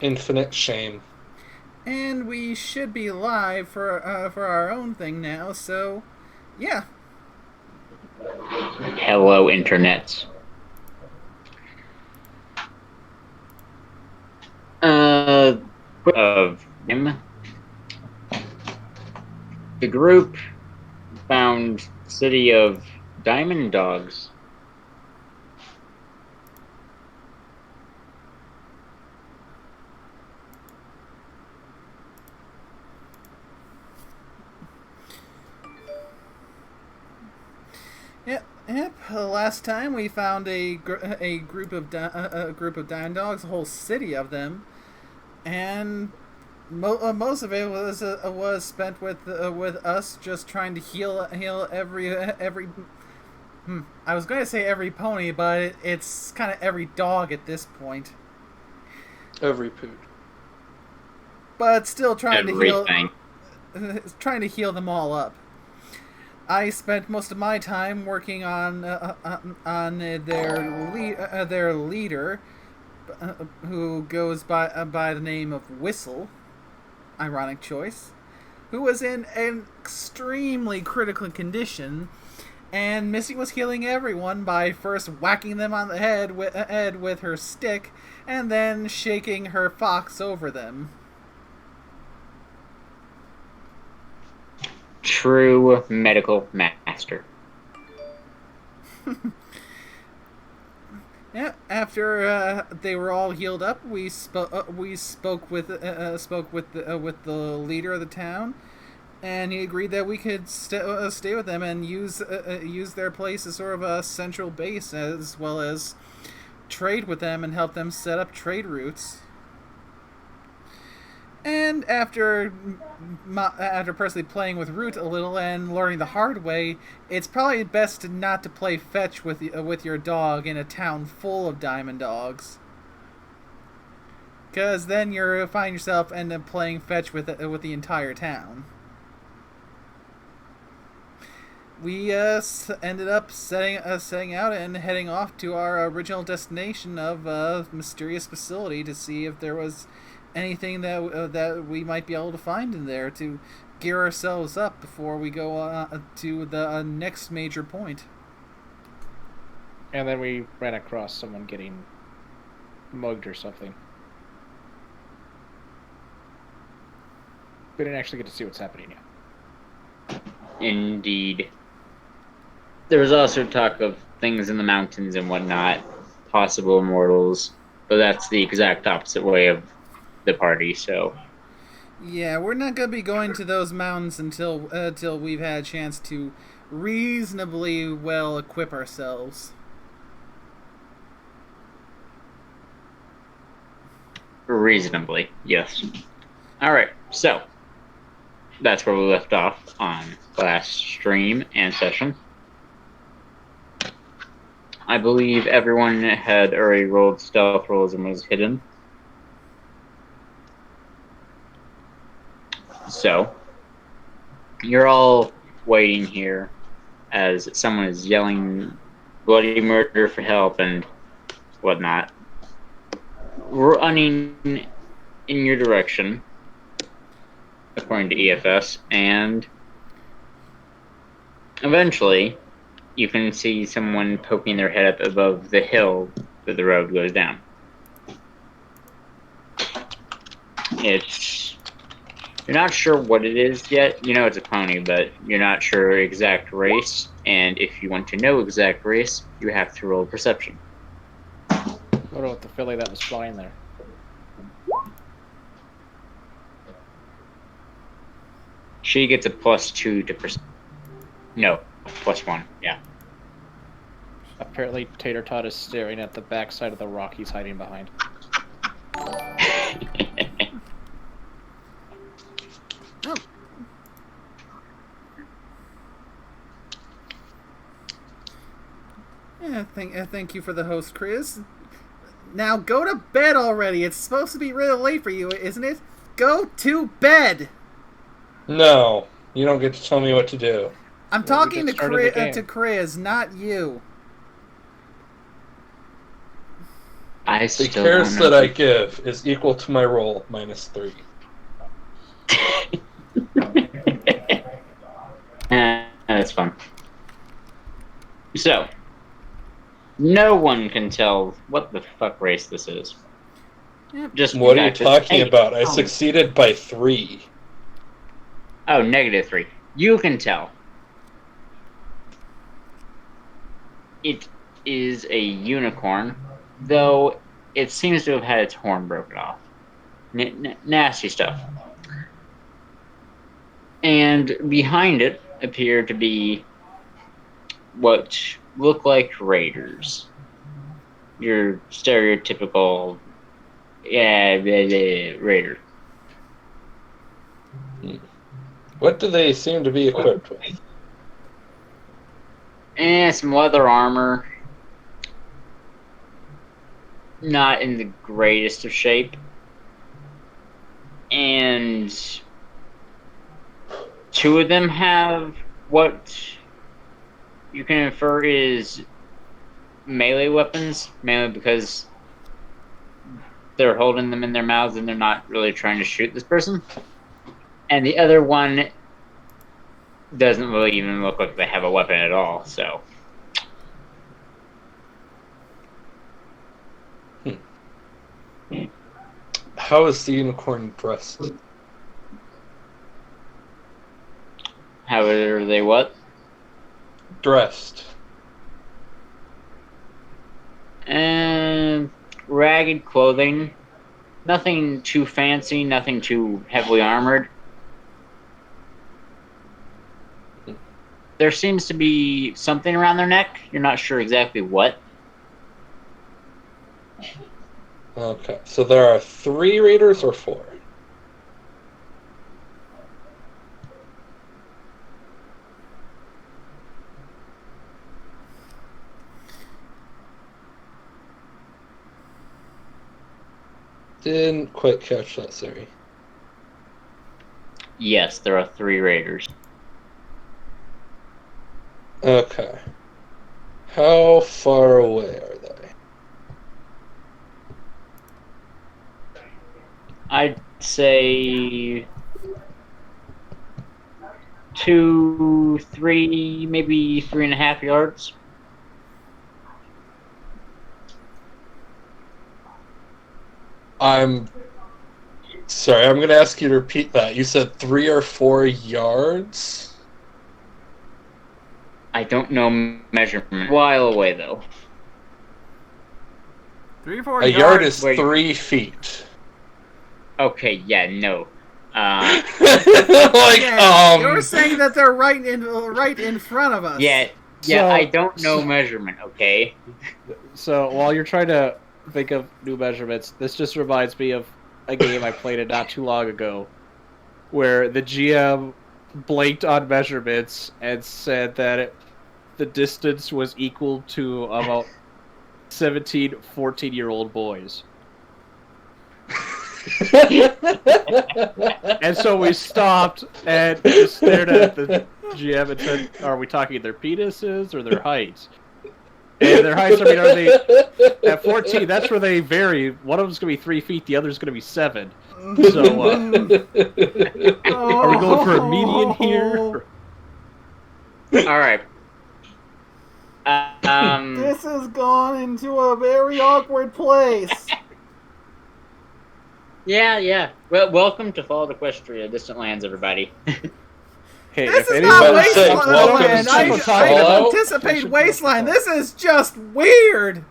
Infinite shame. And we should be live for our own thing now. So, yeah. Hello, Internet. Uh, of him, the group found city of Diamond Dogs. Yep. Yep. Last time we found a group of dime dogs, a whole city of them, and most of it was spent with us just trying to heal every. I was going to say every pony, but it's kind of every dog at this point. Every poot. But still trying to heal, Everything. trying to heal them all up. I spent most of my time working on their leader, who goes by the name of Whistle. Ironic choice. Who was in an extremely critical condition, and Missy was healing everyone by first whacking them on the head with her stick, and then shaking her fox over them. True medical master. Yeah, after they were all healed up, we spoke with the leader of the town, and he agreed that we could stay with them and use their place as sort of a central base, as well as trade with them and help them set up trade routes. And after personally playing with Root a little and learning the hard way, it's probably best not to play fetch with your dog in a town full of diamond dogs, because then you find yourself end up playing fetch with the entire town. We ended up setting out and heading off to our original destination of a mysterious facility to see if there was anything that we might be able to find in there to gear ourselves up before we go to the next major point. And then we ran across someone getting mugged or something. We didn't actually get to see what's happening yet. Indeed. There was also talk of things in the mountains and whatnot, possible immortals, but that's the exact opposite way of the party, so. Yeah, we're not gonna be going to those mountains until we've had a chance to reasonably well equip ourselves. Reasonably, yes. Alright, so. That's where we left off on last stream and session. I believe everyone had already rolled stealth rolls and was hidden. So, you're all waiting here as someone is yelling bloody murder for help and whatnot, running in your direction, according to EFS, and eventually you can see someone poking their head up above the hill that the road goes down. You're not sure what it is yet. You know it's a pony, but you're not sure exact race, and if you want to know exact race, you have to roll perception. What about the filly that was flying there? She gets a +2 to perception. No, +1, yeah. Apparently, Tater Tot is staring at the backside of the rock he's hiding behind. Oh. Yeah, thank you for the host, Chris. Now go to bed already. It's supposed to be really late for you, isn't it? Go to bed. No, you don't get to tell me what to do. I'm talking to Chris, not you. I The still cares don't that I know. give is equal to my roll minus 3. That's fun. So, no one can tell what the fuck race this is. Yep. Just What the are you fact that, talking hey, about? I succeeded by 3. Oh, -3. You can tell. It is a unicorn, though it seems to have had its horn broken off. Nasty stuff. And behind it appear to be what look like raiders. Your stereotypical, raider. What do they seem to be equipped with? And some leather armor. Not in the greatest of shape. And 2 of them have what you can infer is melee weapons, mainly because they're holding them in their mouths and they're not really trying to shoot this person. And the other one doesn't really even look like they have a weapon at all, so. How is the unicorn dressed? How are they what? Dressed. And ragged clothing. Nothing too fancy, nothing too heavily armored. There seems to be something around their neck. You're not sure exactly what. Okay, so there are 3 raiders or 4? Didn't quite catch that, sorry. Yes, there are 3 raiders. Okay. How far away are they? I'd say 2, 3, maybe 3.5 yards. I'm sorry, I'm going to ask you to repeat that. You said 3 or 4 yards? I don't know measurement. A while away, though. 3 or 4 A yards. yard is Wait. 3 feet. Okay, yeah, no. You're saying that they're right in front of us. Yeah, So- I don't know measurement, okay? So while you're trying to think of new measurements, this just reminds me of a game I played not too long ago, where the GM blanked on measurements and said that the distance was equal to about 17, 14-year-old boys. And so we stopped and just stared at the GM and said, are we talking their penises or their heights? And their heights, I mean, are they... At 14, that's where they vary. One of them's going to be 3 feet, the other's going to be 7. So, are we going for a median here? Alright. This has gone into a very awkward place. Yeah. Well, welcome to Fall of Equestria, Distant Lands, everybody. Hey, This if is not anyone... Wasteland. welcome to I Fallout. anticipate Wasteland. This is just weird.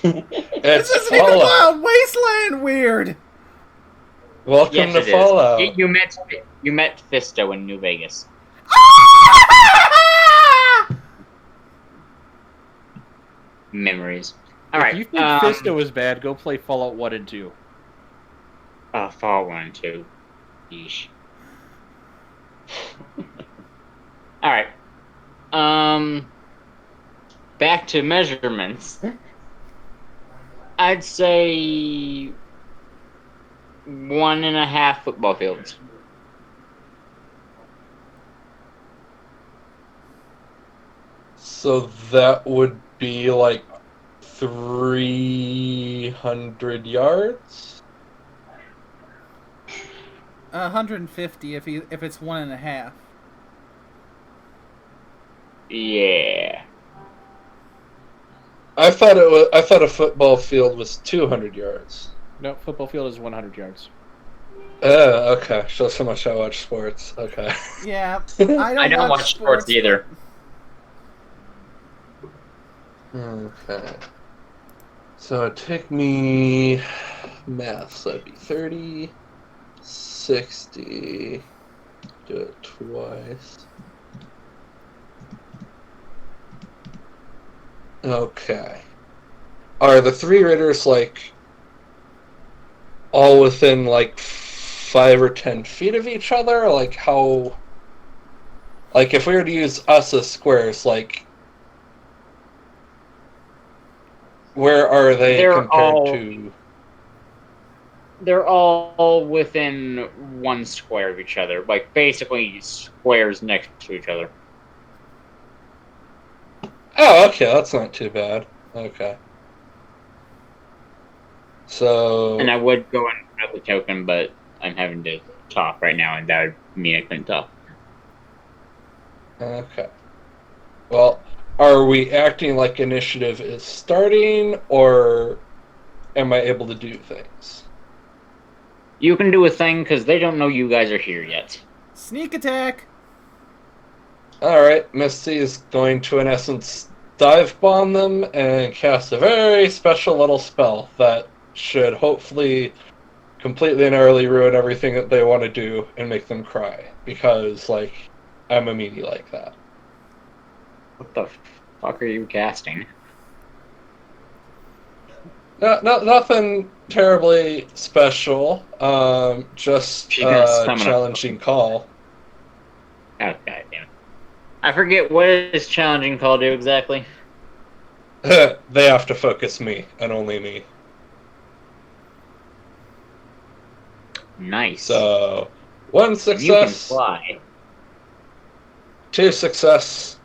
This It's isn't even Fallout. Wild Wasteland weird. Welcome Yes, to it is. Fallout. You met Fisto in New Vegas. Memories. Alright. If you think Fisto is bad, go play Fallout 1 and 2. Fallout 1 and 2. Yeesh. Alright. Back to measurements. I'd say 1.5 football fields. So that would be like 300 yards. 150 if it's 1.5. Yeah. I thought a football field was 200 yards. No, football field is 100 yards. Okay. Shows how much I watch sports. Okay. Yeah, I don't watch sports either. Okay. So it'd take me math, so that'd be 30, 60, do it twice. Okay. Are the three Ritters, like, all within, like, 5 or 10 feet of each other? Like, how... Like, if we were to use us as squares, like... Where are they compared to... They're all within one square of each other. Like, basically squares next to each other. Oh, okay, that's not too bad. Okay. So... And I would go and grab the token, but I'm having to talk right now, and that would mean I couldn't talk. Okay. Well, are we acting like initiative is starting, or am I able to do things? You can do a thing, because they don't know you guys are here yet. Sneak attack! Alright, Misty is going to, in essence, dive bomb them and cast a very special little spell that should hopefully completely and utterly ruin everything that they want to do and make them cry. Because, like, I'm a meanie like that. What the fuck are you casting? No, nothing terribly special. Just She's gonna a summon a challenging call. Oh, goddamn. I forget what does challenging call do exactly. They have to focus me, and only me. Nice. So, 1 you can success, fly. 2 success,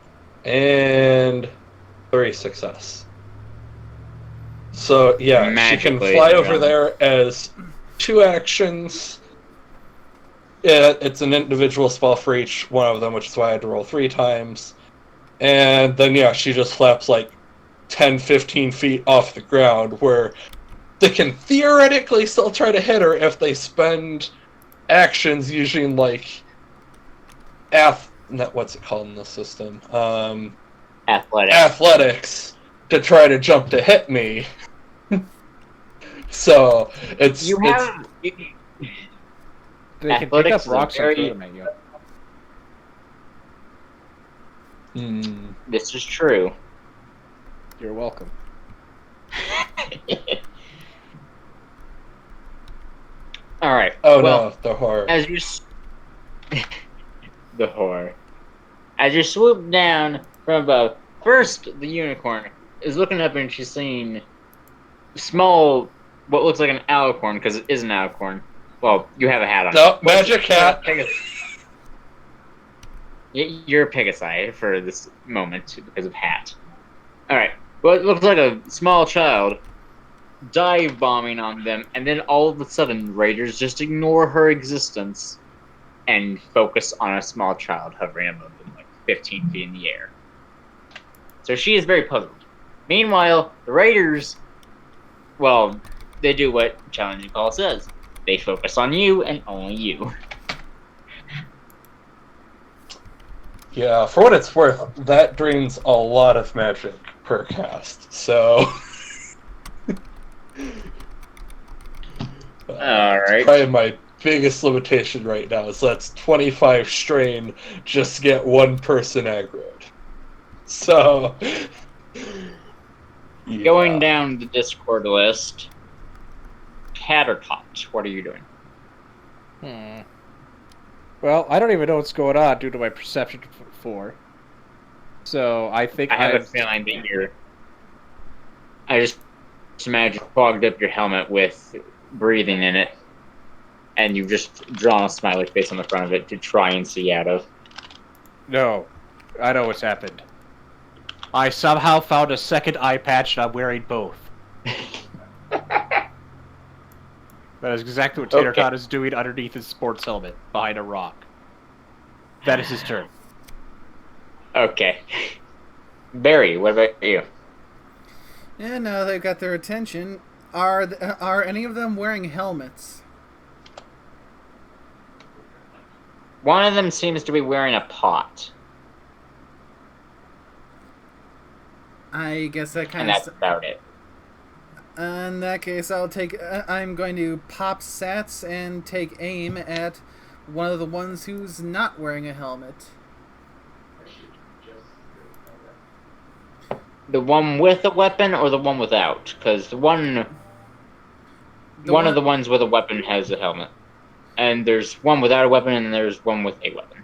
and 3 success. So, yeah, she can Magically, fly yeah. over there as 2 actions. Yeah, it's an individual spell for each one of them, which is why I had to roll 3 times. And then, yeah, she just flaps like 10, 15 feet off the ground, where they can theoretically still try to hit her if they spend actions using, like, what's it called in the system? Athletics to try to jump to hit me. So, it's... You have... They can pick Athletics up rocks is a very- and throw them at you. This is true. You're welcome. Alright. Oh well, no, the horror. As you... the horror. As you swoop down from above, first the unicorn is looking up and she's seeing small, what looks like an alicorn, because it is an alicorn. Well, you have a hat on. No, magic hat. You're a Pegasi for this moment because of hat. Alright, well, it looks like a small child dive bombing on them, and then all of a sudden, raiders just ignore her existence and focus on a small child hovering above them, like 15 feet in the air. So she is very puzzled. Meanwhile, the raiders, well, they do what Challenging Call says. They focus on you and only you. Yeah, for what it's worth, that drains a lot of magic per cast, so... Alright. Probably my biggest limitation right now is that's 25 strain just to get one person aggroed. So... yeah. Going down the Discord list, Cattertot, what are you doing? Well, I don't even know what's going on due to my perception 4. So I think I have a feeling that you're... I just imagine you fogged up your helmet with breathing in it, and you've just drawn a smiley face on the front of it to try and see out of. No, I know what's happened. I somehow found a second eye patch and I'm wearing both. That is exactly what Tater Okay. Tot is doing underneath his sports helmet, behind a rock. That is his turn. Okay. Barry, what about you? And now they've got their attention. Are any of them wearing helmets? One of them seems to be wearing a pot, I guess that and kind that's of. about it. In that case, I'll take. I'm going to pop sats and take aim at one of the ones who's not wearing a helmet. The one with a weapon or the one without? Because one of the ones with a weapon has a helmet. And there's one without a weapon, and there's one with a weapon.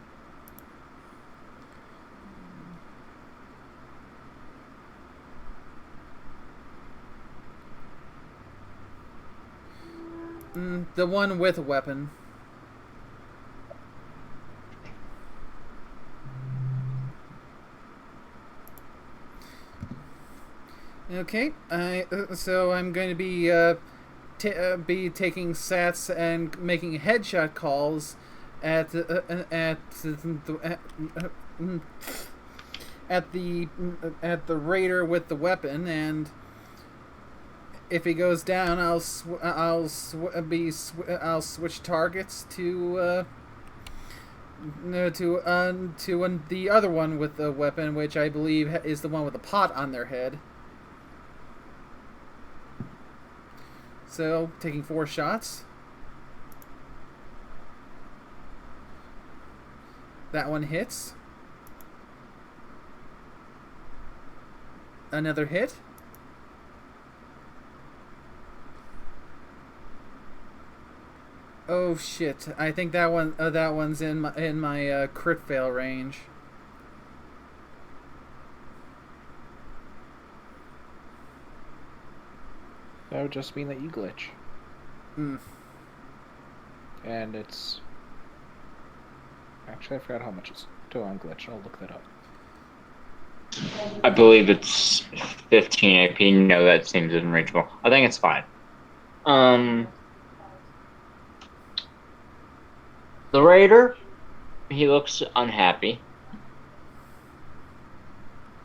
The one with a weapon. Okay, so I'm going to be taking sats and making headshot calls at the raider with the weapon, and if he goes down, I'll switch targets to the other one with the weapon, which I believe is the one with the pot on their head. So, taking 4 shots. That one hits. Another hit. Oh shit! I think that one's in my crit fail range. That would just mean that you glitch. Hmm. And it's... Actually, I forgot how much it's to unglitch. I'll look that up. I believe it's 15 AP. No, that seems unreachable. I think it's fine. The raider, he looks unhappy,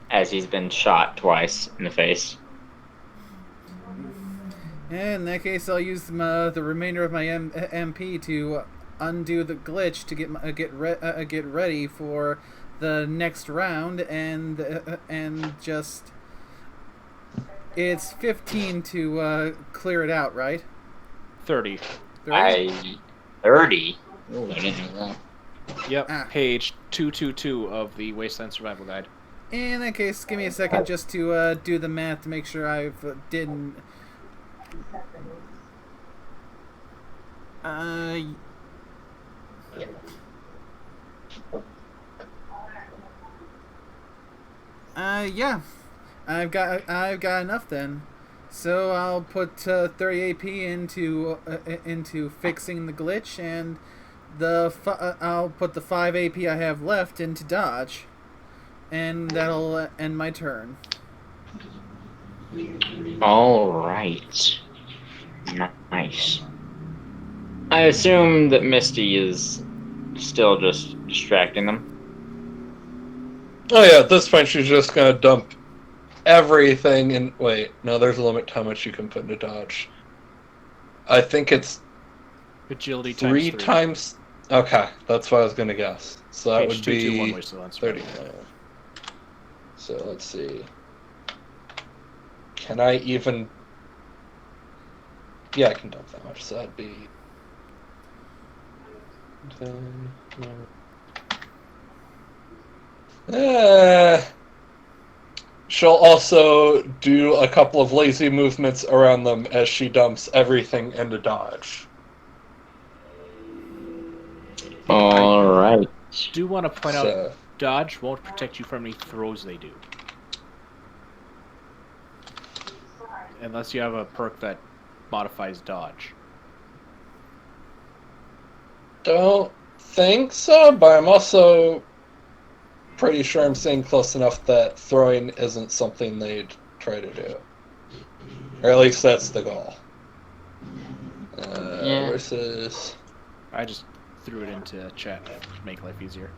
as he's been shot twice in the face. In that case, I'll use the remainder of my MP to undo the glitch to get ready for the next round, and just it's 15 to clear it out, right? 30. 30? Oh, I didn't know that. Yep, page 222 of the Wasteland Survival Guide. In that case, give me a second just to do the math to make sure I've didn't. Yeah, I've got enough then. So I'll put 30 AP into fixing the glitch, and I'll put the 5 AP I have left into dodge, and that'll end my turn. All right. Nice. I assume that Misty is still just distracting them. Oh yeah, at this point she's just gonna dump everything in... Wait, no, there's a limit to how much you can put into dodge. I think it's Agility three times 3. times... Okay, that's what I was gonna guess. So that Page would 221 be Wasteland 30. Survival Guide. So let's see. Can I even... Yeah, I can dump that much, so that'd be... Then... She'll also do a couple of lazy movements around them as she dumps everything into dodge. All right. Do want to point out, So, dodge won't protect you from any throws they do. Unless you have a perk that modifies dodge. don't think so, but I'm also pretty sure I'm saying close enough that throwing isn't something they'd try to do. Or at least that's the goal. Yeah. Versus... I just threw it into chat to make life easier.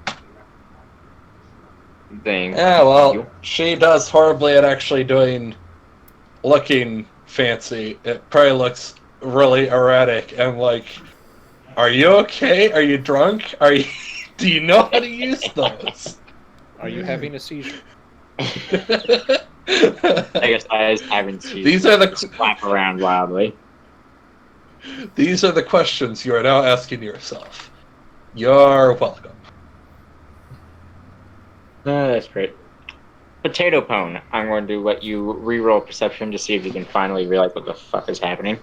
Thing. Yeah, well, she does horribly at actually looking fancy. It probably looks really erratic. And like, are you okay? Are you drunk? Do you know how to use those? Are you having a seizure? I guess I just haven't seen. These are the slap around wildly. These are the questions you are now asking yourself. You're welcome. That's great. Potato Pone, I'm going to let you re-roll perception to see if you can finally realize what the fuck is happening.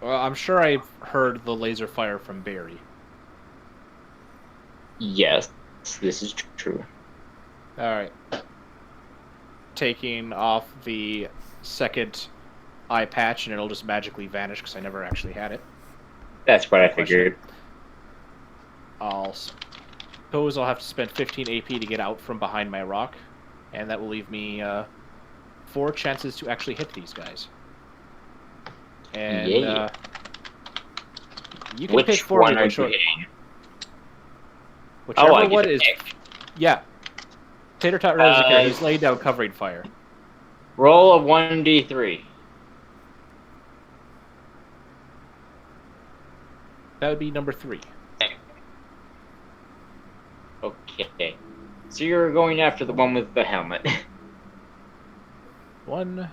Well, I'm sure I've heard the laser fire from Barry. Yes, this is true. Alright. Taking off the second eye patch, and it'll just magically vanish because I never actually had it. That's what I figured. I'll suppose I'll have to spend 15 AP to get out from behind my rock, and that will leave me 4 chances to actually hit these guys. And Yeah. You can Which pick 4 one are you short. hitting? Whichever I get one to is. pick. Yeah. Tater Tot Resident, he's laid down covering fire. Roll a 1d3. That would be number 3. Okay. So you're going after the one with the helmet. 1.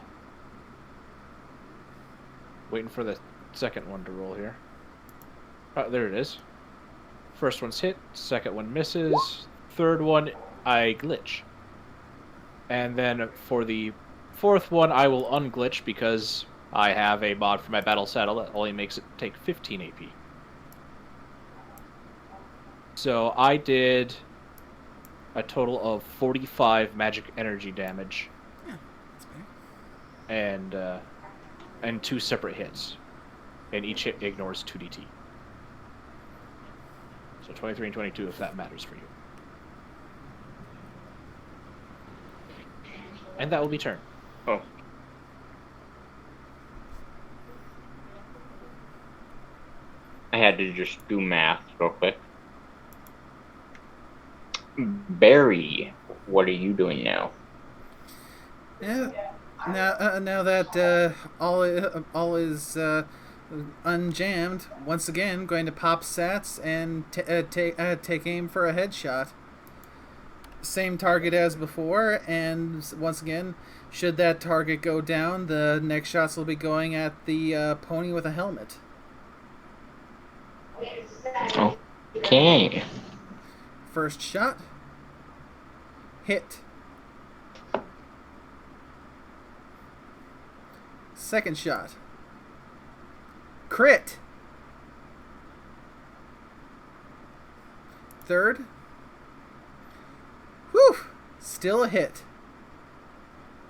Waiting for the second one to roll here. Oh, there it is. First one's hit, second one misses, third one I glitch. And then for the fourth one I will unglitch because I have a mod for my battle saddle that only makes it take 15 AP. So I did a total of 45 magic energy damage. Yeah, that's fair. And 2 separate hits. And each hit ignores 2dt. So 23 and 22 if that matters for you. And that will be turn. Oh. I had to just do math real quick. Barry, what are you doing now? Yeah. Now that all is unjammed, once again going to pop sats and take aim for a headshot. Same target as before, and once again, should that target go down, the next shots will be going at the pony with a helmet. Okay. First shot. Hit. Second shot. Crit. Third. Whew. Still a hit.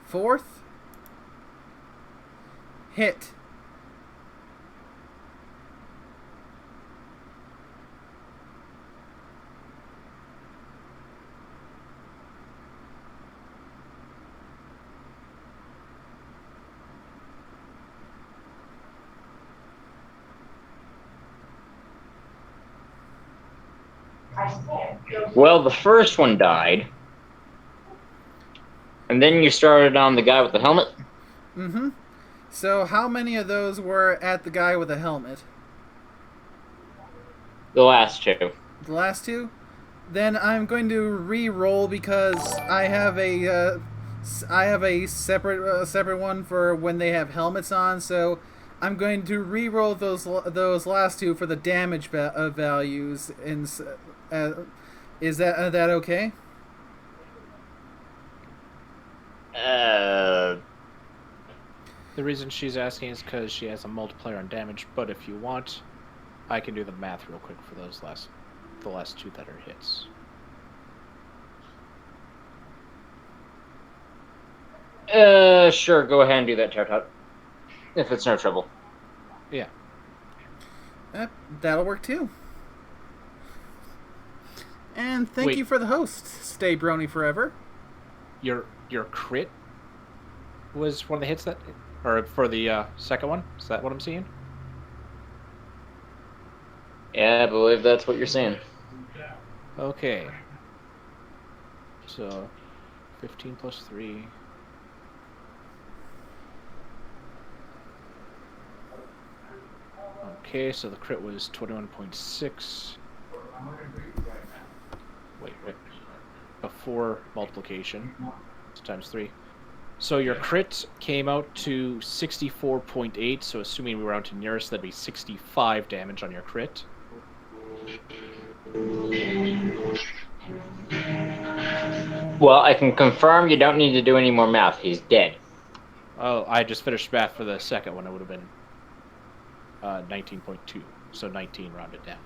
Fourth. Hit. Well, the first one died. And then you started on the guy with the helmet? Mm-hmm. So how many of those were at the guy with the helmet? The last 2. The last 2? Then I'm going to re-roll because I have a separate one for when they have helmets on. So I'm going to re-roll those last 2 for the damage values. Is that okay? The reason she's asking is because she has a multiplier on damage, but if you want, I can do the math real quick for the last 2 that are hits. Sure, go ahead and do that, Tartot. If it's no trouble. That'll work too. And thank Wait. you for the host. Stay brony forever. Your crit was one of the hits that, or for the second one. Is that what I'm seeing? Yeah, I believe that's what you're saying. Okay. So, 15 plus 3. Okay, so the crit was 21.6. Wait. Before multiplication. It's times 3. So your crit came out to 64.8, so assuming we round to nearest, that'd be 65 damage on your crit. Well, I can confirm you don't need to do any more math. He's dead. Oh, I just finished math for the second one. It would have been 19.2, so 19 rounded down.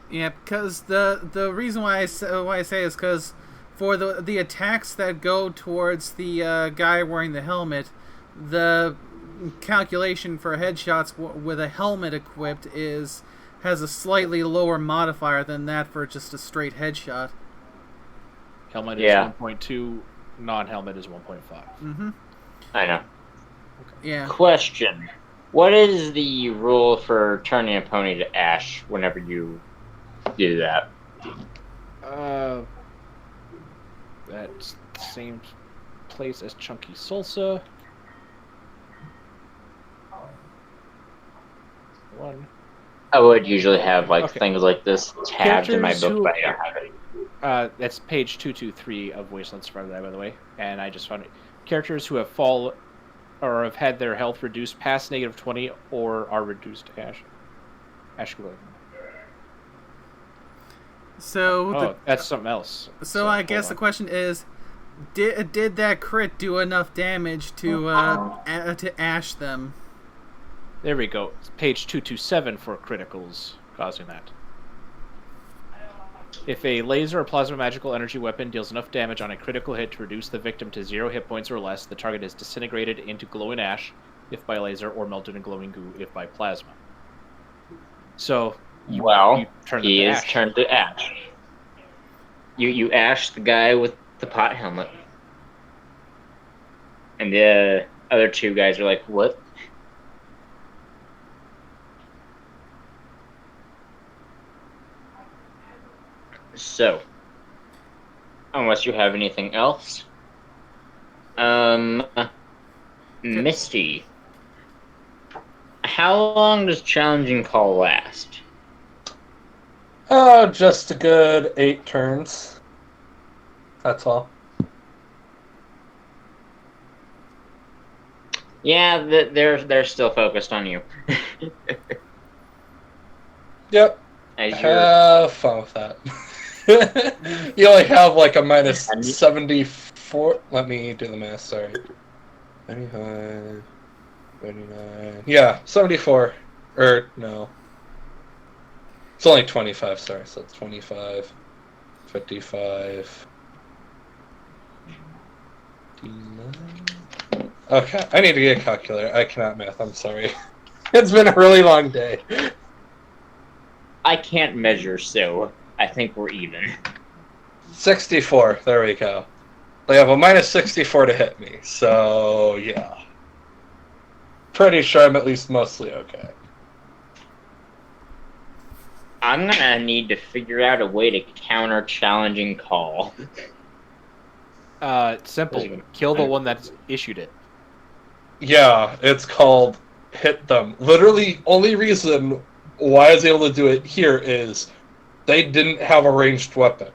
Yeah, because the reason why I say is because for the attacks that go towards the guy wearing the helmet, the calculation for headshots with a helmet equipped has a slightly lower modifier than that for just a straight headshot. Helmet is 1.2, non-helmet is 1.5. Mm-hmm. I know. Yeah. Question. What is the rule for turning a pony to ash whenever you do that? That's the same place as Chunky Salsa. 1. I would usually have Okay. things like this tabbed in my Characters book, who- but I don't have it. That's page 223 of Wasteland Survivor, by the way, and I just found it. Characters who have fallen or have had their health reduced past -20 or are reduced to ash glowing. So That's something else. So I guess the question is, did that crit do enough damage to ash them? There we go. It's page 227 for criticals causing that. If a laser or plasma magical energy weapon deals enough damage on a critical hit to reduce the victim to 0 hit points or less, the target is disintegrated into glowing ash, if by laser, or melted in glowing goo, if by plasma. So, you turn he them to is ash. turned to ash. You ash the guy with the pot helmet. And the other two guys are like, what? So, unless you have anything else, Misty, how long does challenging call last? Just a good 8 turns. That's all. Yeah, they're still focused on you. Yep. Have fun with that. You only have like a minus 74. Let me do the math, sorry. 25, 29. Yeah, 74. Or, no. It's only 25, sorry. So it's 25, 55. 59. Okay, I need to get a calculator. I cannot math, I'm sorry. It's been a really long day. I can't measure, so I think we're even. 64, there we go. They have a minus 64 to hit me, so yeah. Pretty sure I'm at least mostly okay. I'm gonna need to figure out a way to counter challenging call. Simple. Kill the one that's issued it. Yeah, it's called hit them. Literally, only reason why I was able to do it here is they didn't have a ranged weapon.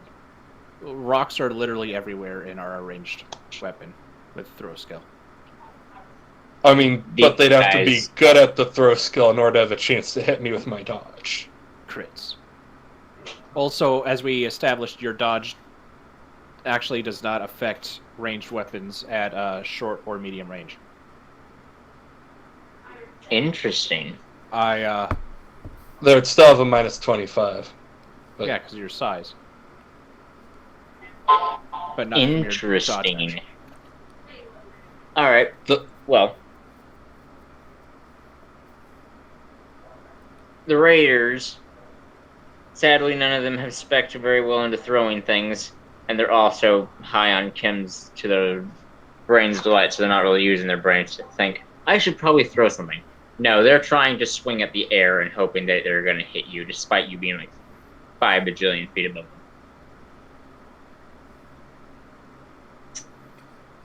Rocks are literally everywhere in our ranged weapon with throw skill. I mean, but they'd have to be good at the throw skill in order to have a chance to hit me with my dodge. Crits. Also, as we established, your dodge actually does not affect ranged weapons at short or medium range. Interesting. They would still have a minus 25. But... yeah, because of your size. But not interesting. All right. Well, the Raiders Sadly, none of them have spec'd very well into throwing things, and they're also high on chems to their brain's delight, so they're not really using their brains to think, I should probably throw something. No, they're trying to swing at the air and hoping that they're going to hit you, despite you being like 5 bajillion feet above them.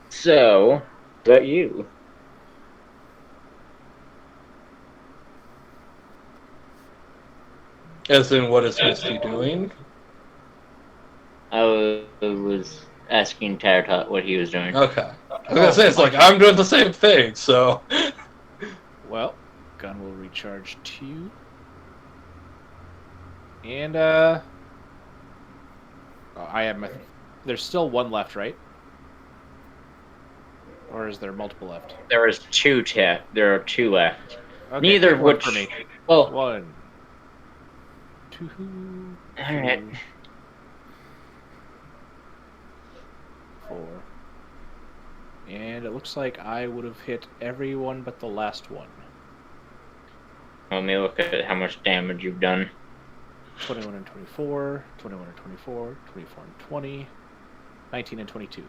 So, what about you? As in, what is Misty doing? I was asking Taratot what he was doing. Okay. I was gonna say, it's like, I'm doing the same thing, so... Well, gun will recharge 2. And, I have my... There's still 1 left, right? Or is there multiple left? There is 2 There are 2 left. Okay, Neither of one which... for me. Well... 1, 2... Alright. 4. And it looks like I would have hit everyone but the last one. Let me look at how much damage you've done. 21 and 24, 21 and 24, 24 and 20, 19 and 22.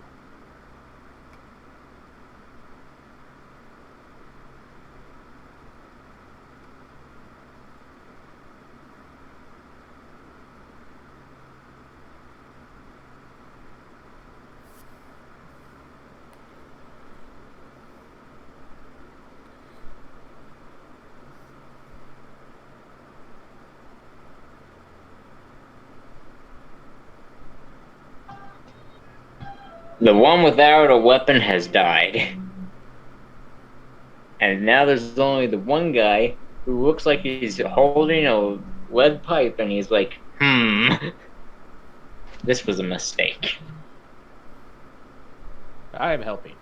The one without a weapon has died. And now there's only the one guy who looks like he's holding a lead pipe and he's like, this was a mistake. I'm helping.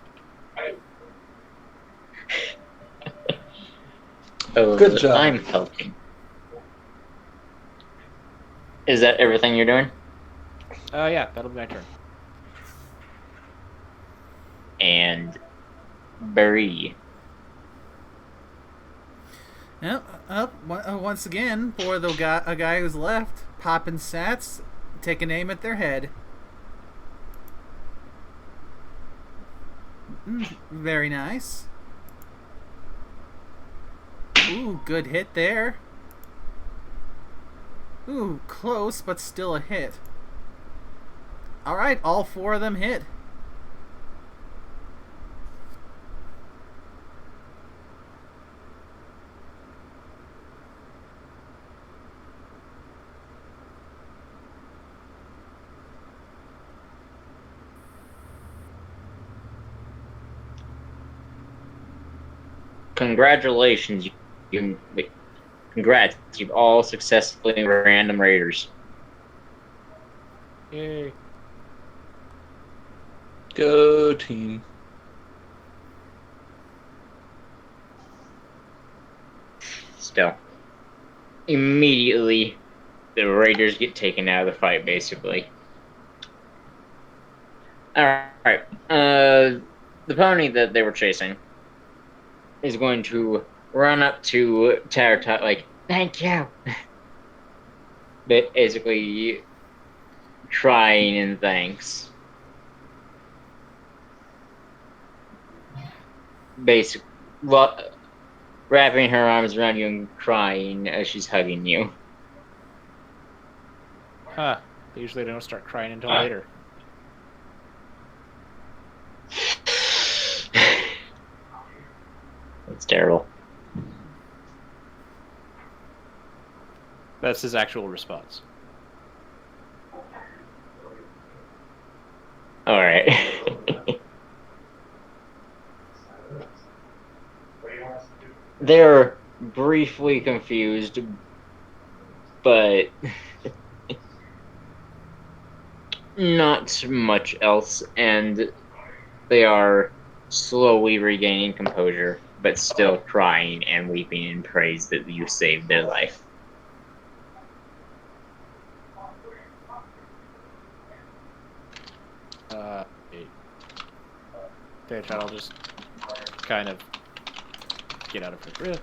Oh, Good job. I'm helping. Is that everything you're doing? Yeah, that'll be my turn. And Barry. Yep. Once again, for a guy who's left, popping sats, taking aim at their head. Very nice. Ooh, good hit there. Ooh, close, but still a hit. Alright, all 4 of them hit. Congratulations, congrats, you've all successfully random raiders. Yay. Go team. Still. Immediately, the raiders get taken out of the fight, basically. Alright, the pony that they were chasing is going to run up to Taratot like, thank you. Basically, crying in thanks. Basically, wrapping her arms around you and crying as she's hugging you. Huh. They usually don't start crying until later. It's terrible. That's his actual response. Alright. They're briefly confused, but not much else, and they are slowly regaining composure, but still crying and weeping in praise that you saved their life. I'll just kind of get out of her grip.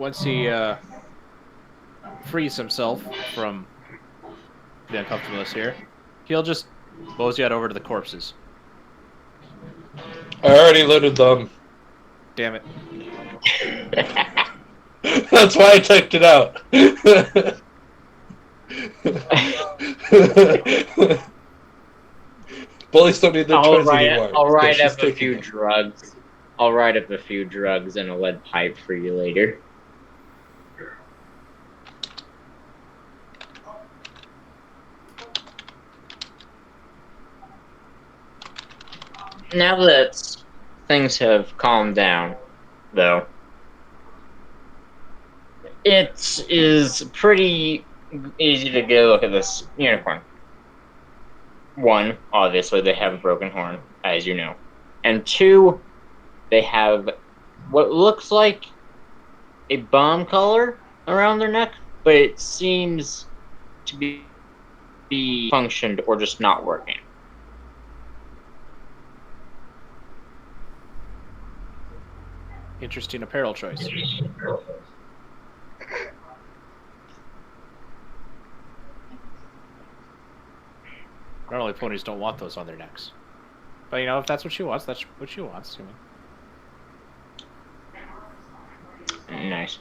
once he frees himself from the uncomfortableness here, he'll just mosey out over to the corpses. I already looted them. Damn it. That's why I typed it out. Bullies don't need their toys anymore. I'll because write she's up a taking few them. drugs. I'll write up a few drugs and a lead pipe for you later. Now that things have calmed down, though, it is pretty easy to get a look at this unicorn. One, obviously, they have a broken horn, as you know. And two, they have what looks like a bomb collar around their neck, but it seems to be functioned or just not working. Interesting apparel choice. Normally ponies don't want those on their necks. But you know, if that's what she wants, that's what she wants. I mean. Nice.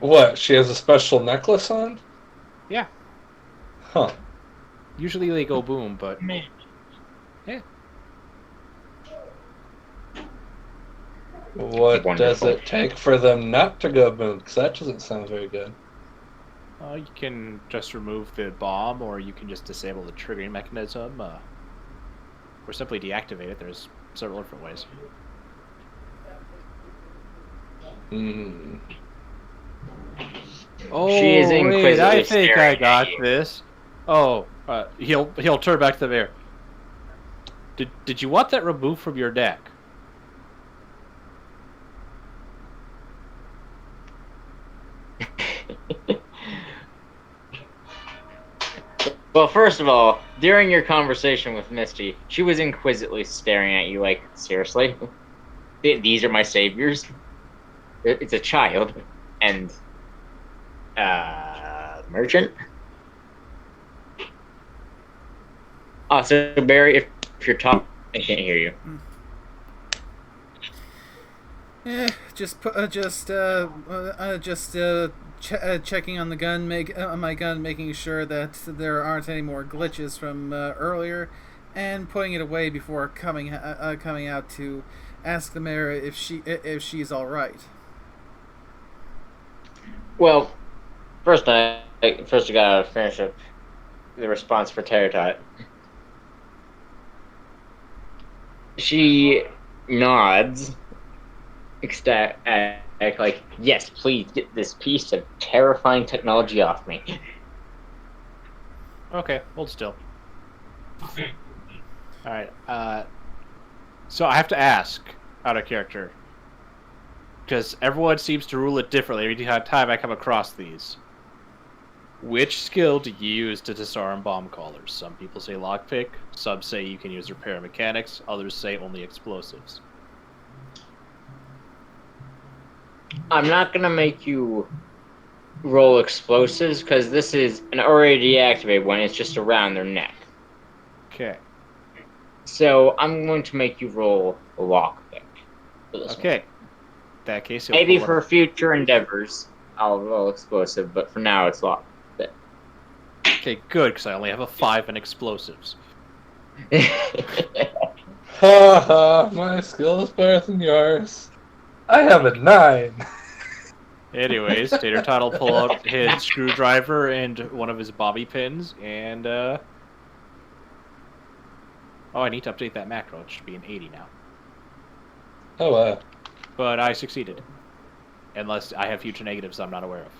What? She has a special necklace on? Yeah. Huh. Usually they go boom, but yeah. What does Wonderful. it take for them not to go boom? Because that doesn't sound very good. You can just remove the bomb, or you can just disable the triggering mechanism, or simply deactivate it. There's several different ways. Hmm. Oh, She is wait, inquisitively I think I staring at got you. this. Oh, he'll turn back to the mayor. Did you want that removed from your deck? Well, first of all, during your conversation with Misty, she was inquisitively staring at you like, seriously? These are my saviors? It's a child. And, merchant? So Barry, if you're talking, I can't hear you. Checking on the gun, my gun, making sure that there aren't any more glitches from earlier, and putting it away before coming out to ask the mayor if she's all right. Well, first I gotta finish up the response for Terratot. She nods, ecstatic, like, yes, please get this piece of terrifying technology off me. Okay, hold still. Alright, so I have to ask, out of character, because everyone seems to rule it differently every time I come across these. Which skill do you use to disarm bomb callers? Some people say lockpick, some say you can use repair mechanics, others say only explosives. I'm not gonna make you roll explosives, because this is an already deactivated one, it's just around their neck. Okay. So I'm going to make you roll a lockpick. Okay. In that case, Maybe for future endeavors, I'll roll explosive, but for now it's lockpick. Okay, good, because I only have a 5 in explosives. Ha ha, my skill is better than yours. I have a 9. Anyways, Tater Tot will pull out his screwdriver and one of his bobby pins, and, Oh, I need to update that macro. It should be an 80 now. Oh, wow. But I succeeded. Unless I have future negatives I'm not aware of.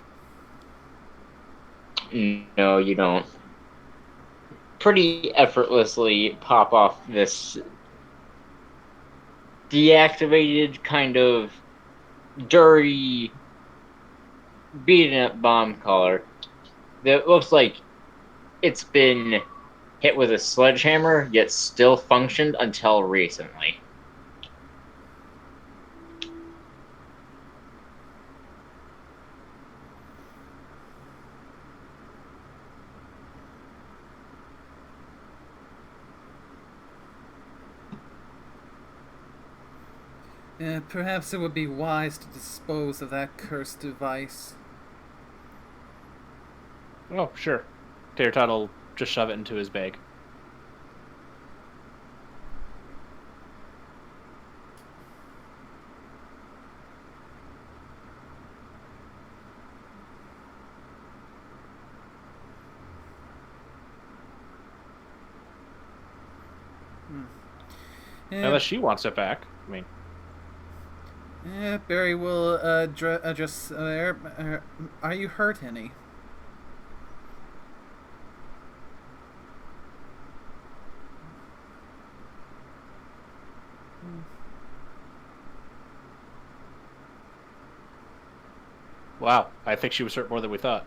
No, you don't. Pretty effortlessly pop off this deactivated, kind of dirty, beaten up bomb collar that looks like it's been hit with a sledgehammer, yet still functioned until recently. Perhaps it would be wise to dispose of that cursed device. Oh, sure. Tater Tot will just shove it into his bag. Unless she wants it back. I mean, Barry will address there. Are you hurt any? wow. I think she was hurt more than we thought.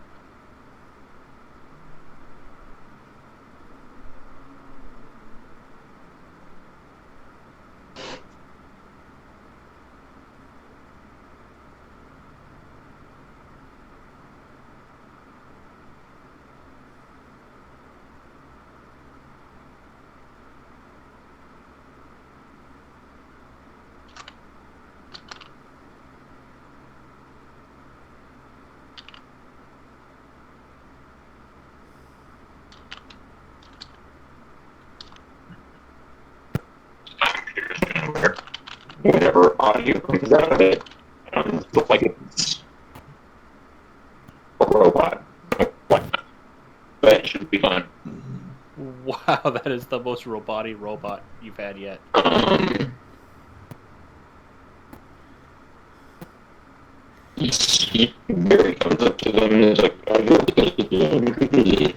Whatever audio comes out of it, looks like it's a robot. But it should be fun. Wow, that is the most roboty robot you've had yet. Barry comes up to them and is like, "Are you okay?"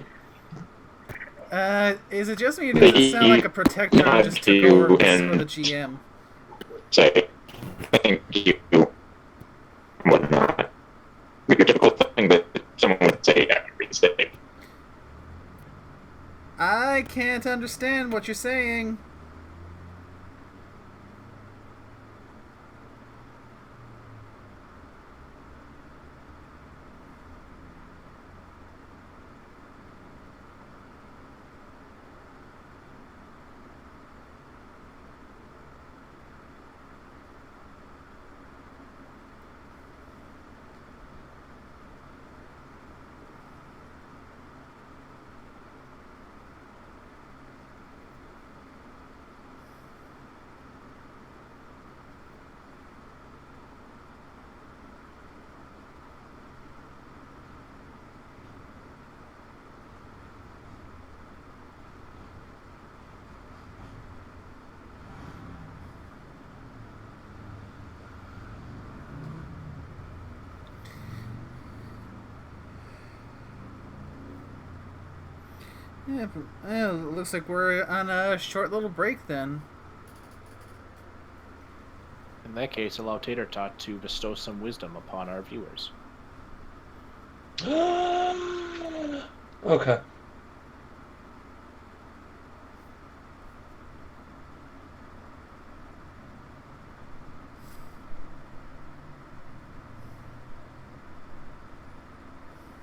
Is it just me or does it sound like a protector just took over for the GM? Say, thank you, and whatnot. Your typical thing that someone would say after a mistake. I can't understand what you're saying. Yeah, looks like we're on a short little break then. In that case, allow Tater Tot to bestow some wisdom upon our viewers. Okay.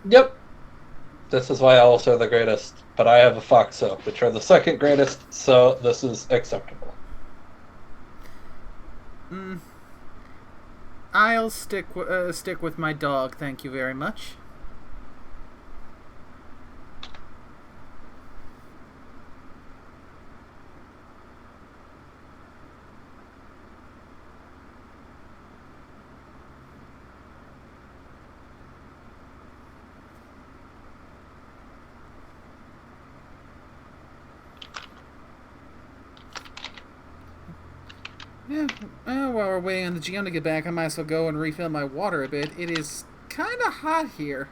Yep. This is why owls are the greatest, but I have a fox soap, which are the second greatest, so this is acceptable. I'll stick with my dog, thank you very much. Yeah, while we're waiting on the GM to get back, I might as well go and refill my water a bit. It is kind of hot here.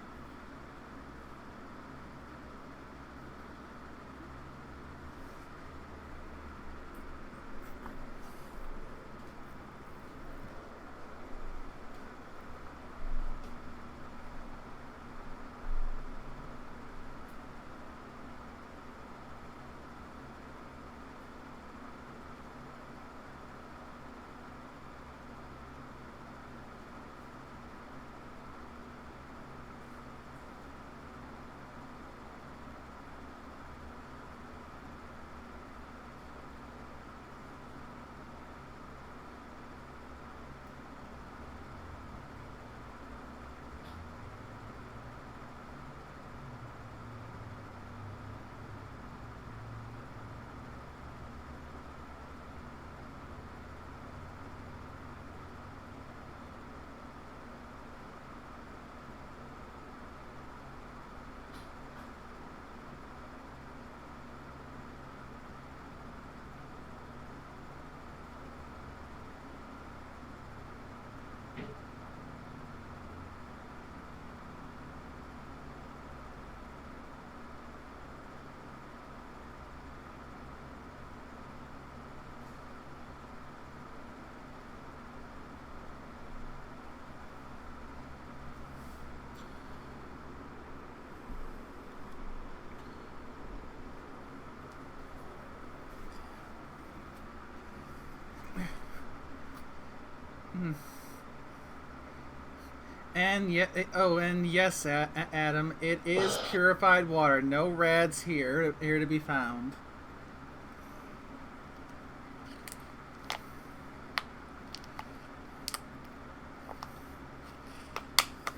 and yes, Adam, it is purified water. No rads here to be found.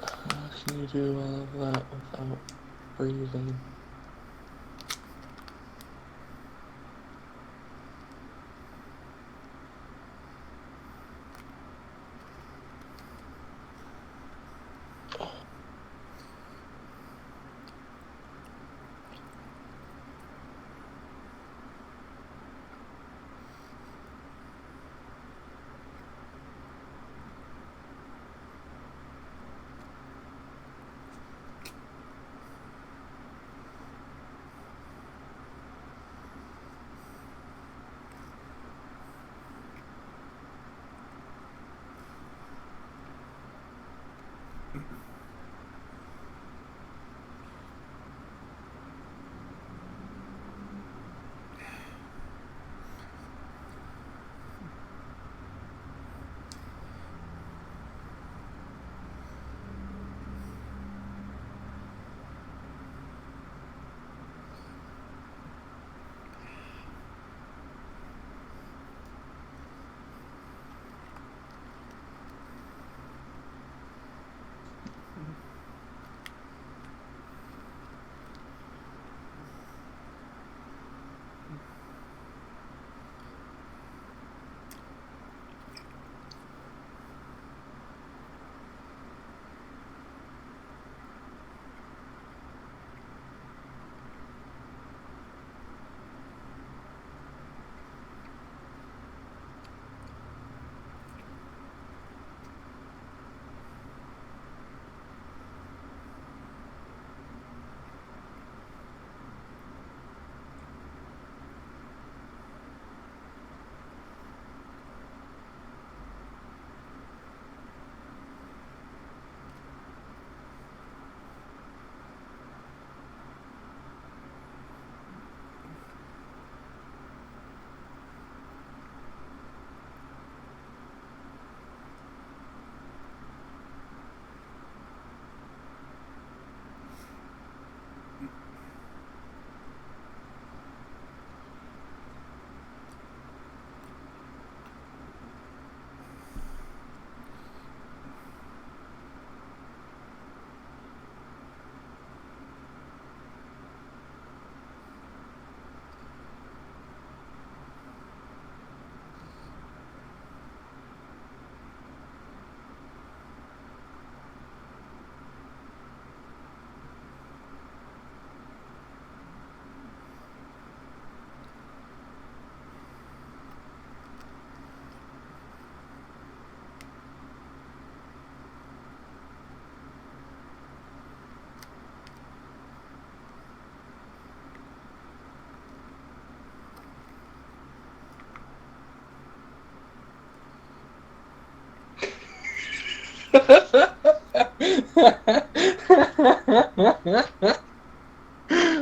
How can you do all of that without breathing?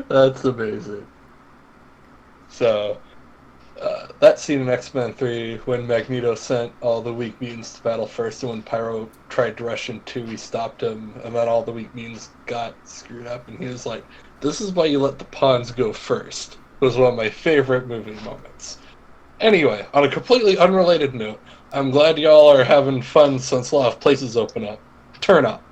That's amazing. So, that scene in X-Men 3, when Magneto sent all the weak mutants to battle first, and when Pyro tried to rush in 2, he stopped him, and then all the weak mutants got screwed up, and he was like, "This is why you let the pawns go first." It was one of my favorite movie moments. Anyway, on a completely unrelated note, I'm glad y'all are having fun since a lot of places open up. Turn up.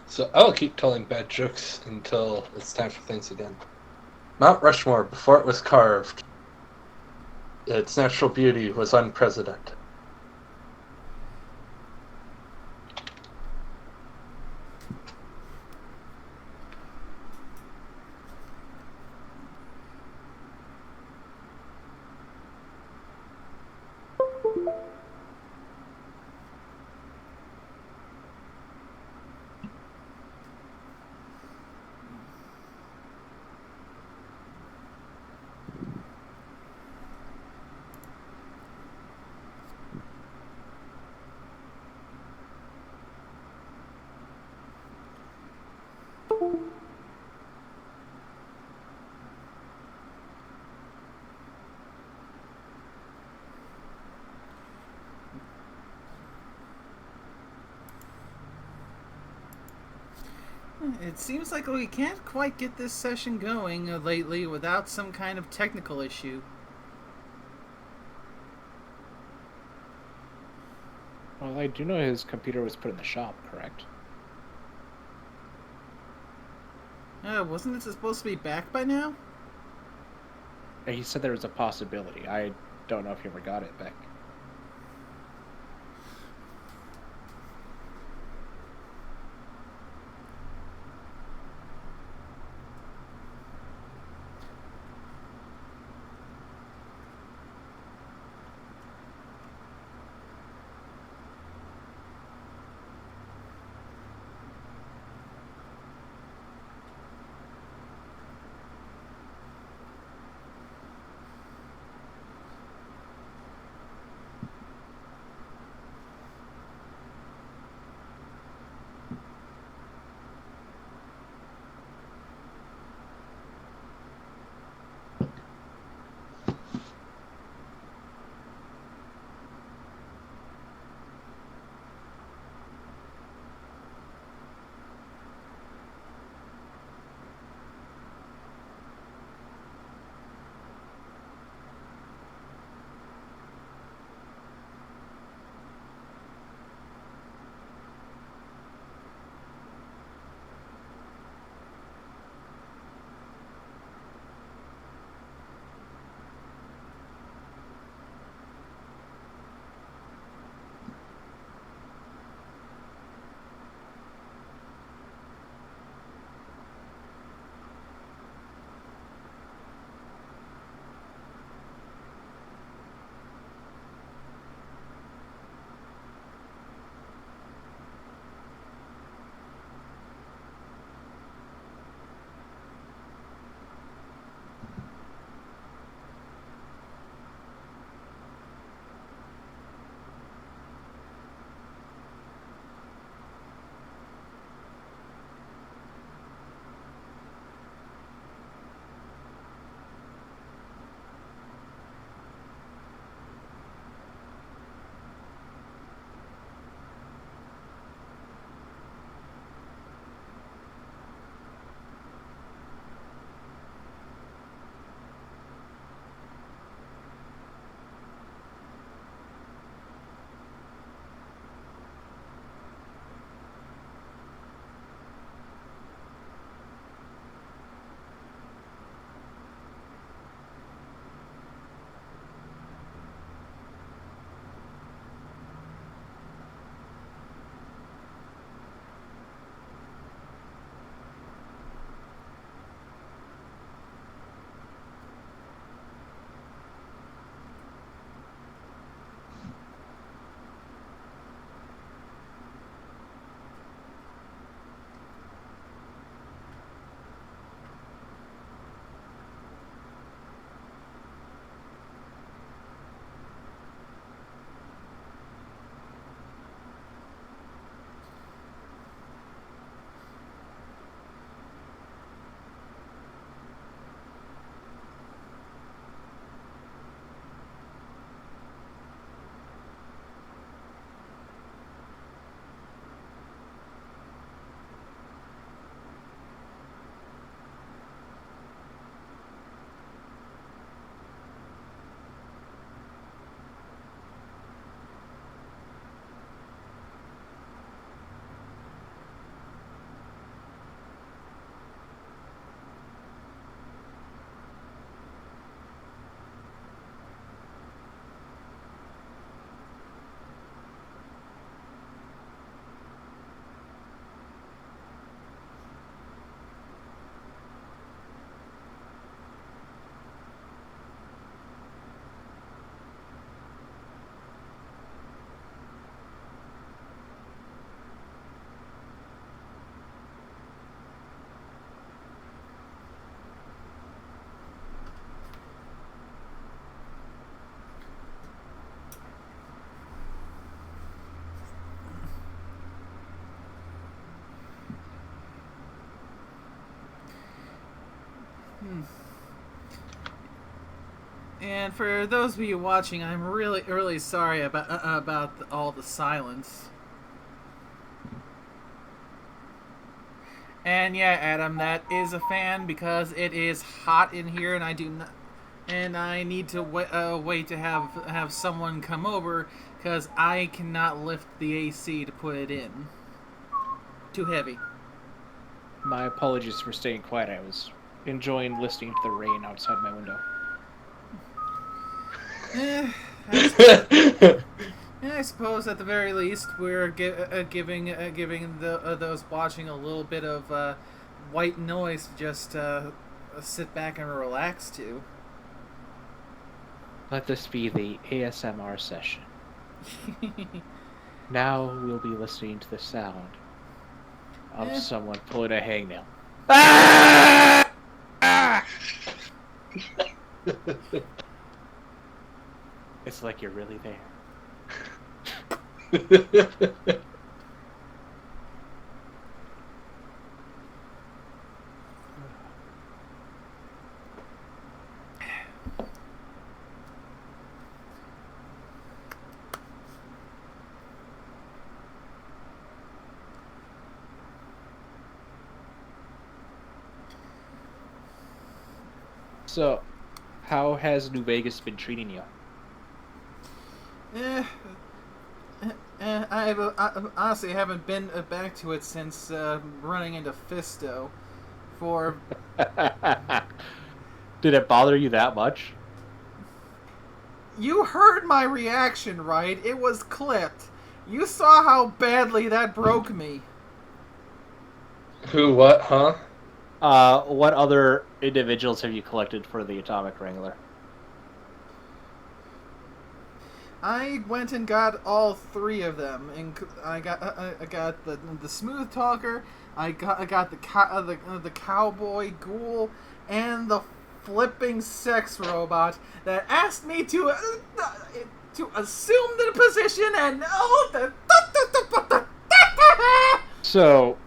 So I'll keep telling bad jokes until it's time for things again. Mount Rushmore, before it was carved, its natural beauty was unprecedented. It seems like we can't quite get this session going lately without some kind of technical issue. Well, I do know his computer was put in the shop, correct? Wasn't it supposed to be back by now? He said there was a possibility. I don't know if he ever got it back. And for those of you watching, I'm really, really sorry about all the silence. And yeah, Adam, that is a fan because it is hot in here, and I need to wait to have someone come over because I cannot lift the AC to put it in. Too heavy. My apologies for staying quiet. I was enjoying listening to the rain outside my window. I suppose at the very least we're giving those watching a little bit of white noise to just sit back and relax to. Let this be the ASMR session. Now we'll be listening to the sound of someone pulling a hangnail. Ah! Ah! It's like you're really there. So, how has New Vegas been treating you? I honestly haven't been back to it since running into Fisto. For Did it bother you that much? you heard my reaction, right? It was clipped. You saw how badly that broke me. Who? What? Huh? What other individuals have you collected for the Atomic Wrangler? I went and got all three of them. And I got the smooth talker. I got the cowboy ghoul and the flipping sex robot that asked me to assume the position and So,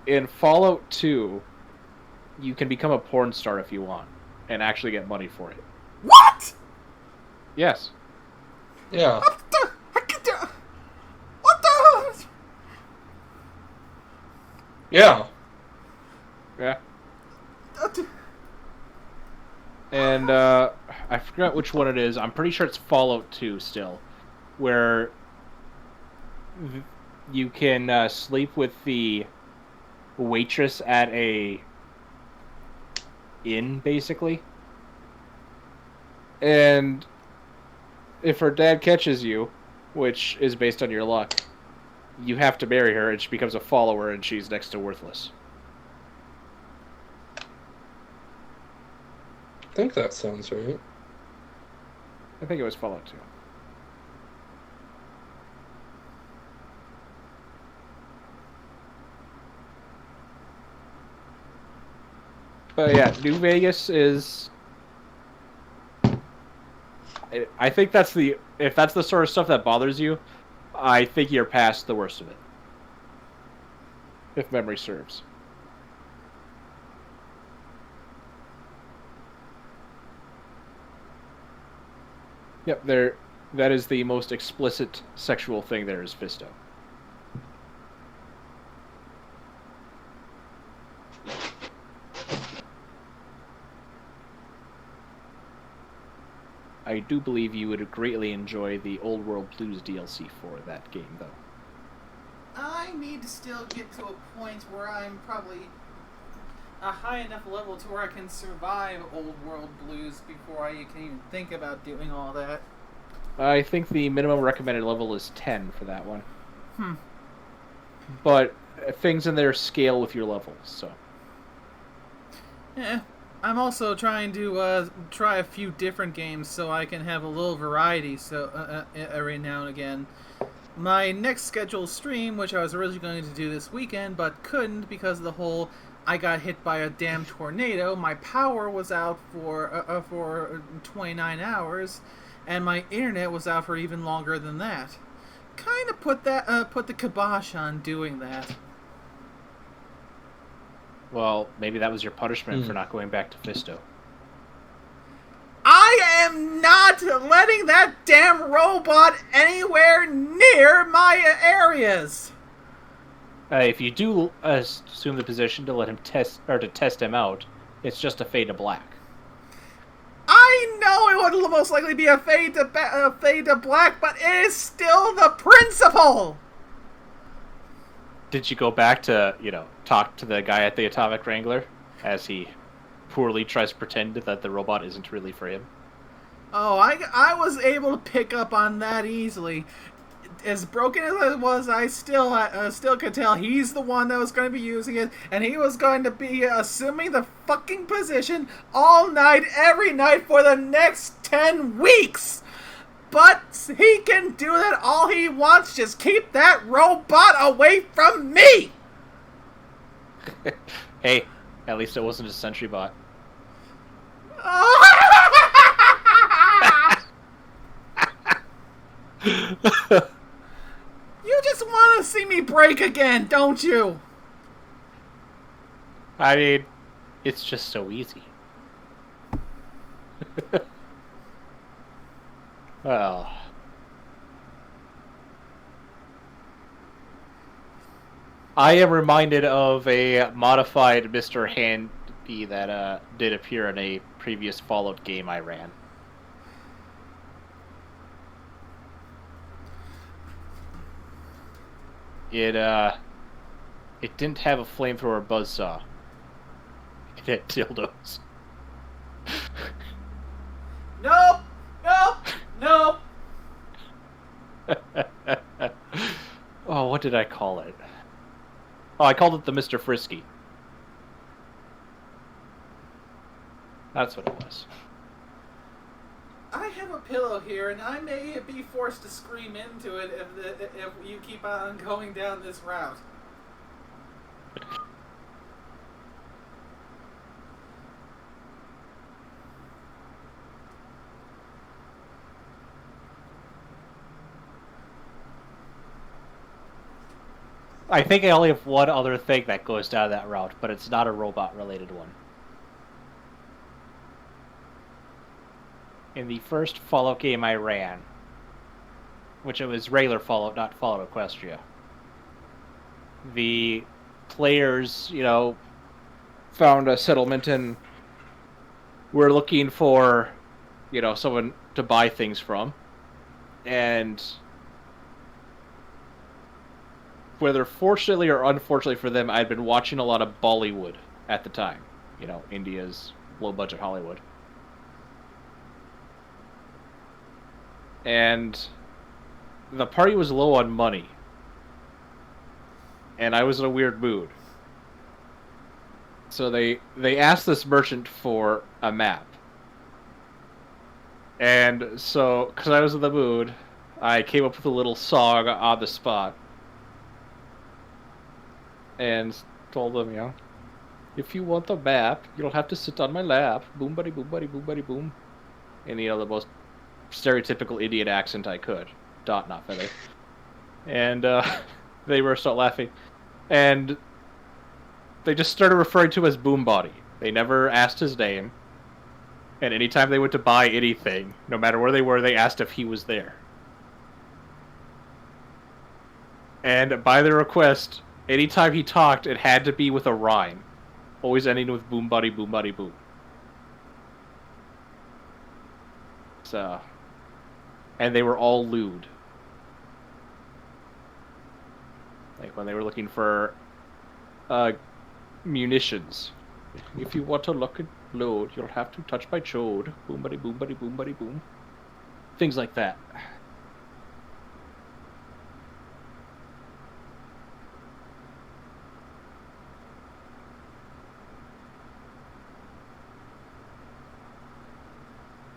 in Fallout 2, you can become a porn star if you want, and actually get money for it. What? Yes. Yeah. What the? Yeah. Yeah. And, I forgot which one it is. I'm pretty sure it's Fallout 2 still, where you can sleep with the waitress at a inn, basically. And if her dad catches you, which is based on your luck, you have to marry her, and she becomes a follower, and she's next to worthless. I think that sounds right. I think it was Fallout 2. But yeah, New Vegas is... I think that's the... If that's the sort of stuff that bothers you, I think you're past the worst of it. If memory serves. Yep, that is the most explicit sexual thing there is Fisto. I do believe you would greatly enjoy the Old World Blues DLC for that game, though. I need to still get to a point where I'm probably a high enough level to where I can survive Old World Blues before I can even think about doing all that. I think the minimum recommended level is 10 for that one. Hmm. But things in there scale with your levels, so... Yeah. I'm also trying to try a few different games so I can have a little variety so every now and again. My next scheduled stream, which I was originally going to do this weekend but couldn't because of the whole I got hit by a damn tornado, my power was out for 29 hours, and my internet was out for even longer than that. Kind of put the kibosh on doing that. Well, maybe that was your punishment for not going back to Fisto. I am not letting that damn robot anywhere near my areas. If you do assume the position to let him test him out, it's just a fade to black. I know it would most likely be a fade to black, but it is still the principle. Did you go back to, talk to the guy at the Atomic Wrangler as he poorly tries to pretend that the robot isn't really for him? Oh, I was able to pick up on that easily. As broken as it was, I still could tell he's the one that was going to be using it, and he was going to be assuming the fucking position all night, every night for the next 10 weeks. But he can do that all he wants. Just keep that robot away from me. Hey, at least it wasn't a sentry bot. You just want to see me break again, don't you? I mean, it's just so easy. Well, I am reminded of a modified Mr. Handy that did appear in a previous Fallout game I ran. It didn't have a flamethrower buzzsaw. It had dildos. Nope. Oh, what did I call it? Oh, I called it the Mr. Frisky. That's what it was. I have a pillow here, and I may be forced to scream into it if you keep on going down this route. I think I only have one other thing that goes down that route, but it's not a robot-related one. In the first Fallout game I ran, which it was regular Fallout, not Fallout Equestria, the players, found a settlement and were looking for, someone to buy things from. And whether fortunately or unfortunately for them, I'd been watching a lot of Bollywood at the time. India's low-budget Hollywood. And the party was low on money. And I was in a weird mood. So they asked this merchant for a map. And so, because I was in the mood, I came up with a little song on the spot. And told them, if you want the map, you'll have to sit on my lap. Boom, buddy, boom, buddy, boom, buddy, boom. In, the most stereotypical Indian accent I could. Dot, not feather. And they burst out laughing. And they just started referring to him as Boom Body. They never asked his name. And anytime they went to buy anything, no matter where they were, they asked if he was there. And by their request, anytime he talked, it had to be with a rhyme. Always ending with boom buddy, boom buddy, boom. So, and they were all lewd. Like when they were looking for munitions. If you want to look at load, you'll have to touch my chode. Boom buddy, boom buddy, boom buddy, boom. Things like that.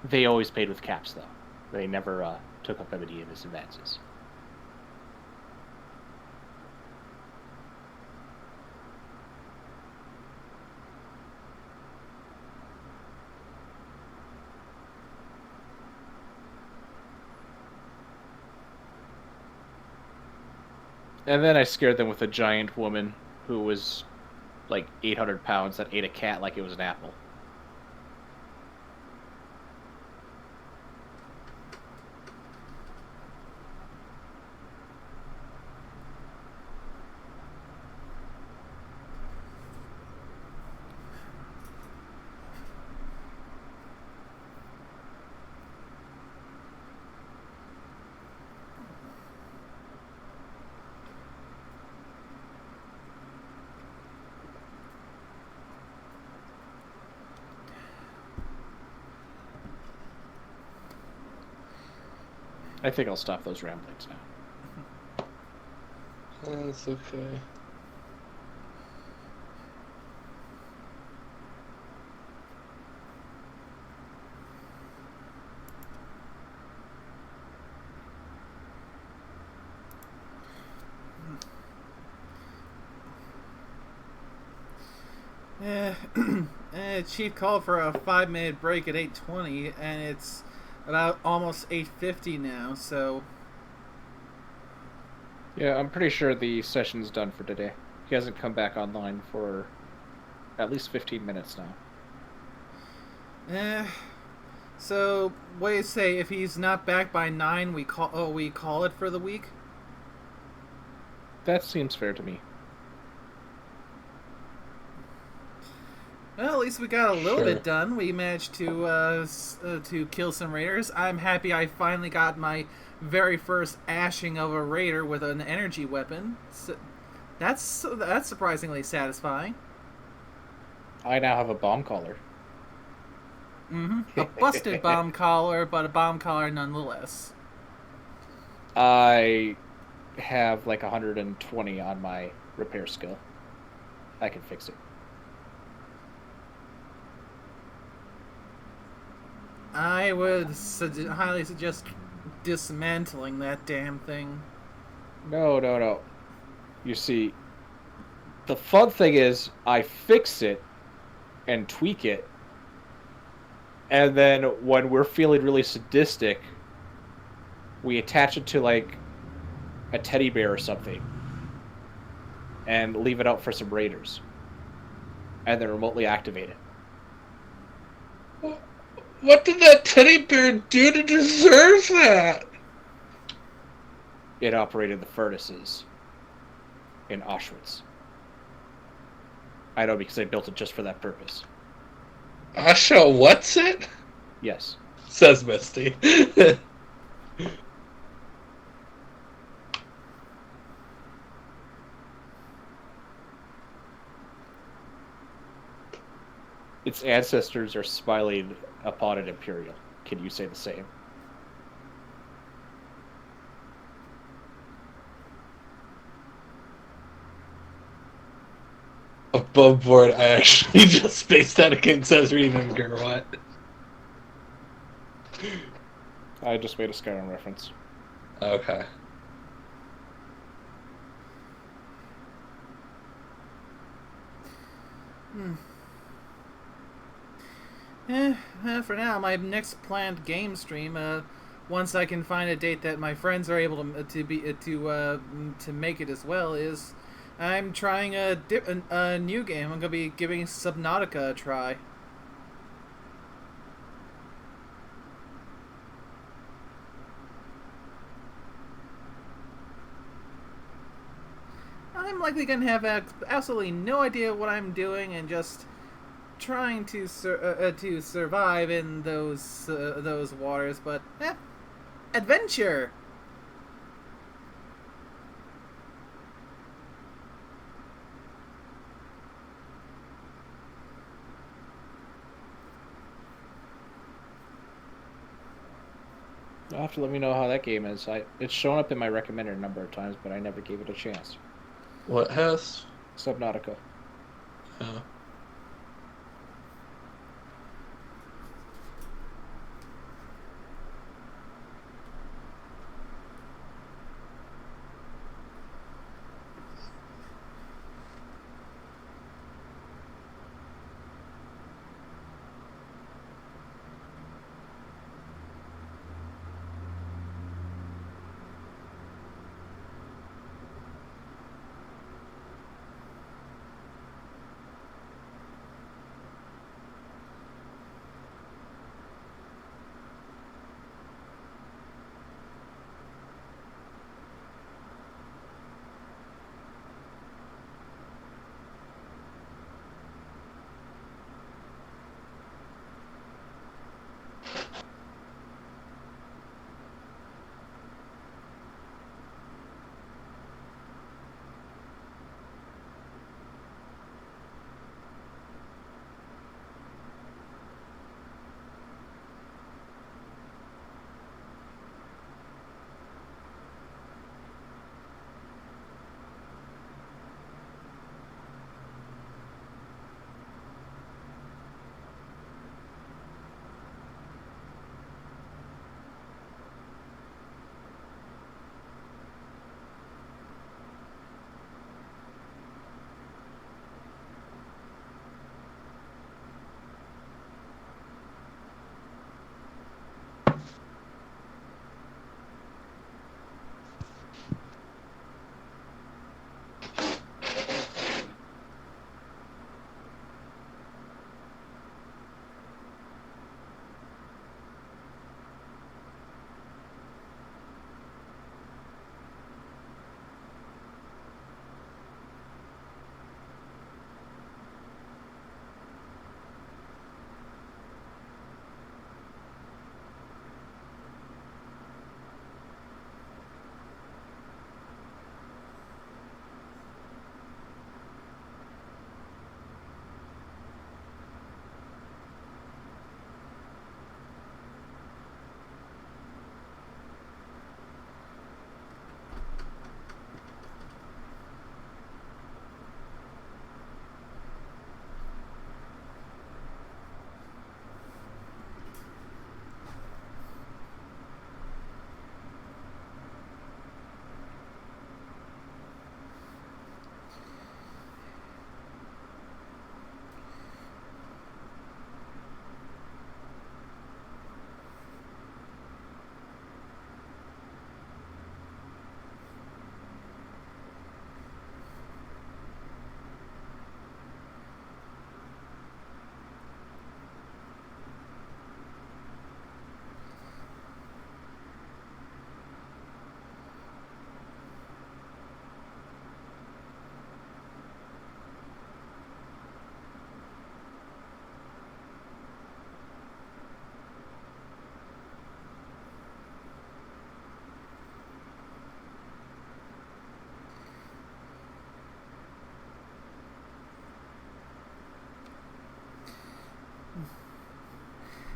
They always paid with caps, though. They never took up any of his advances. And then I scared them with a giant woman who was like 800 pounds that ate a cat like it was an apple. I think I'll stop those ramblings now. That's okay. Chief called for a 5-minute break at 8:20, and it's about almost 8:50 now. So Yeah, I'm pretty sure the session's done for today. He hasn't come back online for at least 15 minutes now. So what do you say? If he's not back by 9, we call it for the week. That seems fair to me. Well, at least we got a little Sure. bit done. We managed to kill some raiders. I'm happy I finally got my very first ashing of a raider with an energy weapon. So that's surprisingly satisfying. I now have a bomb collar. A busted bomb collar, but a bomb collar nonetheless. I have like 120 on my repair skill. I can fix it. I would highly suggest dismantling that damn thing. No. You see, the fun thing is I fix it and tweak it, and then when we're feeling really sadistic, we attach it to like a teddy bear or something and leave it out for some raiders, and then remotely activate it. What did that teddy bear do to deserve that? It operated the furnaces in Auschwitz. I know, because I built it just for that purpose. Asha, what's it? Yes. Says Misty. Its ancestors are smiling upon an Imperial. Can you say the same? Above board, I actually just spaced out against Ezreal or what? I just made a Skyrim reference. Okay. For now, my next planned game stream, once I can find a date that my friends are able to make it as well, is I'm trying a new game. I'm gonna be giving Subnautica a try. I'm likely gonna have absolutely no idea what I'm doing and just trying to survive in those waters, but adventure. You'll have to let me know how that game is. It's shown up in my recommended a number of times, but I never gave it a chance. What has? Subnautica.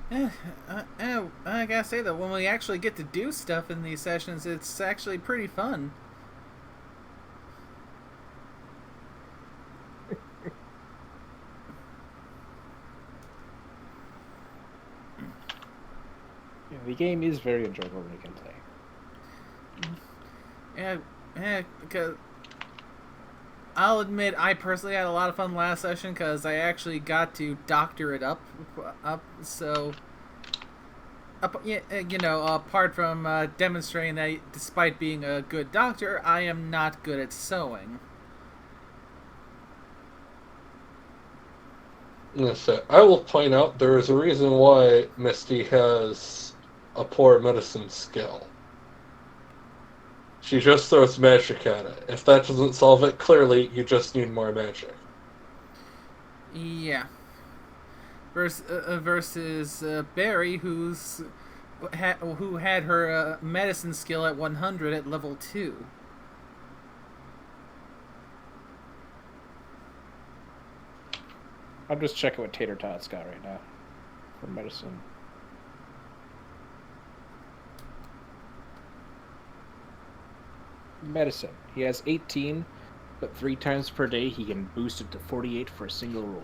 I gotta say though, when we actually get to do stuff in these sessions, it's actually pretty fun. Yeah, the game is very enjoyable when you can play. Because I'll admit I personally had a lot of fun last session because I actually got to doctor it up. So, apart from demonstrating that despite being a good doctor, I am not good at sewing. Yes, I will point out there is a reason why Misty has a poor medicine skill. She just throws magic at it. If that doesn't solve it, clearly you just need more magic. Yeah. Versus Barry, who had her medicine skill at 100 at level 2. I'm just checking what Tater Tot's got right now for medicine. Medicine. He has 18, but 3 times per day he can boost it to 48 for a single roll.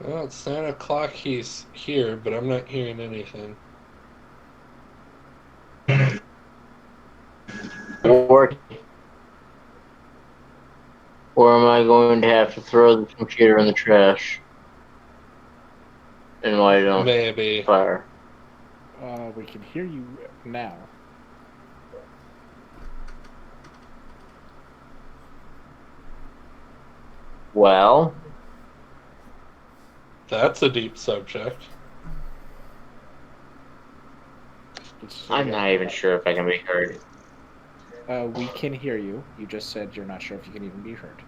Well, it's 9 o'clock, he's here, but I'm not hearing anything. Or am I going to have to throw the computer in the trash and light it on Maybe. fire? We can hear you now. Well, That's a deep subject. I'm not even sure if I can be heard. We can hear you. You just said you're not sure if you can even be heard.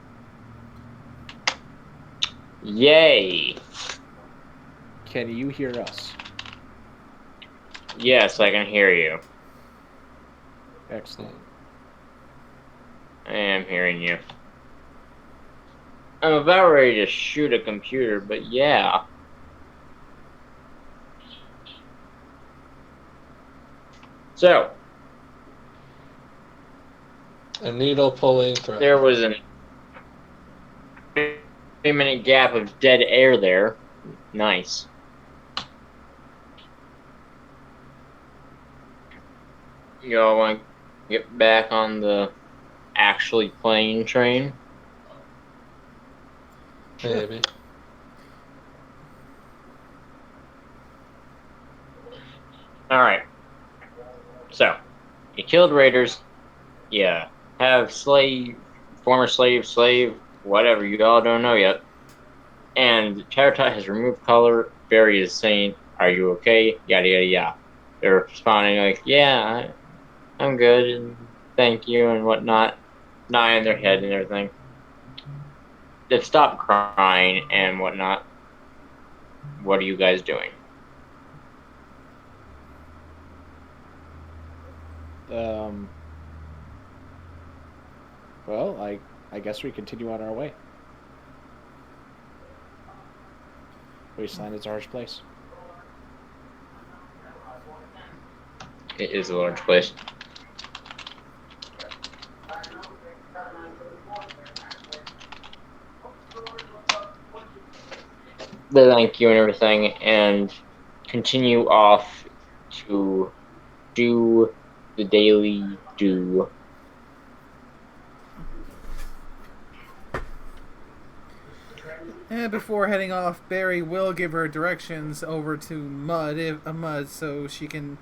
Yay! Can you hear us? Yes, I can hear you. Excellent. I am hearing you. I'm about ready to shoot a computer, but yeah. So, A needle pulling thread. there was a 3-minute gap of dead air there. Nice. You all want to get back on the actually playing train? Maybe. Alright. So, you killed raiders. Yeah. Have former slave, whatever, you all don't know yet. And Teratot has removed color. Barry is saying, "Are you okay?" Yada yada yada. They're responding like, "Yeah, I'm good, and thank you, and whatnot," nodding their head and everything. They've stopped crying and whatnot. What are you guys doing? Well, I guess we continue on our way. Wasteland is a harsh place. It is a large place. They thank you and everything, and continue off to do the daily do. And before heading off, Barry will give her directions over to Mud, so she can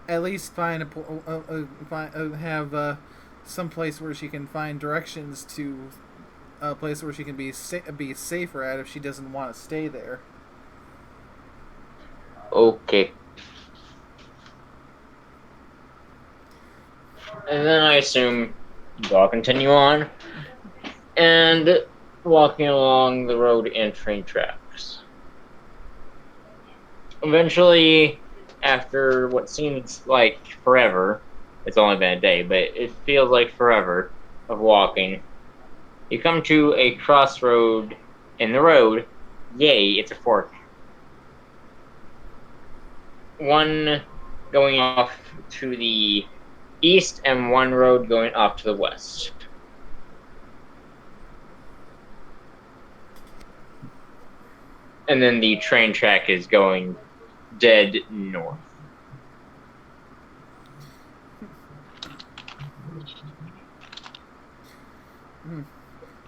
at least find have some place where she can find directions to a place where she can be safer at if she doesn't want to stay there. Okay. And then I assume you all continue on and walking along the road and train tracks. Eventually, after what seems like forever, it's only been a day, but it feels like forever of walking, you come to a crossroad in the road. Yay, it's a fork. One going off to the east and one road going off to the west. And then the train track is going dead north.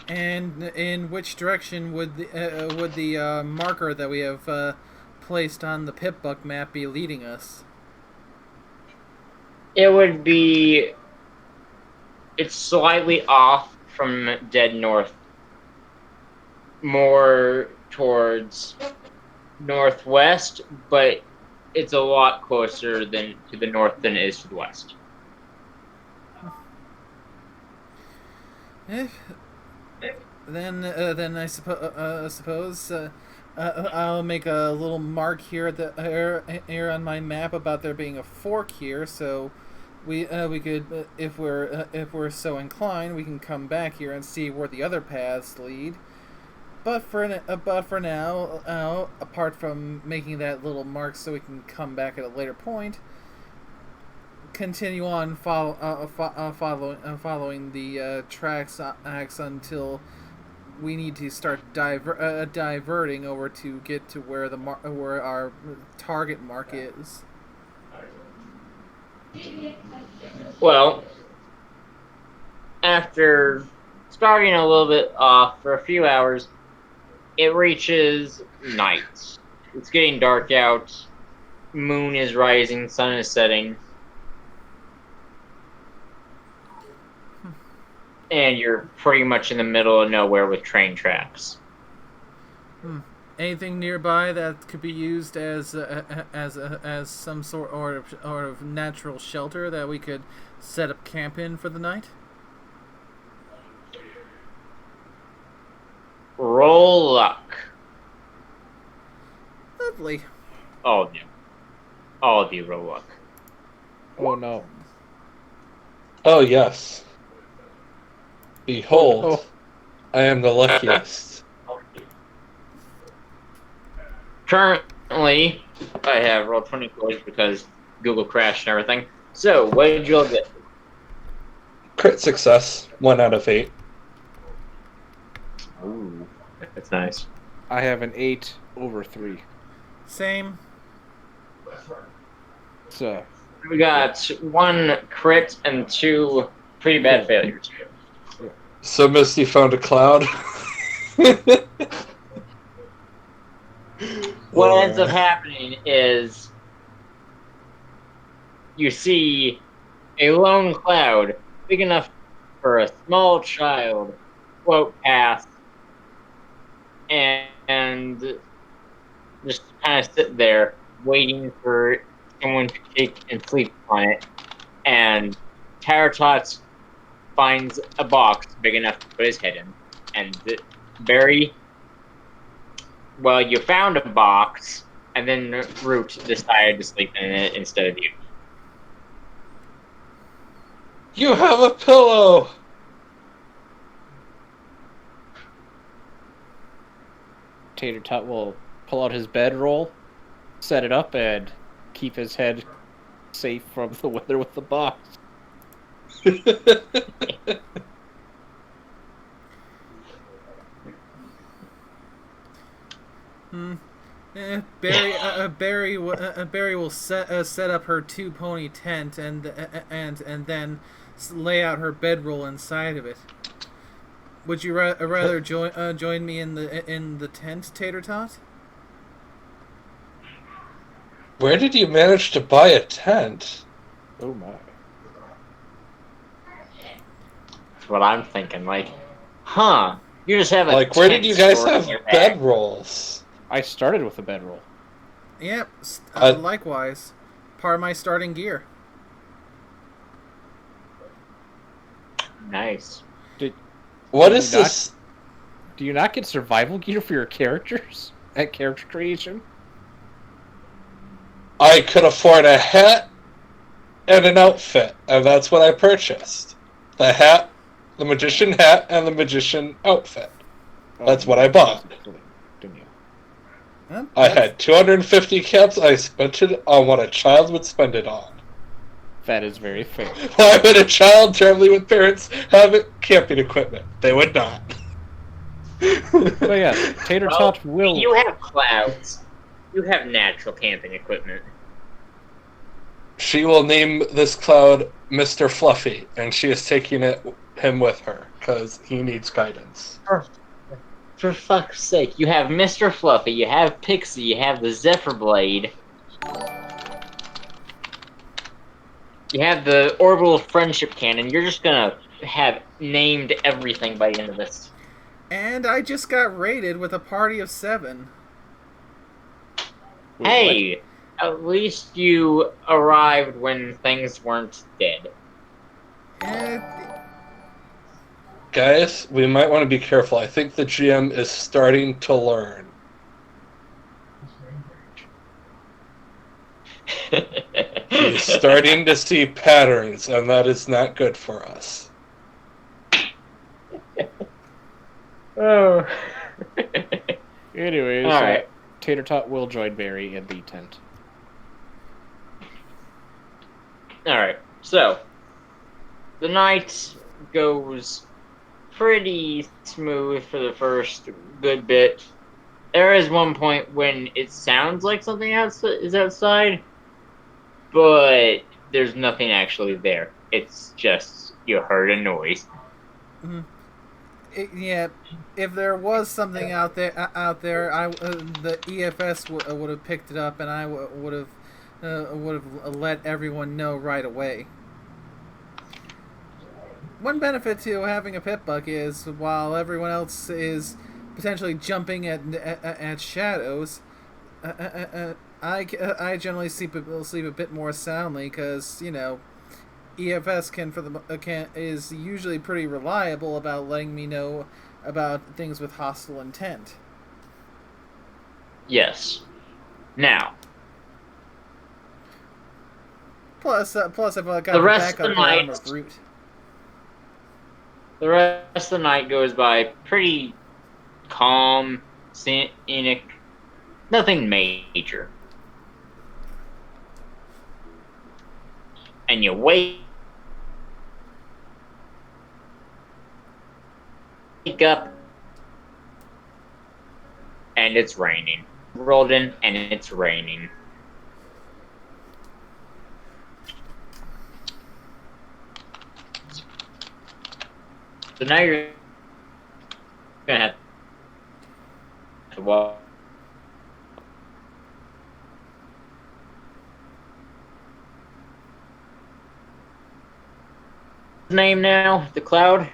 And in which direction would the marker that we have placed on the Pip-Buck map be leading us? It would be... It's slightly off from dead north. More towards northwest, but it's a lot closer to the north than it is to the west. Then I suppose I'll make a little mark here here on my map about there being a fork here, so we could if we're so inclined, we can come back here and see where the other paths lead. But for now, apart from making that little mark so we can come back at a later point, continue on following the tracks until we need to start diverting over to get to where where our target mark is. Well, after starting a little bit off for a few hours, it reaches night. It's getting dark out. Moon is rising, sun is setting. And you're pretty much in the middle of nowhere with train tracks. Anything nearby that could be used as some sort of natural shelter that we could set up camp in for the night? Roll luck. Lovely. All of you. All of you roll luck. Oh no. Oh, yes. Behold, Oh, I am the luckiest. Currently, I have rolled 24 because Google crashed and everything. So, what did you all get? Crit success, 1 out of 8. Ooh, that's nice. I have an 8/3. Same. So, We got 1 crit and 2 pretty bad failures. So Misty found a cloud. What ends up happening is you see a lone cloud big enough for a small child float past and just kind of sit there waiting for someone to take and sleep on it. And Taratot finds a box big enough to put his head in. And Barry, well, you found a box, and then Root decided to sleep in it instead of you. You have a pillow! Tater Tot will pull out his bedroll, set it up, and keep his head safe from the weather with the box. Barry will set up her 2-pony tent and then lay out her bedroll inside of it. Would you rather join me in the tent, Tater Tot? Where did you manage to buy a tent? Oh my. That's what I'm thinking. Like, huh? You just have a Like, where did tent you guys stored have in your bag. bedrolls? I started with a bedroll. Yep. I- Likewise, part of my starting gear. Nice. What Did is you not- this? Do you not get survival gear for your characters at character creation? I could afford a hat and an outfit, and that's what I purchased. The hat, the magician hat, and the magician outfit. That's what I bought. Didn't you? Huh? I had 250 caps. I spent it on what a child would spend it on. That is very fair. Why would a child traveling with parents have camping equipment? They would not. But yeah, Tater Tot will. You have clouds. You have natural camping equipment. She will name this cloud Mr. Fluffy, and she is taking him with her because he needs guidance. For fuck's sake, you have Mr. Fluffy, you have Pixie, you have the Zephyr Blade. You have the Orbital Friendship Cannon. You're just gonna have named everything by the end of this. And I just got raided with a party of 7. Wait, Hey, at least you arrived when things weren't dead. Guys, we might want to be careful. I think the GM is starting to learn. He's starting to see patterns, and that is not good for us. Oh. Anyways, Alright. Tater Tot will join Barry in the tent. Alright, so the night goes pretty smooth for the first good bit. There is one point when it sounds like something else is outside, but there's nothing actually there. It's just you heard a noise. Yeah, if there was something out there, the EFS would have picked it up, and I would have let everyone know right away. One benefit to having a pit bug is, while everyone else is potentially jumping at shadows, I generally sleep a bit more soundly because EFS is usually pretty reliable about letting me know about things with hostile intent. Yes. Now, Plus I've got the a rest of backup the plan night, of route. the rest of the night goes by pretty calm, scenic, nothing major. And you wake up, and it's raining. Rolled in, and it's raining. So now you're gonna have to walk. Name now? The cloud?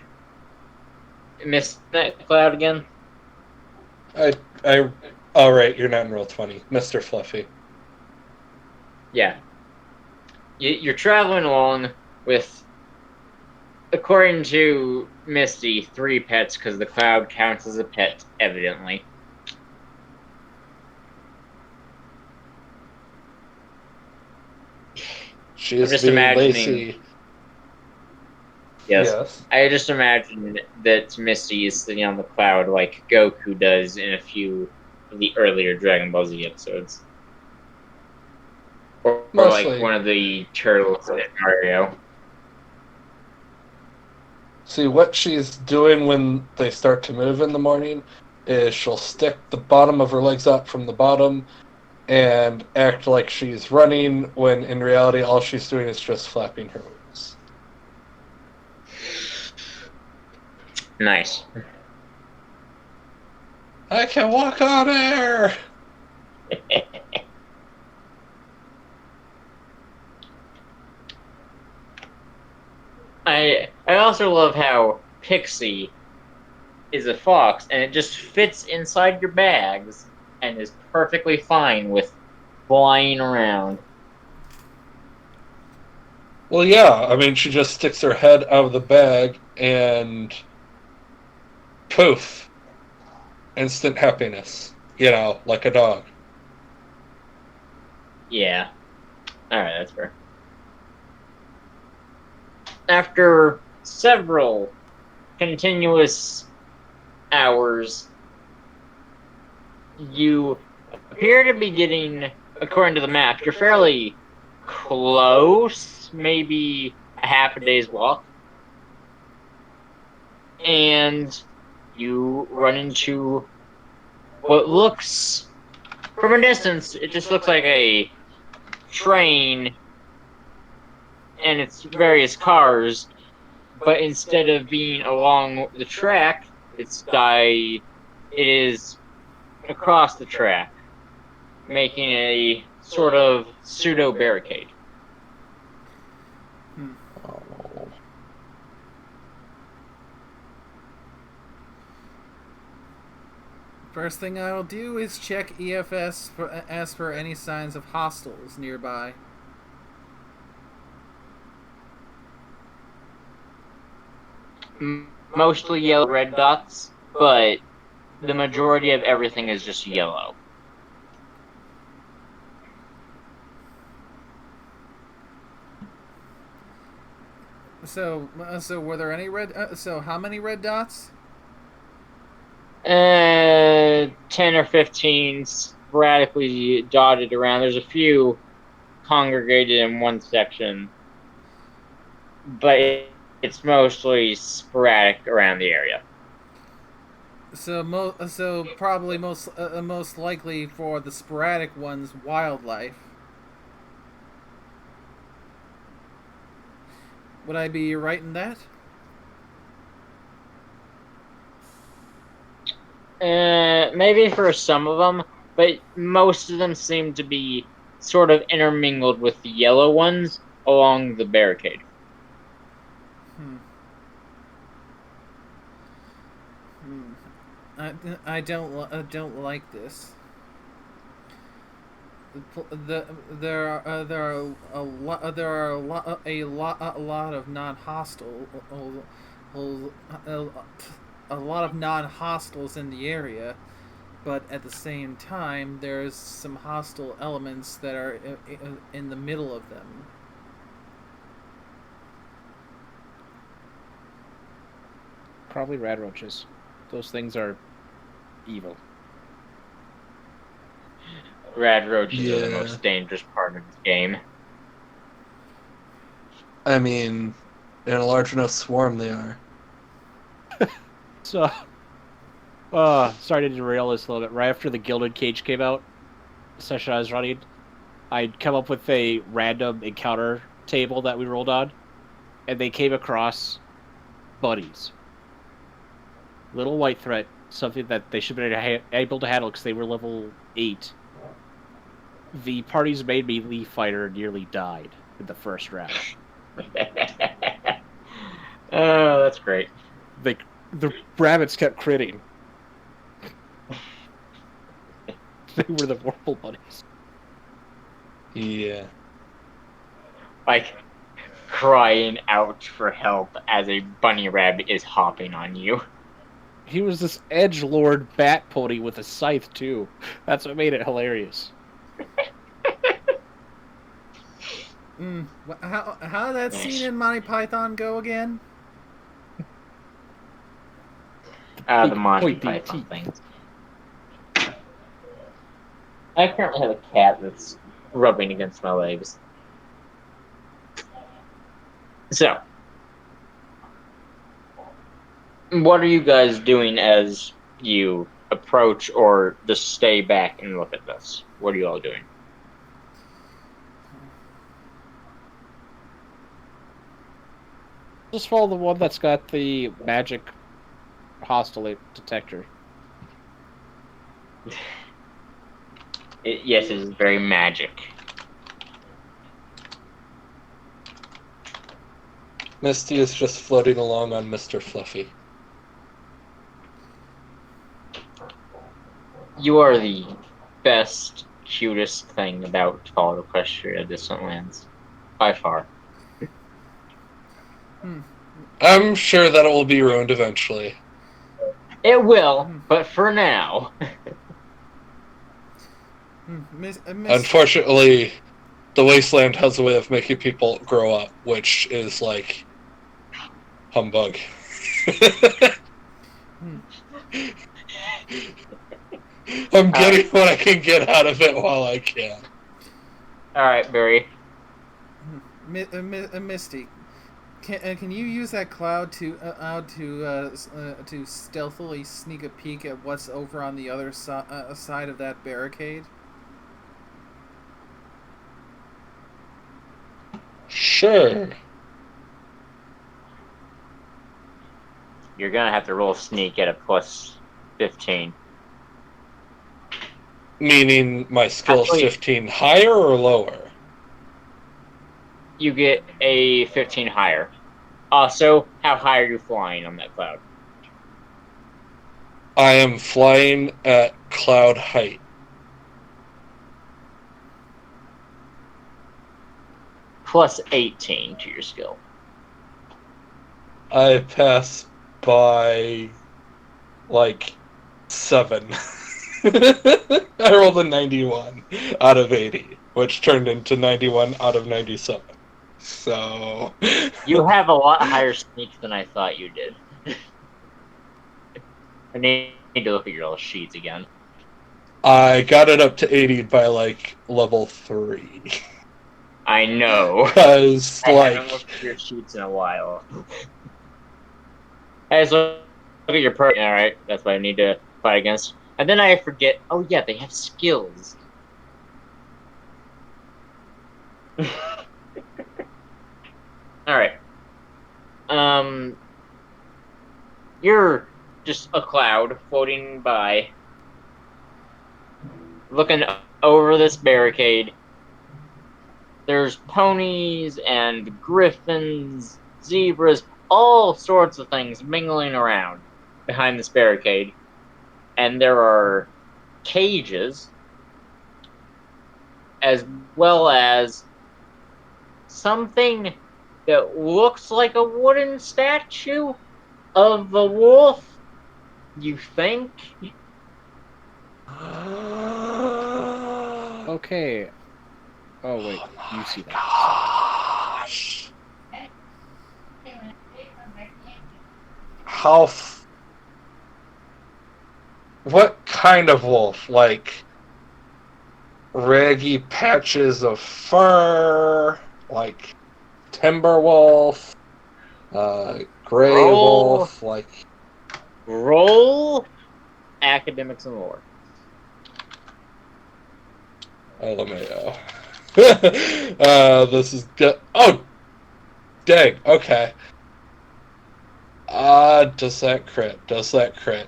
Missed that cloud again? All right, you're not in roll 20, Mr. Fluffy. Yeah. You're traveling along with, according to Misty, 3 pets because the cloud counts as a pet, evidently. She is just being imagining- lazy. Yes. I just imagine that Misty is sitting on the cloud like Goku does in a few of the earlier Dragon Ball Z episodes. Or like Mostly. one of the turtles in Mario. See, what she's doing when they start to move in the morning is she'll stick the bottom of her legs up from the bottom and act like she's running when in reality all she's doing is just flapping her wings. Nice. I can walk on air! I also love how Pixie is a fox and it just fits inside your bags and is perfectly fine with flying around. Well, yeah, I mean, she just sticks her head out of the bag and poof. Instant happiness. You know, like a dog. Yeah. Alright, that's fair. After several continuous hours, you appear to be getting, according to the map, you're fairly close, maybe a half a day's walk. And you run into what looks, from a distance, it just looks like a train and its various cars, but instead of being along the track, it is across the track, making a sort of pseudo barricade. Oh. First thing I'll do is check EFS ask for any signs of hostiles nearby. Mostly yellow red dots, but the majority of everything is just yellow. So were there any red? So how many red dots? 10 or 15 sporadically dotted around. There's a few congregated in one section, but it's mostly sporadic around the area. So probably most likely for the sporadic ones, wildlife. Would I be right in that? Maybe for some of them, but most of them seem to be sort of intermingled with the yellow ones along the barricade. I don't like this. There are a lot of non-hostile a lot of non-hostiles in the area, but at the same time, there's some hostile elements that are in the middle of them. Probably rad roaches. Those things are evil. Rad roaches are the Yeah. most dangerous part of this game. I mean, in a large enough swarm, they are. So, sorry to derail this a little bit. Right after the Gilded Cage came out, the session I was running, I'd come up with a random encounter table that we rolled on, and they came across buddies. Little white threat, something that they should have been able to handle because they were level 8. The party's main melee fighter nearly died in the first round. Oh, that's great. The rabbits kept critting. They were the horrible buddies. Yeah. Like, crying out for help as a bunny rabbit is hopping on you. He was this edgelord bat pony with a scythe too. That's what made it hilarious. How did that scene in Monty Python go again? The Monty Pointy Python teeth. things. I currently have a cat that's rubbing against my legs. So, what are you guys doing as you approach or just stay back and look at this? What are you all doing? Just follow the one that's got the magic hostile detector. Yes, it is very magic. Misty is just floating along on Mr. Fluffy. You are the best, cutest thing about Fall Equestria Distant Lands. By far. I'm sure that it will be ruined eventually. It will, but for now. Unfortunately, the wasteland has a way of making people grow up, which is like humbug. I'm getting what I can get out of it while I can. Alright, Barry. Misty, can you use that cloud to stealthily sneak a peek at what's over on the other side of that barricade? Sure. You're gonna have to roll sneak at a plus 15. Meaning my skill's Actually- 15 higher or lower? You get a 15 higher. Also, how high are you flying on that cloud? I am flying at cloud height. Plus 18 to your skill. I pass by like 7. I rolled a 91 out of 80, which turned into 91 out of 97. So You have a lot higher sneak than I thought you did. I need to look at your little sheets again. I got it up to 80 by like level 3. I know. Because I haven't like looked at your sheets in a while. Hey, so look at your person. Alright, that's what I need to fight against. And then I forget, oh yeah, they have skills. Alright. You're just a cloud floating by, looking over this barricade. There's ponies and griffins, zebras, all sorts of things mingling around behind this barricade. And there are cages, as well as something that looks like a wooden statue of a wolf, you think? Okay. Oh wait, you see that? Gosh. How? What kind of wolf? Like raggy patches of fur, like timber wolf, gray Roll. wolf, like. Roll academics and lore. LMAO. This is good. Oh, dang. Okay. Does that crit? Does that crit?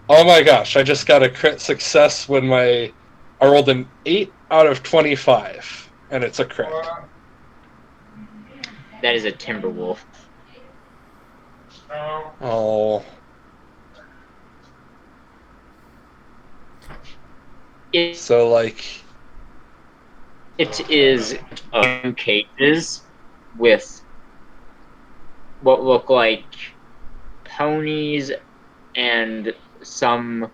Oh my gosh! I just got a crit success when I rolled an 8 out of 25, and it's a crit. That is a timber wolf. Oh. So like. It is cages with what look like ponies and some.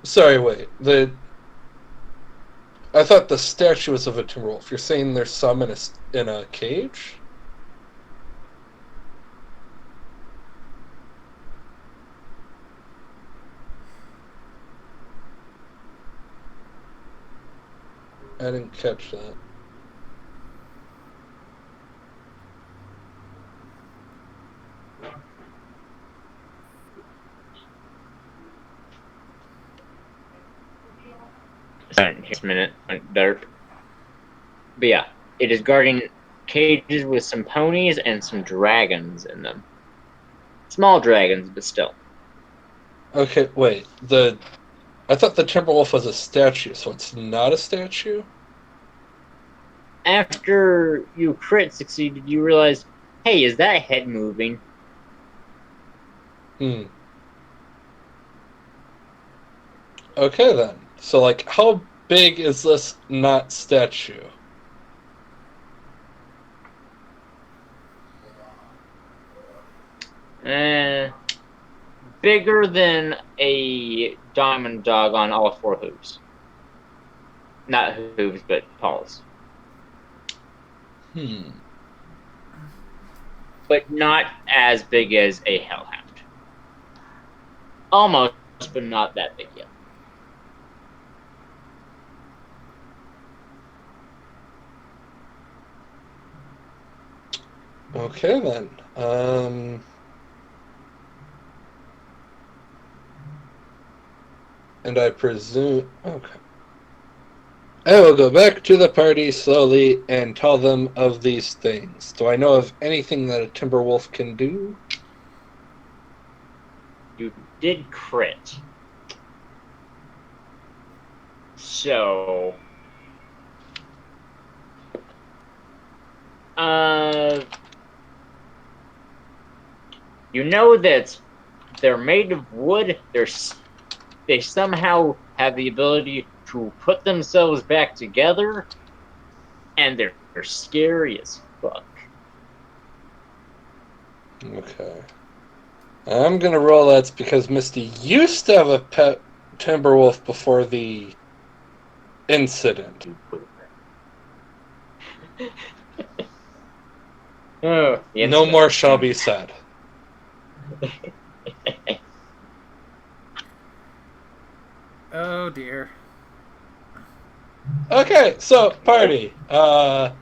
Sorry, wait. I thought the statue was of a timber wolf. You're saying there's some in a cage? I didn't catch that. Sorry, here's a minute. Derp. But yeah, it is guarding cages with some ponies and some dragons in them. Small dragons, but still. Okay, wait. I thought the Timberwolf was a statue, so it's not a statue? After you crit succeeded, you realize, hey, is that head moving? Okay, then. So, like, how big is this not statue? Bigger than a diamond dog on all four hooves. Not hooves, but paws. But not as big as a hellhound. Almost, but not that big yet. Okay, then. And I presume... Okay. I will go back to the party slowly and tell them of these things. Do I know of anything that a Timberwolf can do? You did crit. So... you know that they're made of wood. They somehow have the ability to put themselves back together, and they're scary as fuck. Okay. I'm gonna roll that's because Misty used to have a pet Timberwolf before the incident. Oh, No more shall be said. Oh dear. Okay, so party. There's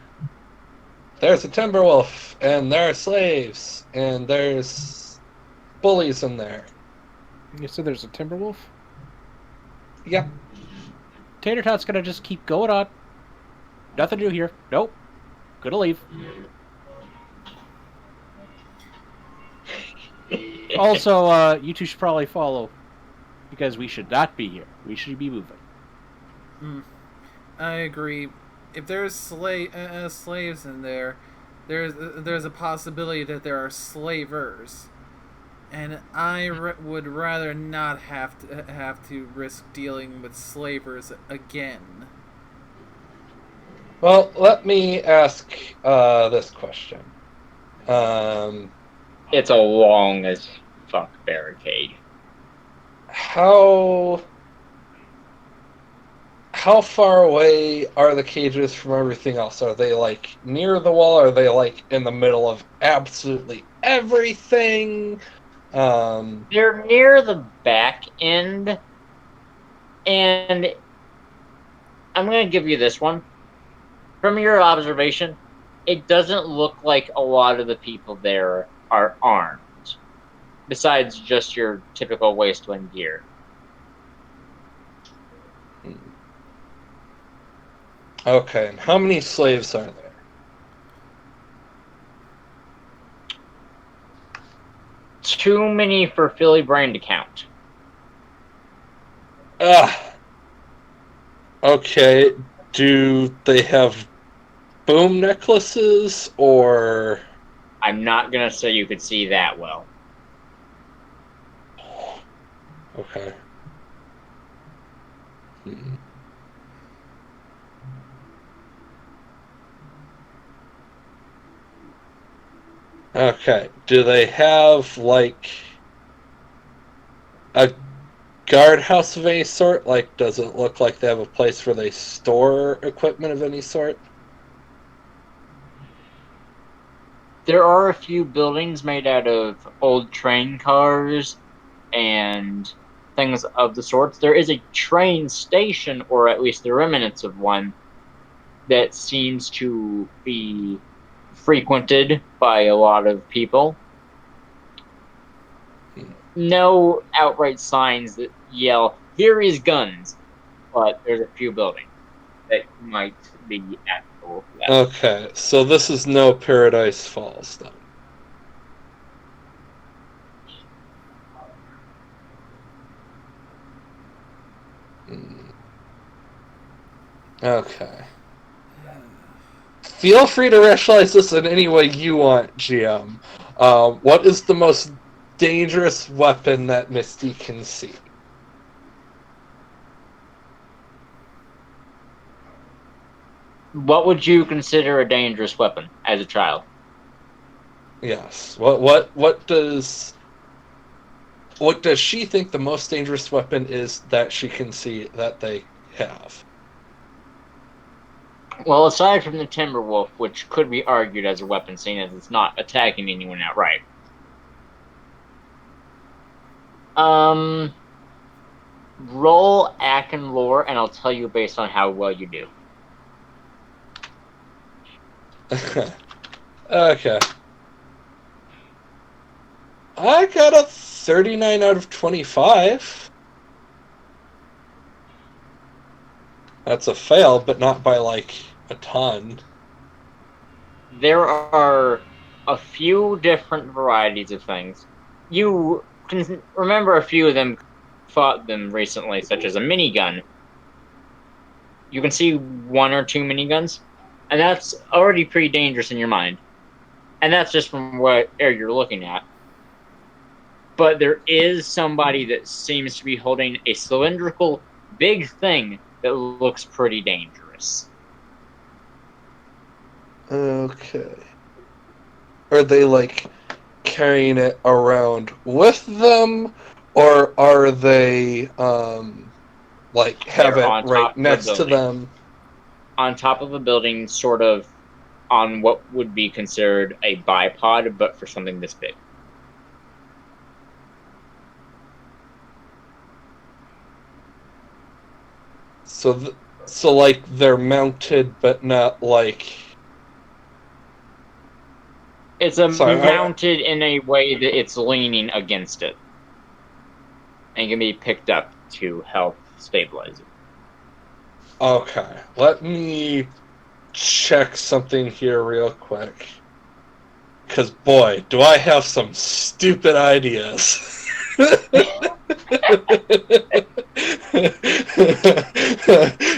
a Timberwolf, and there are slaves, and there's bullies in there. You said there's a Timberwolf? Yep. Tater Tot's gonna just keep going on. Nothing to do here. Nope. Gonna leave. Also, you two should probably follow. Because we should not be here. We should be moving. I agree. If there's slaves in there, there's a possibility that there are slavers, and I would rather not have to risk dealing with slavers again. Well, let me ask this question. It's a long as fuck barricade. How far away are the cages from everything else? Are they like near the wall? Are they like in the middle of absolutely everything? They're near the back end, and I'm going to give you this one. From your observation, it doesn't look like a lot of the people there are armed, besides just your typical wasteland gear. Okay, and how many slaves are there? Too many for Philly Brain to count. Okay, do they have boom necklaces or... I'm not going to say you could see that well. Okay. Okay, do they have, like, a guardhouse of any sort? Like, does it look like they have a place where they store equipment of any sort? There are a few buildings made out of old train cars and things of the sorts. There is a train station, or at least the remnants of one, that seems to be frequented by a lot of people. No outright signs that yell, "Here is guns," but there's a few buildings that might be actual. Okay, so this is no Paradise Falls, then. Okay. Feel free to rationalize this in any way you want, GM. What is the most dangerous weapon that Misty can see? What would you consider a dangerous weapon as a child? Yes. What does she think the most dangerous weapon is that she can see that they have? Well, aside from the Timberwolf, which could be argued as a weapon, seeing as it's not attacking anyone outright. Roll Ack and Lore, and I'll tell you based on how well you do. Okay. I got a 39 out of 25. That's a fail, but not by, like, a ton. There are a few different varieties of things. You can remember a few of them fought them recently, such as a minigun. You can see one or two miniguns, and that's already pretty dangerous in your mind. And that's just from what area you're looking at. But there is somebody that seems to be holding a cylindrical big thing that looks pretty dangerous. Okay. Are they, like, carrying it around with them, or are they, like, have They're it on right top of the next to building. them? On top of a building, sort of on what would be considered a bipod, but for something this big. So like, they're mounted, but not, like... It's mounted in a way that it's leaning against it. And can be picked up to help stabilize it. Okay, let me check something here real quick. Because, boy, do I have some stupid ideas.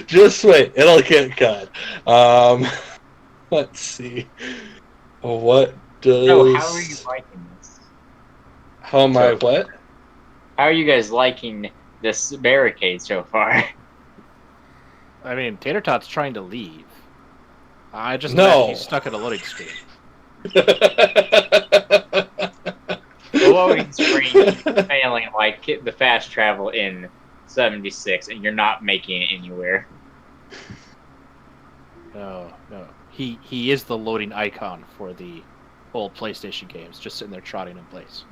Just wait, it'll get good. Let's see. What does... No, how are you liking this? How am I what? How are you guys liking this barricade so far? I mean, Tater Tot's trying to leave. I just No. imagine he's stuck at a loading screen. loading screen failing like the fast travel in 76, and you're not making it anywhere. No. He is the loading icon for the old PlayStation games, just sitting there trotting in place.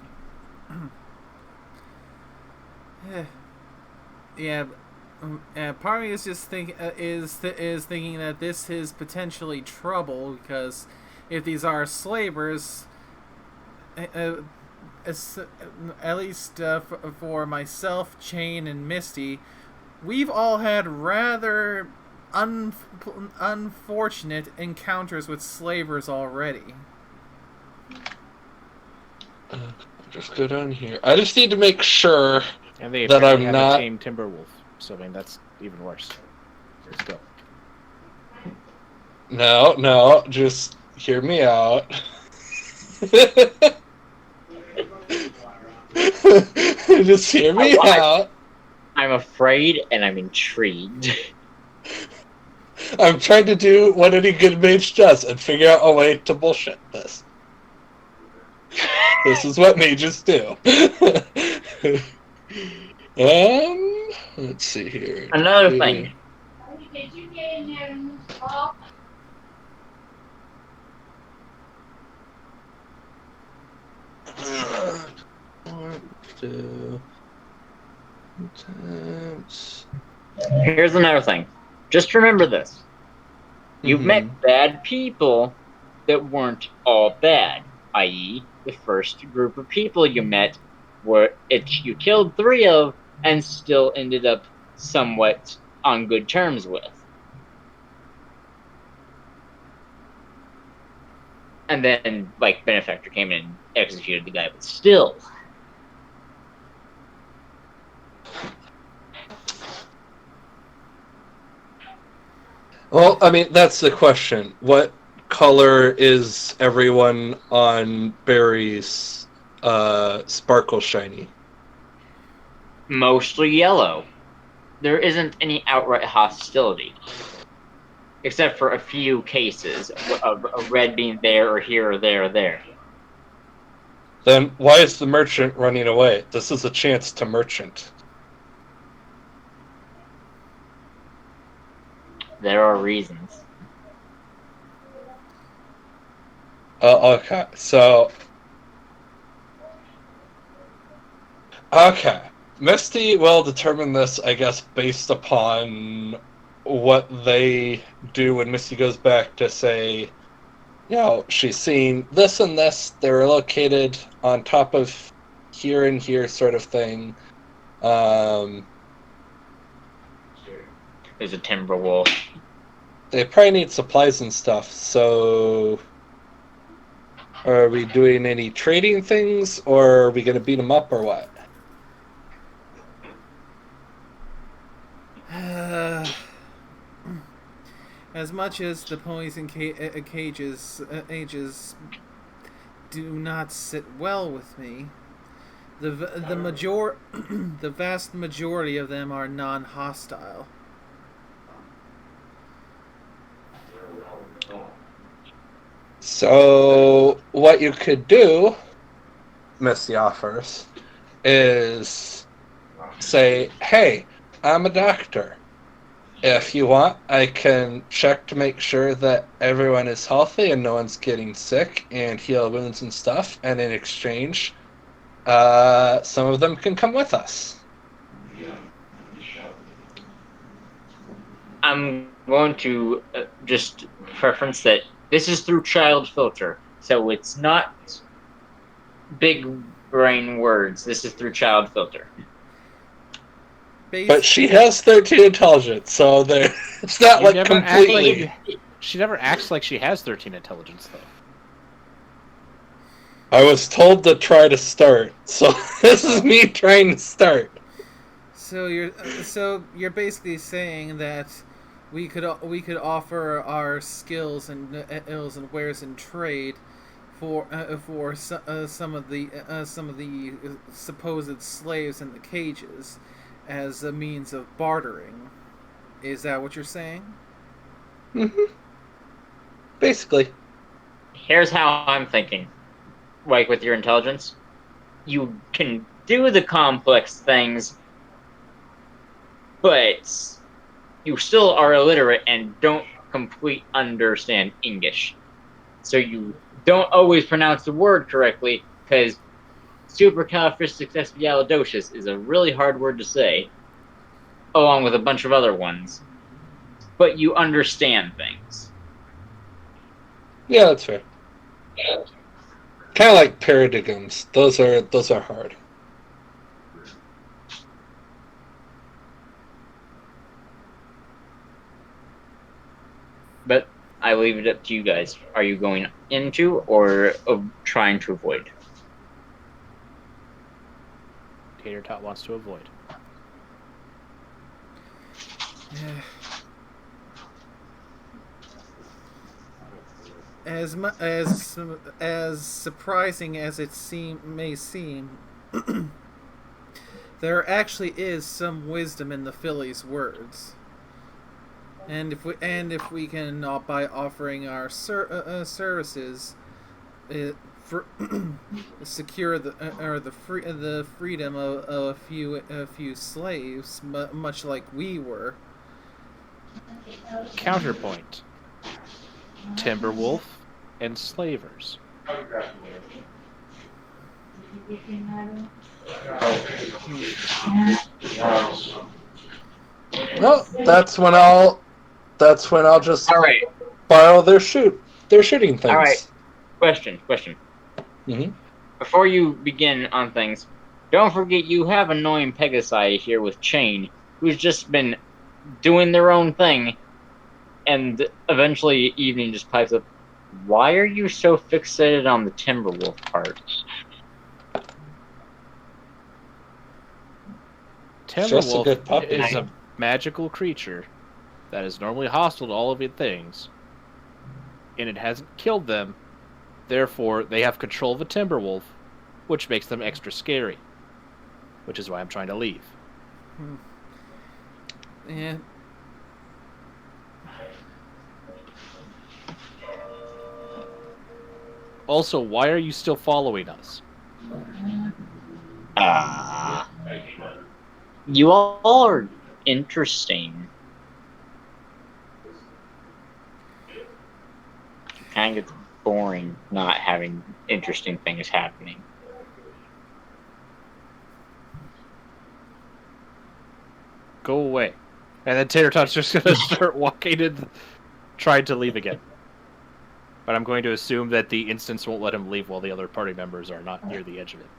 Yeah, part of me is just thinking that this is potentially trouble, because if these are slavers, at least for myself, Chain, and Misty, we've all had rather unfortunate encounters with slavers already. Just go down here. I just need to make sure And they that apparently I'm have not. a tame Timberwolf, so I mean that's even worse. Let's go. No, just hear me out. Just hear me out. I'm afraid and I'm intrigued. I'm trying to do what any good mage does and figure out a way to bullshit this. This is what mages do. Let's see here. Another thing. Did you get in there and talk? Here's another thing. Just remember this. You've met bad people that weren't all bad, i.e., the first group of people you met you killed 3 of and still ended up somewhat on good terms with. And then, Benefactor came in and executed the guy, but still. Well, I mean, that's the question. What color is everyone on Barry's sparkle shiny? Mostly yellow. There isn't any outright hostility. Except for a few cases of a red being there or here or there or there. Then why is the merchant running away? This is a chance to merchant. There are reasons. Okay, so... Okay. Misty will determine this, I guess, based upon what they do when Misty goes back to say, she's seen this and this, they're located on top of here and here sort of thing. There's a Timberwolf. They probably need supplies and stuff, so... Are we doing any trading things, or are we going to beat them up, or what? As much as the poison cages do not sit well with me, the vast majority of them are non-hostile. So, what you could do, Misty offers, is say, hey, I'm a doctor. If you want, I can check to make sure that everyone is healthy and no one's getting sick and heal wounds and stuff, and in exchange, some of them can come with us. I'm going to just preference that this is through child filter, so it's not big brain words. This is through child filter. But she has 13 intelligence, so it's not You like never act completely. She never acts like she has 13 intelligence, though. I was told to try to start, so this is me trying to start. So you're basically saying that we could offer our skills and ills and wares in trade for some of the supposed slaves in the cages as a means of bartering. Is that what you're saying? Mm-hmm. Basically. Here's how I'm thinking. With your intelligence. you can do the complex things, but you still are illiterate and don't complete understand English. So you don't always pronounce the word correctly, because supercalifragisticexpialidocious is a really hard word to say, along with a bunch of other ones. But you understand things. Yeah, that's fair. Kind of like paradigms. Those are hard. But I leave it up to you guys. Are you going into or trying to avoid? Tater Tot wants to avoid. As surprising as it may seem, there actually is some wisdom in the filly's words. And if we can, by offering our services, secure the freedom of a few slaves, much like we were. Counterpoint: Timberwolf and slavers. Well, that's when I'll just All right. borrow their shooting things. All right. Question. Mm-hmm. Before you begin on things, don't forget you have annoying Pegasi here with Chain, who's just been doing their own thing, and eventually Evening just pipes up, "Why are you so fixated on the Timberwolf part?" Just a good Timberwolf puppy. is a magical creature that is normally hostile to all living things, and it hasn't killed them. Therefore, they have control of a Timberwolf, which makes them extra scary. Which is why I'm trying to leave. Yeah. Also, why are you still following us? You all are interesting. It kind of gets boring not having interesting things happening. Go away. And then Tater Tot's just gonna start walking in, trying to leave again. But I'm going to assume that the instance won't let him leave while the other party members are not near the edge of it.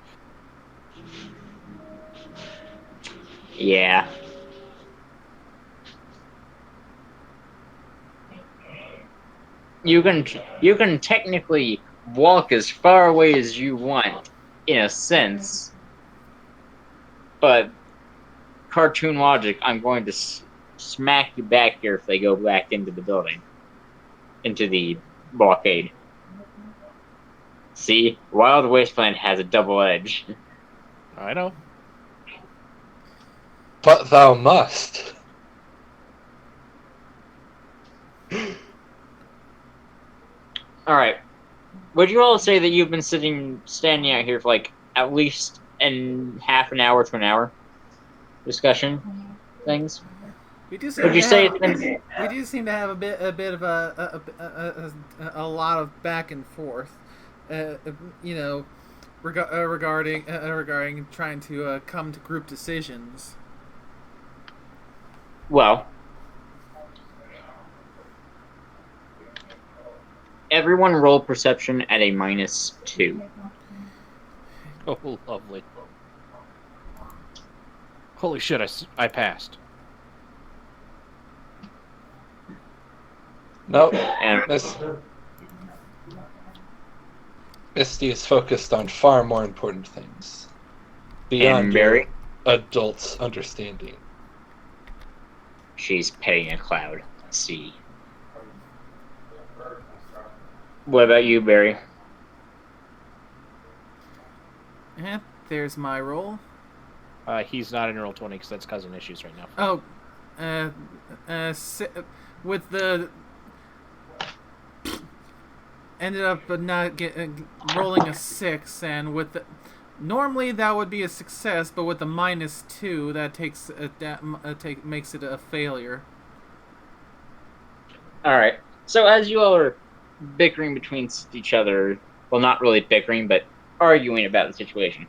Yeah. You can technically walk as far away as you want, in a sense, but cartoon logic, I'm going to smack you back here if they go back into the building, into the blockade. See, Wild Wasteland has a double edge. I know. But thou must. Alright. Would you all say that you've been standing out here for like at least half an hour to an hour? Discussion things? We do seem Would you to say have, it's been... we do seem to have a bit of a lot of back and forth, regarding trying to come to group decisions. Well, everyone roll perception at a -2. Oh, lovely. Holy shit, I passed. Nope. And Misty is focused on far more important things. Beyond Barry? your adult's understanding. She's petting a cloud. Let's see. What about you, Barry? Yeah, there's my roll. He's not in roll 20 because that's cousin issues right now. Oh, with the ended up not rolling a 6, and with Normally that would be a success, but with the -2, that makes it a failure. Alright. So as you all are bickering between each other, well, not really bickering, but arguing about the situation,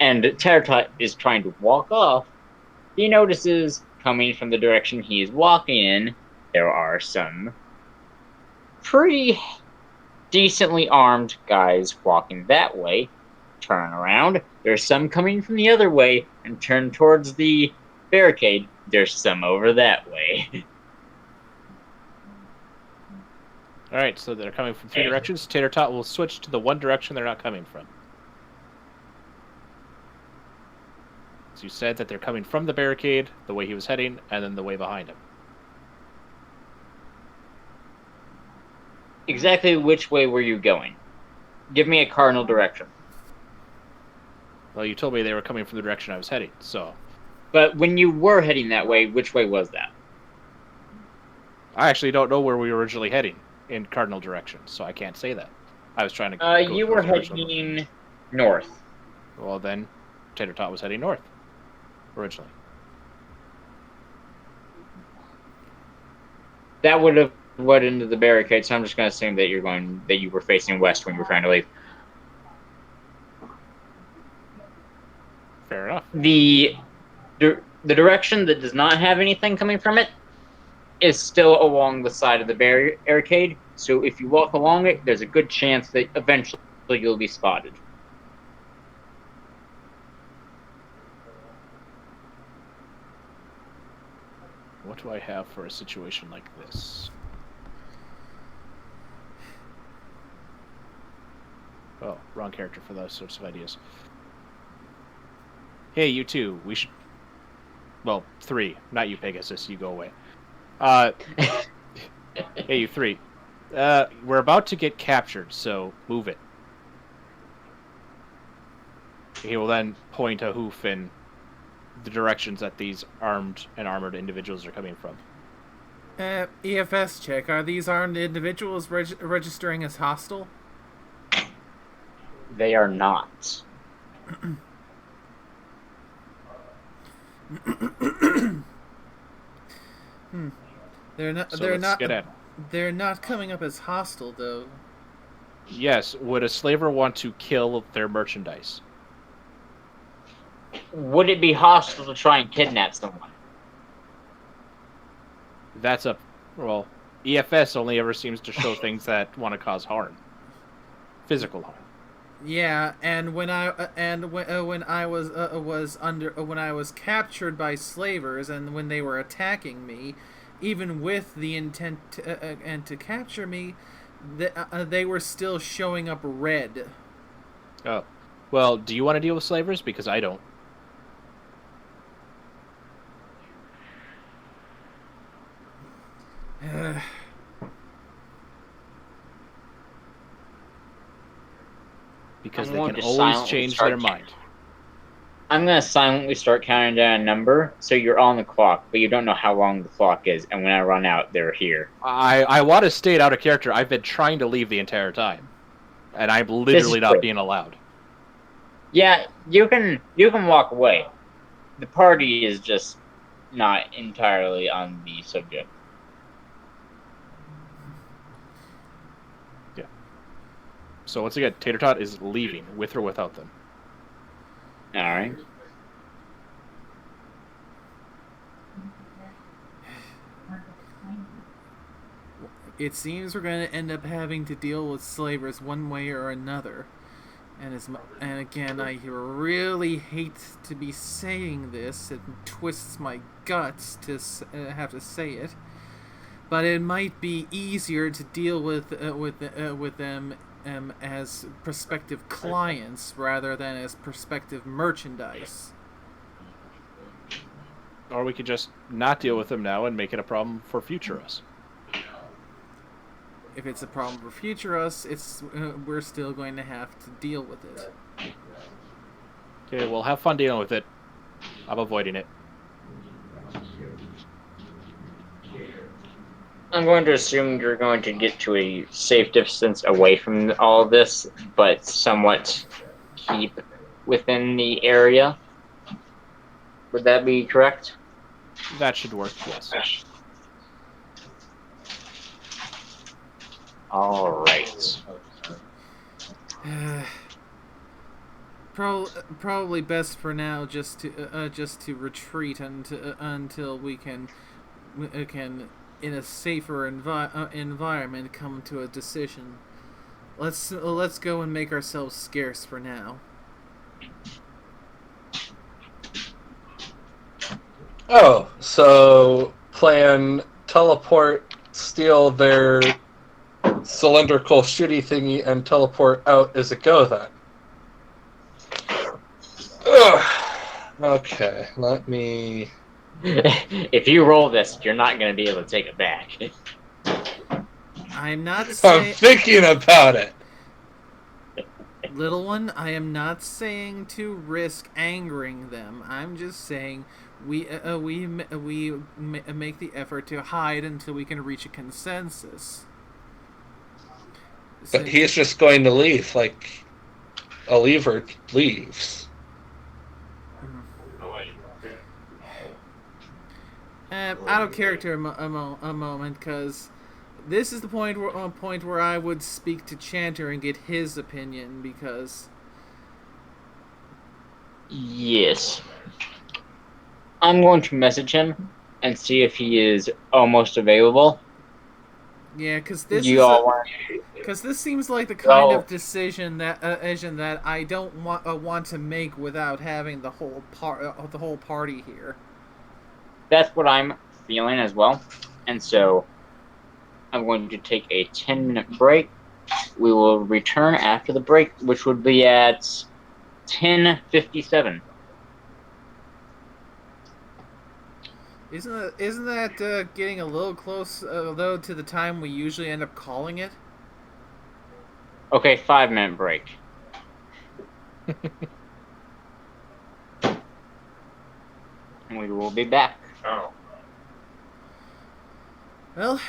and Terratot is trying to walk off, he notices, coming from the direction he is walking in, there are some pretty decently armed guys walking that way. Turn around. There's some coming from the other way and turn towards the barricade. There's some over that way. Alright, so they're coming from 3 directions. Tater Tot will switch to the one direction they're not coming from. So you said that they're coming from the barricade, the way he was heading, and then the way behind him. Exactly which way were you going? Give me a cardinal direction. Well, you told me they were coming from the direction I was heading, so... But when you were heading that way, which way was that? I actually don't know where we were originally heading in cardinal direction, so I can't say that. I was trying to go You were towards the original heading north. Well, then, Tater Tot was heading north, originally. That would have led into the barricade, so I'm just going to assume that you were facing west when you were trying to leave. Fair enough. The direction that does not have anything coming from it is still along the side of the barricade, so if you walk along it, there's a good chance that eventually you'll be spotted. What do I have for a situation like this? Oh, wrong character for those sorts of ideas. Hey, you two, we should... Well, 3. Not you, Pegasus, you go away. Hey, you 3. We're about to get captured, so move it. He will then point a hoof in the directions that these armed and armored individuals are coming from. EFS check. Are these armed individuals registering as hostile? They are not. They're not. So they're let's not. get at 'em. They're not coming up as hostile, though. Yes, would a slaver want to kill their merchandise? Would it be hostile to try and kidnap someone? That's a... Well, EFS only ever seems to show things that want to cause harm. Physical harm. Yeah, and when I was captured by slavers, and when they were attacking me, even with the intent to capture me, they were still showing up red. Oh. Well, do you want to deal with slavers? Because I don't. Because they can always change their mind. I'm going to silently start counting down a number, so you're on the clock, but you don't know how long the clock is, and when I run out, they're here. I want to state out of character, I've been trying to leave the entire time. And I'm literally not being allowed. Yeah, you can walk away. The party is just not entirely on the subject. Yeah. So once again, Tater Tot is leaving, with or without them. Alright. It seems we're going to end up having to deal with slavers one way or another. And again, I really hate to be saying this. It twists my guts to have to say it, but it might be easier to deal with them as prospective clients rather than as prospective merchandise. Or we could just not deal with them now and make it a problem for future us. If it's a problem for future us, we're still going to have to deal with it. Okay, well, have fun dealing with it. I'm avoiding it. I'm going to assume you're going to get to a safe distance away from all of this, but somewhat keep within the area. Would that be correct? That should work, yes. All right. Probably best for now just to retreat until we can in a safer environment come to a decision. Let's go and make ourselves scarce for now. Oh, so plan teleport, steal their cylindrical shooty thingy, and teleport out as it go then. Ugh. Okay, let me... If you roll this, you're not going to be able to take it back. I'm not I'm saying, thinking about it. little one. I am not saying to risk angering them. I'm just saying we make the effort to hide until we can reach a consensus. But he's just going to leave, like a lever leaves. Out of character a moment, because this is the point where I would speak to Chanter and get his opinion, because... Yes. I'm going to message him and see if he is almost available. Yeah, because this this seems like the kind of decision that I don't want to make without having the whole party here. That's what I'm feeling as well. And so I'm going to take a 10-minute break. We will return after the break, which would be at 10:57. Isn't that getting a little close though to the time we usually end up calling it? Okay, 5-minute break. We will be back. Oh. Well,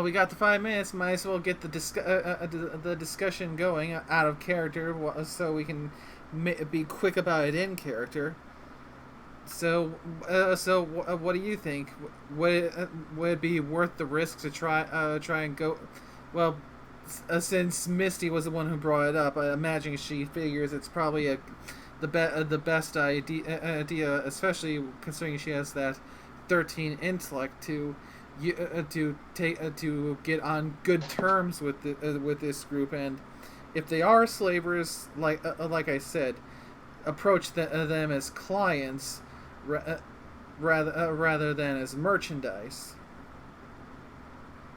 we got the 5 minutes. Might as well get the discussion going out of character, so we can be quick about it in character. So, what do you think? Would it be worth the risk to try and go? Well, since Misty was the one who brought it up, I imagine she figures it's probably the best idea, especially considering she has that 13 intellect to get on good terms with this group, and if they are slavers, like I said, approach them as clients rather than as merchandise.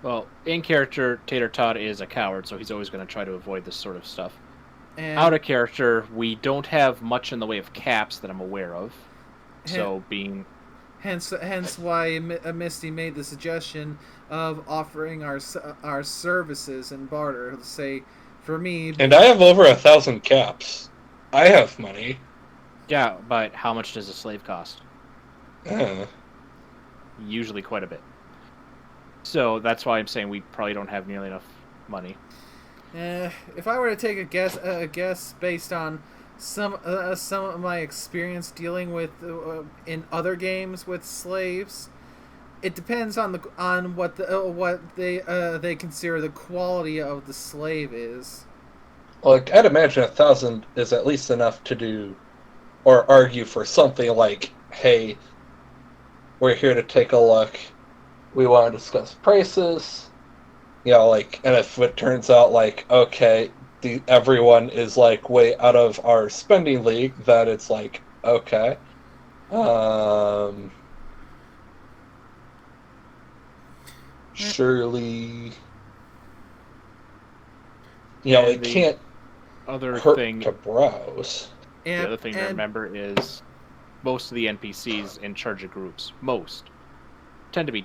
Well, in character, Tater Tot is a coward, so he's always going to try to avoid this sort of stuff. And Out of character, we don't have much in the way of caps that I'm aware of. So being... Hence why Misty made the suggestion of offering our services in barter. Say, for me... And I have over 1,000 caps. I have money. Yeah, but how much does a slave cost? Usually quite a bit. So that's why I'm saying we probably don't have nearly enough money. If I were to take a guess based on some of my experience dealing with in other games with slaves, it depends on what they consider the quality of the slave is. Like, I'd imagine 1,000 is at least enough to do or argue for something like, hey, we're here to take a look. We want to discuss prices. You know, like, and if it turns out like, okay, everyone is like way out of our spending league, then it's like, okay. Surely, you know, it can't Other hurt thing, to browse. the other thing to remember is most of the NPCs in charge of groups, tend to be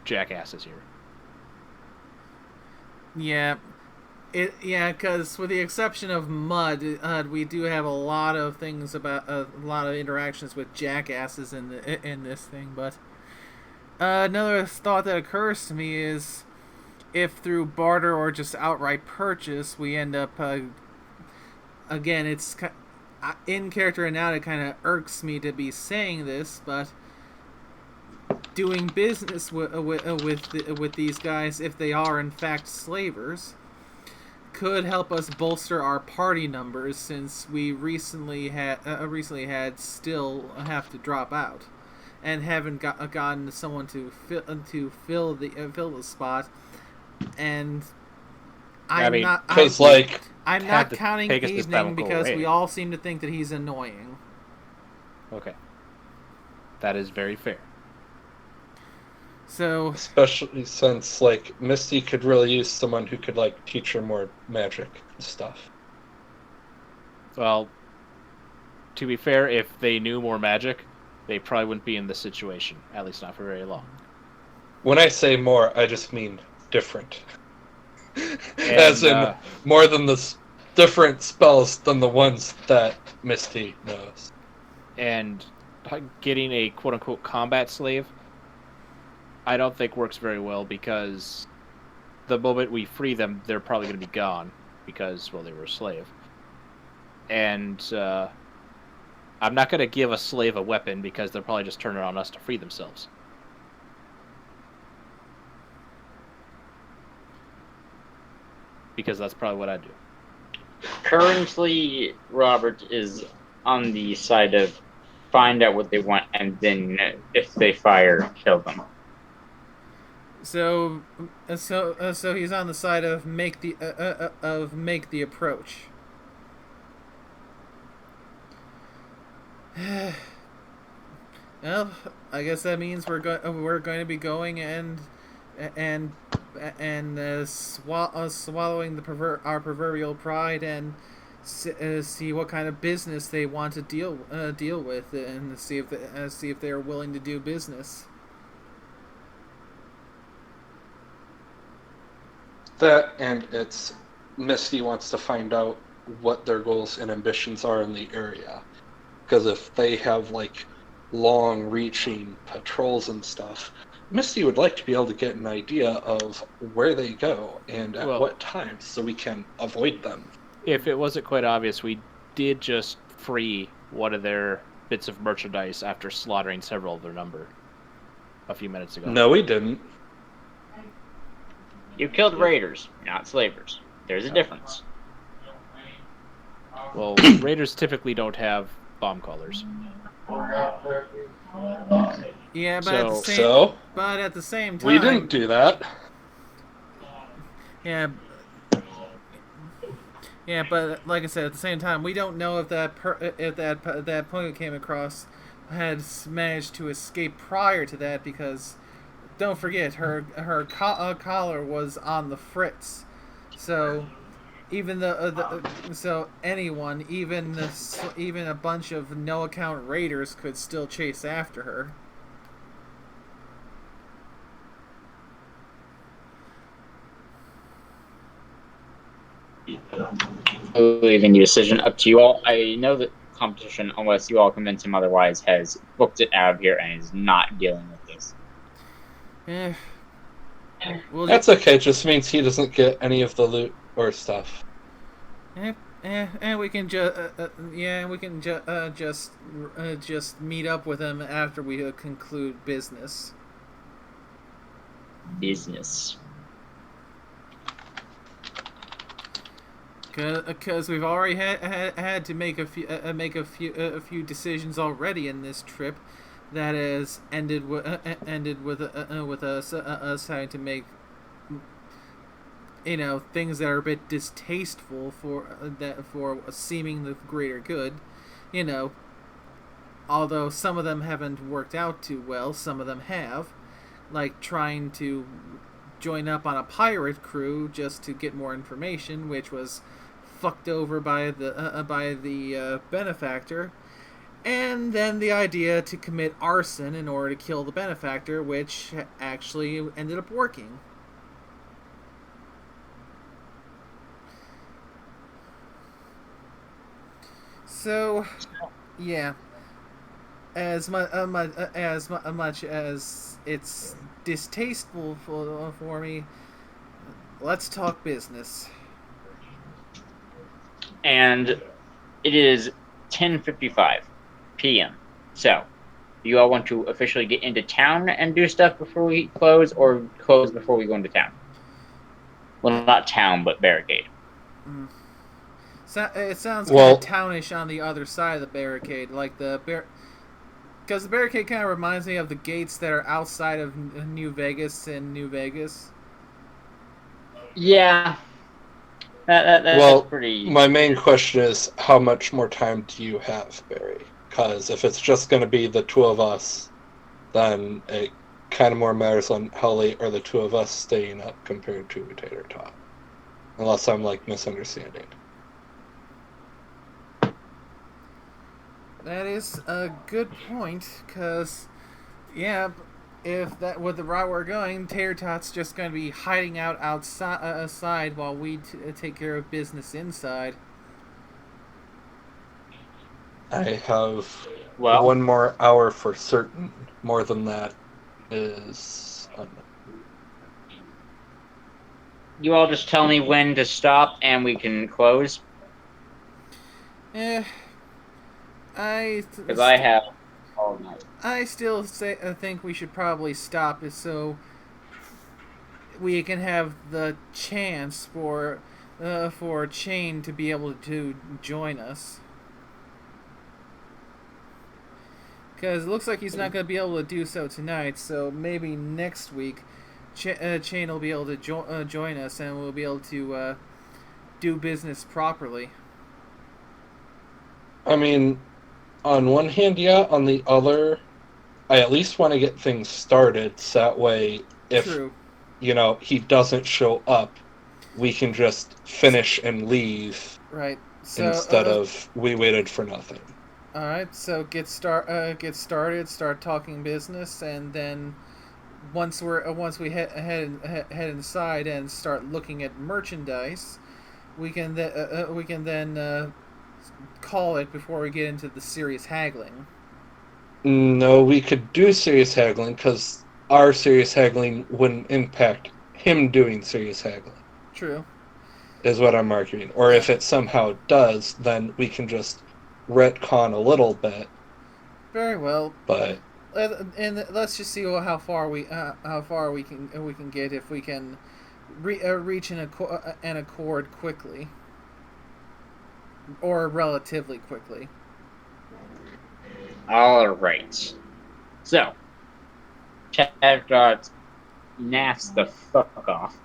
jackasses here. Yeah, because with the exception of Mud, we do have a lot of things about a lot of interactions with jackasses in this thing. But another thought that occurs to me is, if through barter or just outright purchase we end up again, in character and now it kind of irks me to be saying this, but doing business with these guys, if they are in fact slavers, could help us bolster our party numbers, since we recently had still have to drop out and haven't gotten someone to fill the spot. And I'm not counting Pegasus Evening because away. we all seem to think that he's annoying. Okay. That is very fair. So, especially since like Misty could really use someone who could like teach her more magic stuff. Well, to be fair, if they knew more magic, they probably wouldn't be in this situation. At least not for very long. When I say more, I just mean different. As in more than different spells than the ones that Misty knows. And getting a quote-unquote combat slave, I don't think works very well, because the moment we free them, they're probably going to be gone because, well, they were a slave. And I'm not going to give a slave a weapon because they'll probably just turn it on us to free themselves. Because that's probably what I do. Currently, Robert is on the side of find out what they want, and then if they fire, kill them. So he's on the side of make the approach. Well, I guess that means we're going to be going and swallowing our proverbial pride and see what kind of business they want to deal with, and see if they are willing to do business. That, and it's Misty wants to find out what their goals and ambitions are in the area. Because if they have like long-reaching patrols and stuff, Misty would like to be able to get an idea of where they go and at what times, so we can avoid them. If it wasn't quite obvious, we did just free one of their bits of merchandise after slaughtering several of their number a few minutes ago. No, we didn't. You killed raiders, not slavers. There's a difference. Well, raiders typically don't have bomb collars. Yeah, but at the same time, we didn't do that. Yeah, but like I said, at the same time, we don't know if that point we came across had managed to escape prior to that, because don't forget her collar was on the fritz. So even anyone, even a bunch of no account raiders could still chase after her. Leaving the decision up to you all. I know that competition, unless you all convince him otherwise, has booked it out of here and is not dealing with this. Well, that's okay. It just means he doesn't get any of the loot or stuff. And we can just meet up with him after we conclude business. Because we've already had to make a few decisions already in this trip, that has ended with us having to make things that are a bit distasteful for seeming the greater good. Although some of them haven't worked out too well, some of them have, like trying to join up on a pirate crew just to get more information, which was fucked over by the benefactor, and then the idea to commit arson in order to kill the benefactor, which actually ended up working. So, yeah, as much as it's distasteful for me, let's talk business. And it is 10:55 p.m. So, do you all want to officially get into town and do stuff before we close, or close before we go into town? Well, not town, but barricade. It sounds kind Well- of townish on the other side of the barricade, like because the barricade kind of reminds me of the gates that are outside of New Vegas in New Vegas. Yeah. That's Well, pretty... my main question is, how much more time do you have, Barry? Because if it's just going to be the two of us, then it kind of more matters on how late are the two of us staying up compared to Tater Tot. Unless I'm, like, misunderstanding. That is a good point, because, yeah, if that with the route we're going, Tater Tot's just going to be hiding out outside while we take care of business inside. I have Well, one more hour for certain. More than that is unknown. you all just tell me when to stop and we can close. Eh, Because I have all night. I still think we should probably stop it so we can have the chance for Chain to be able to join us. Because it looks like he's not going to be able to do so tonight, so maybe next week Chain will be able to join us and we'll be able to do business properly. I mean, on one hand, yeah. On the other, I at least want to get things started, so that way, if, True. He doesn't show up, we can just finish and leave Right. So, instead of we waited for nothing. All right. So get started. Start talking business, and then once we head inside and start looking at merchandise, we can then call it before we get into the serious haggling. No, we could do serious haggling, because our serious haggling wouldn't impact him doing serious haggling, True. is what I'm arguing. Or if it somehow does, then we can just retcon a little bit, Very well. but... And let's just see how far we can get if we can reach an accord quickly, or relatively quickly. All right. So, Chad naps the fuck off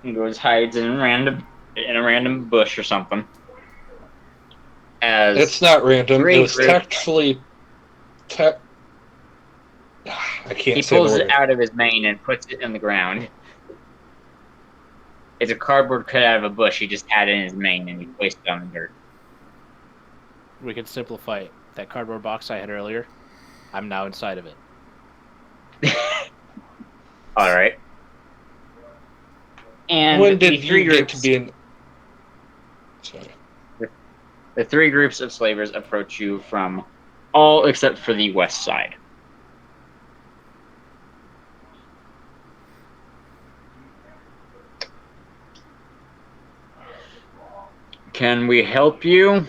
and goes hides in a random bush or something. As It's not random. It was Great. tactfully... I can't he say the pulls word. it out of his mane and puts it in the ground. It's a cardboard cut out of a bush. He just had it in his mane and he placed it on the dirt. We can simplify it. That cardboard box I had earlier, I'm now inside of it. All right. And When did the three you get groups, to be in... Sorry. the three groups of slavers approach you from all except for the west side. Can we help you?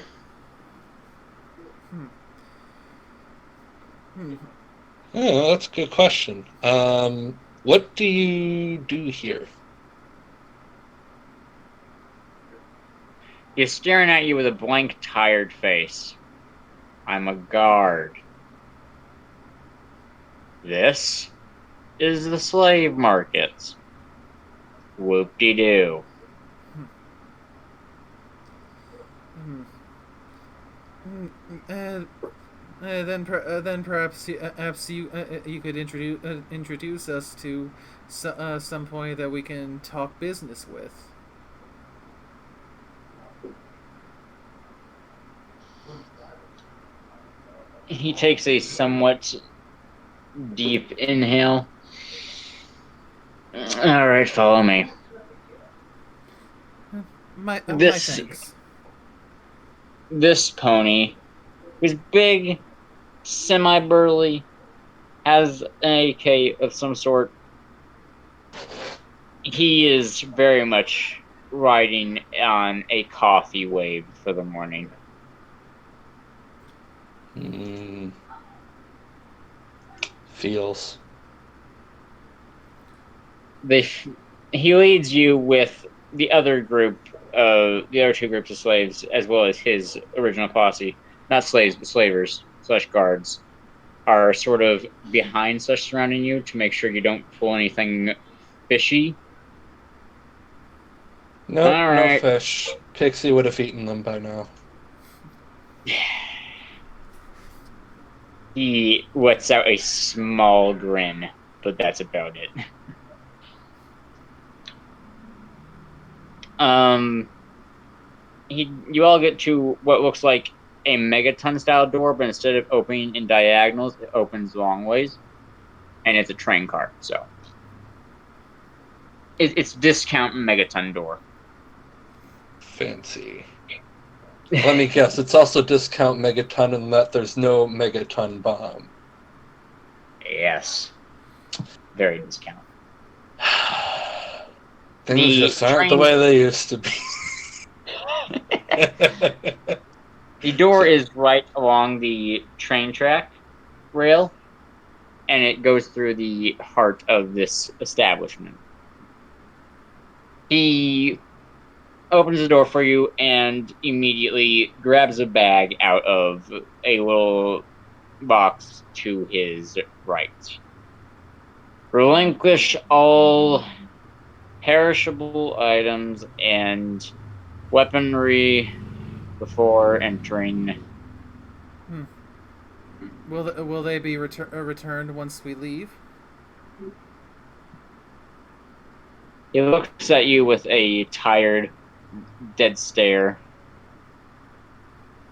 Oh, that's a good question. What do you do here? He's staring at you with a blank, tired face. I'm a guard. This is the slave market. Whoop-de-doo. Then perhaps you could introduce us to some point that we can talk business with. He takes a somewhat deep inhale. All right, follow me. My This- thanks. This pony is big, semi-burly, has an AK of some sort. He is very much riding on a coffee wave for the morning. Mm, feels. He leads you with the other the other two groups of slaves, as well as his original posse. Not slaves, but slavers / guards are sort of behind / surrounding you to make sure you don't pull anything fishy. Nope, All no right. fish. Pixie would have eaten them by now. He lets out a small grin, but that's about it. You all get to what looks like a megaton style door, but instead of opening in diagonals, it opens long ways, and it's a train car. So it's discount megaton door. Fancy. Let me guess, it's also discount megaton in that there's no megaton bomb. Yes, very discount. Things The just aren't the train- way they used to be. The door is right along the train track rail, and it goes through the heart of this establishment. He opens the door for you and immediately grabs a bag out of a little box to his right. Relinquish all perishable items and weaponry before entering. Will they be returned once we leave? He looks at you with a tired, dead stare.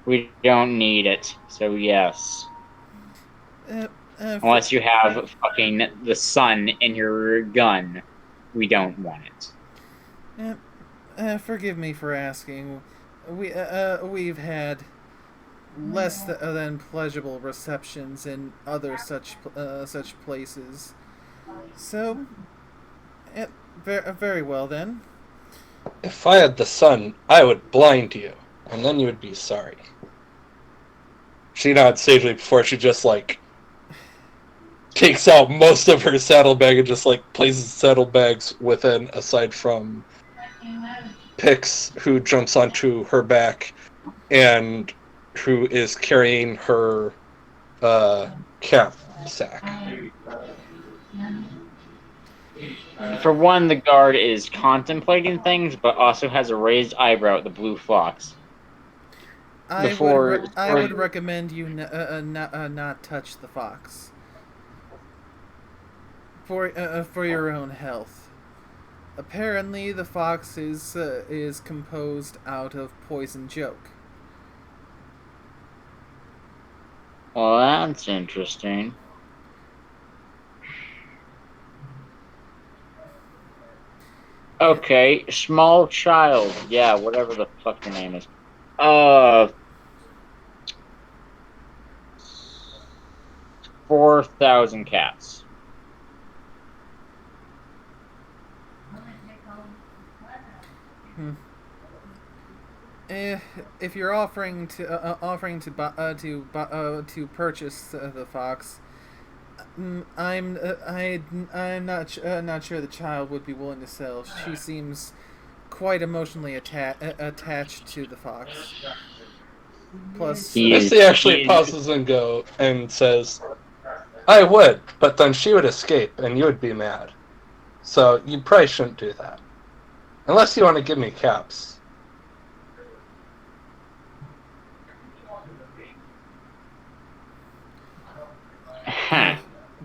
We don't need it, so yes. Unless you have fucking the sun in your gun, we don't want it. Forgive me for asking. We've had less than pleasurable receptions in other such places. So, very well then. If I had the sun, I would blind you, and then you would be sorry. She nods sagely before she just, takes out most of her saddlebag and just, places saddlebags within, aside from Pix, who jumps onto her back, and who is carrying her, cap sack. For one, the guard is contemplating things, but also has a raised eyebrow at the blue fox. I would recommend you not touch the fox for your own health. Apparently, the fox is composed out of poison joke. Well, that's interesting. Okay, small child. Yeah, whatever the fuck your name is. 4,000 cats. If you're offering to purchase the fox, I'm not sure the child would be willing to sell. She seems quite emotionally attached to the fox. Plus, Misty actually pauses and says, "I would, but then she would escape, and you would be mad. So you probably shouldn't do that, unless you want to give me caps."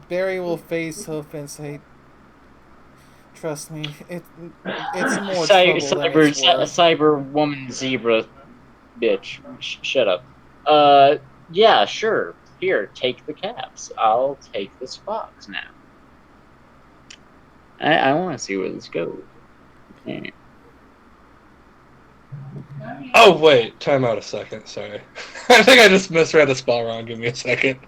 Barry will face off and say, "Trust me, it's more trouble than it's worth." Cyber woman zebra bitch. Shut up. Yeah, sure. Here, take the caps. I'll take this fox now. I want to see where this goes. Okay. Oh, wait. Time out a second. Sorry. I think I just misread a spell wrong. Give me a second.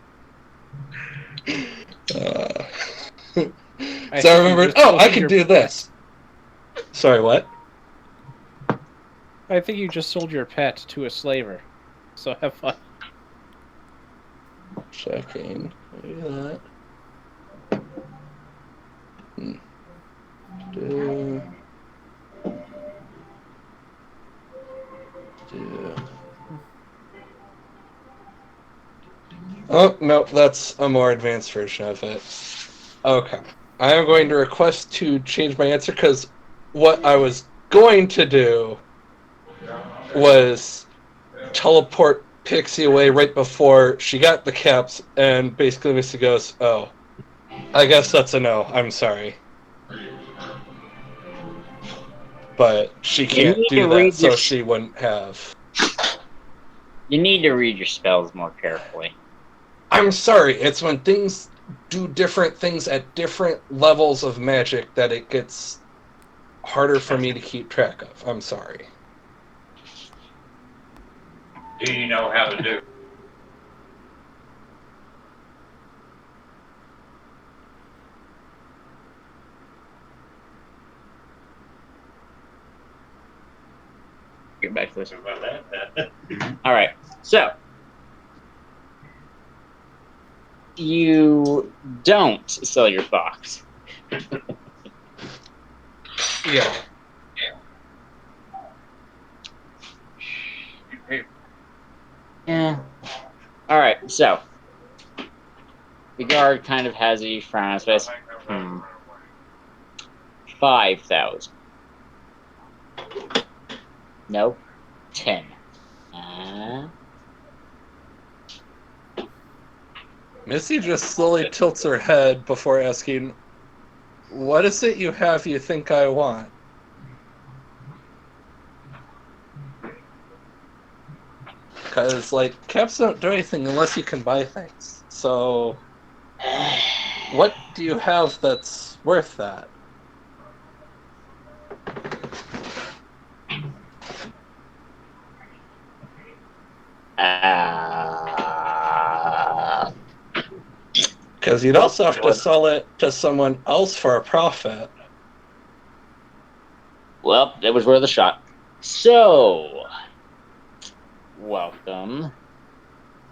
So I remembered, I can do this. Sorry, what? I think you just sold your pet to a slaver. So have fun. Checking. Maybe that. Do. Oh, nope, that's a more advanced version of it. Okay. I am going to request to change my answer because what I was going to do was teleport Pixie away right before she got the caps, and basically Missy goes, "Oh, I guess that's a no. I'm sorry." But she You can't need do to that, read your so she wouldn't have. you need to read your spells more carefully. I'm sorry, it's when things do different things at different levels of magic that it gets harder for me to keep track of. I'm sorry. Do you know how to do? Get back to this. All right. So you don't sell your fox. Yeah. Yeah. All right. So the guard kind of has a frown on his face. 5,000. No. 10. Missy just slowly tilts her head before asking, "What is it you have you think I want?" Because, like, caps don't do anything unless you can buy things. So, what do you have that's worth that? Because you'd also have to sell it to someone else for a profit. Well, it was worth a shot. So, welcome,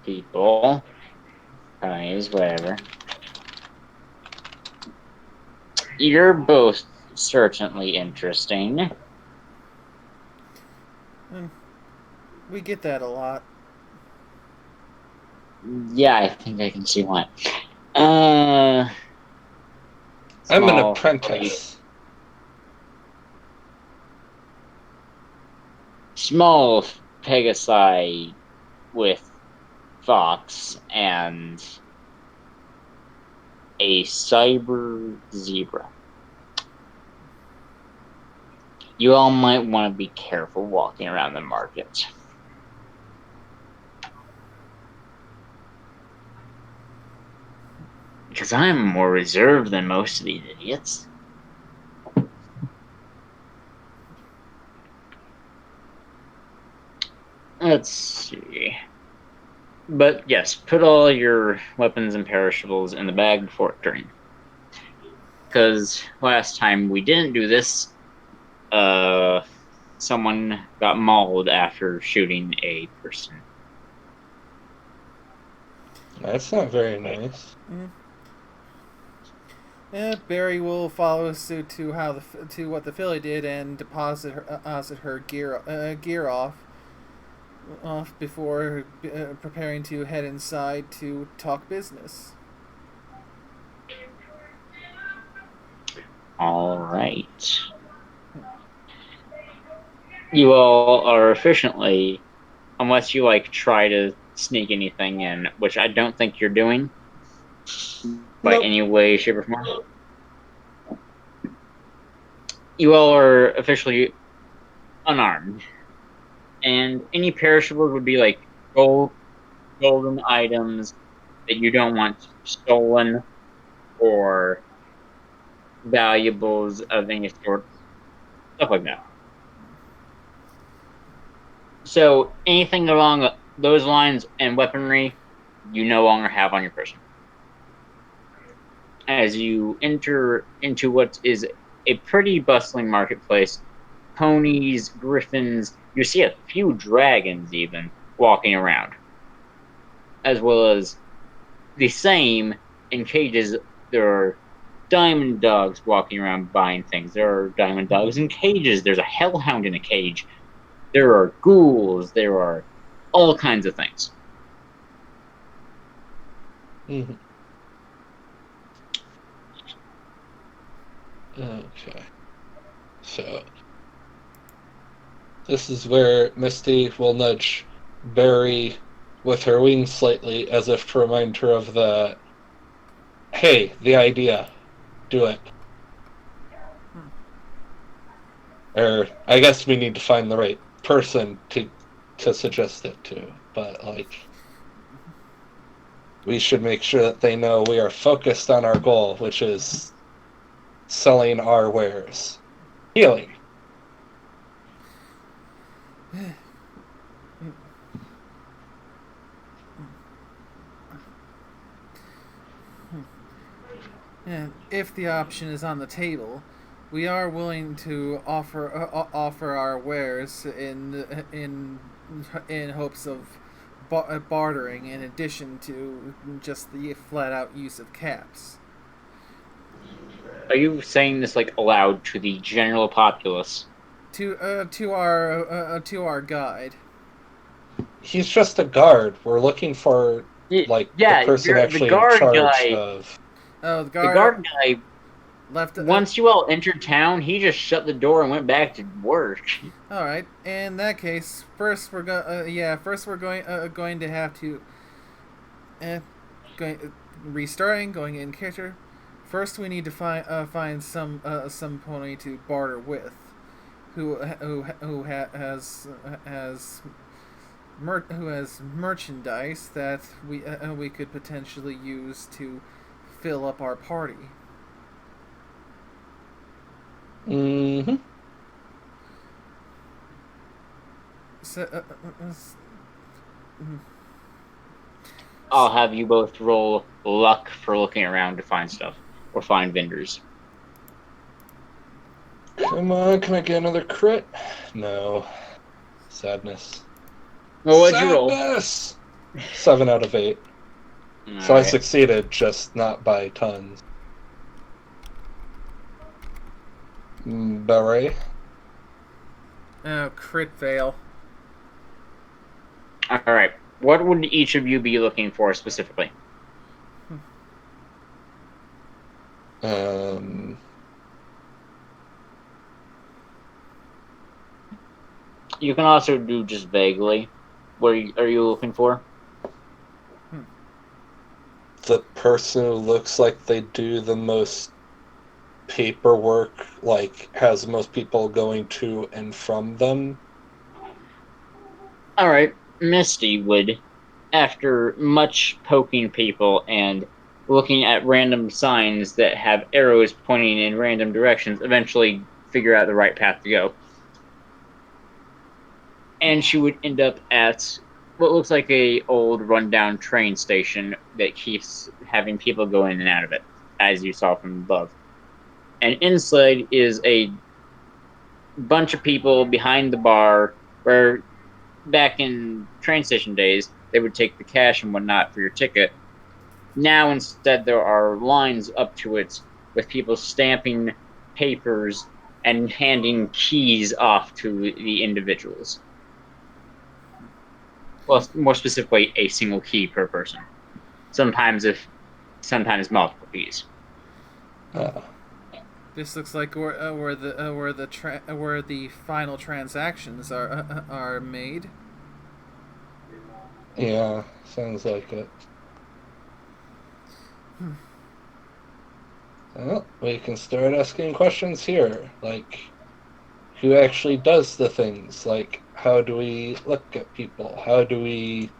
people, guys, whatever. You're both certainly interesting. We get that a lot. Yeah, I think I can see why. I'm an Small, apprentice. small Pegasi with fox and a cyber zebra. You all might want to be careful walking around the market. Because I'm more reserved than most of these idiots. Let's see. But yes, put all your weapons and perishables in the bag before it turns. Because last time we didn't do this, someone got mauled after shooting a person. That's not very nice. Barry will follow suit to what the filly did and deposit her gear off before preparing to head inside to talk business. All right. You all are efficiently, unless you try to sneak anything in, which I don't think you're doing by any way, shape, or form. You all are officially unarmed, and any perishables would be like golden items that you don't want stolen, or valuables of any sort, stuff like that. So anything along those lines and weaponry, you no longer have on your person. As you enter into what is a pretty bustling marketplace, ponies, griffins, you see a few dragons even walking around, as well as the same in cages. There are diamond dogs walking around buying things. There are diamond dogs in cages. There's a hellhound in a cage. There are ghouls. There are all kinds of things. Mhm. Okay. So this is where Misty will nudge Barry with her wings slightly, as if to remind her of the, hey, the idea, do it. Or I guess we need to find the right person to suggest it to, but like we should make sure that they know we are focused on our goal, which is selling our wares. Healing. And if the option is on the table, we are willing to offer our wares in hopes of bartering, in addition to just the flat out use of caps. Are you saying this like aloud to the general populace? To our guide. He's just a guard. We're looking for like the person The actually in guard charge guy. of. Oh, the The guard. guard guy. Left. Once you all entered town, he just shut the door and went back to work. All right. In that case, first we're going to have to going in character. First, we need to find some pony to barter with, who has merchandise that we could potentially use to fill up our party. Mm-hmm. So, I'll have you both roll luck for looking around to find stuff or find vendors. Come on, can I get another crit? No. Sadness. Well, what'd you roll? Sadness! 7 out of 8. So I succeeded, just not by tons. Barry? Oh, crit fail. Alright. What would each of you be looking for specifically? You can also do just vaguely. What are you looking for? The person who looks like they do the most paperwork, like has the most people going to and from them. Alright. Misty would, after much poking people and looking at random signs that have arrows pointing in random directions, eventually figure out the right path to go. And she would end up at what looks like a old rundown train station that keeps having people go in and out of it, as you saw from above. And inside is a bunch of people behind the bar where back in train station days, they would take the cash and whatnot for your ticket. Now, instead, there are lines up to it with people stamping papers and handing keys off to the individuals. Well, more specifically, a single key per person. Sometimes multiple keys. This looks like where the final transactions are made. Yeah, sounds like it. Well, we can start asking questions here, like who actually does the things? Like, how do we look at people? How do we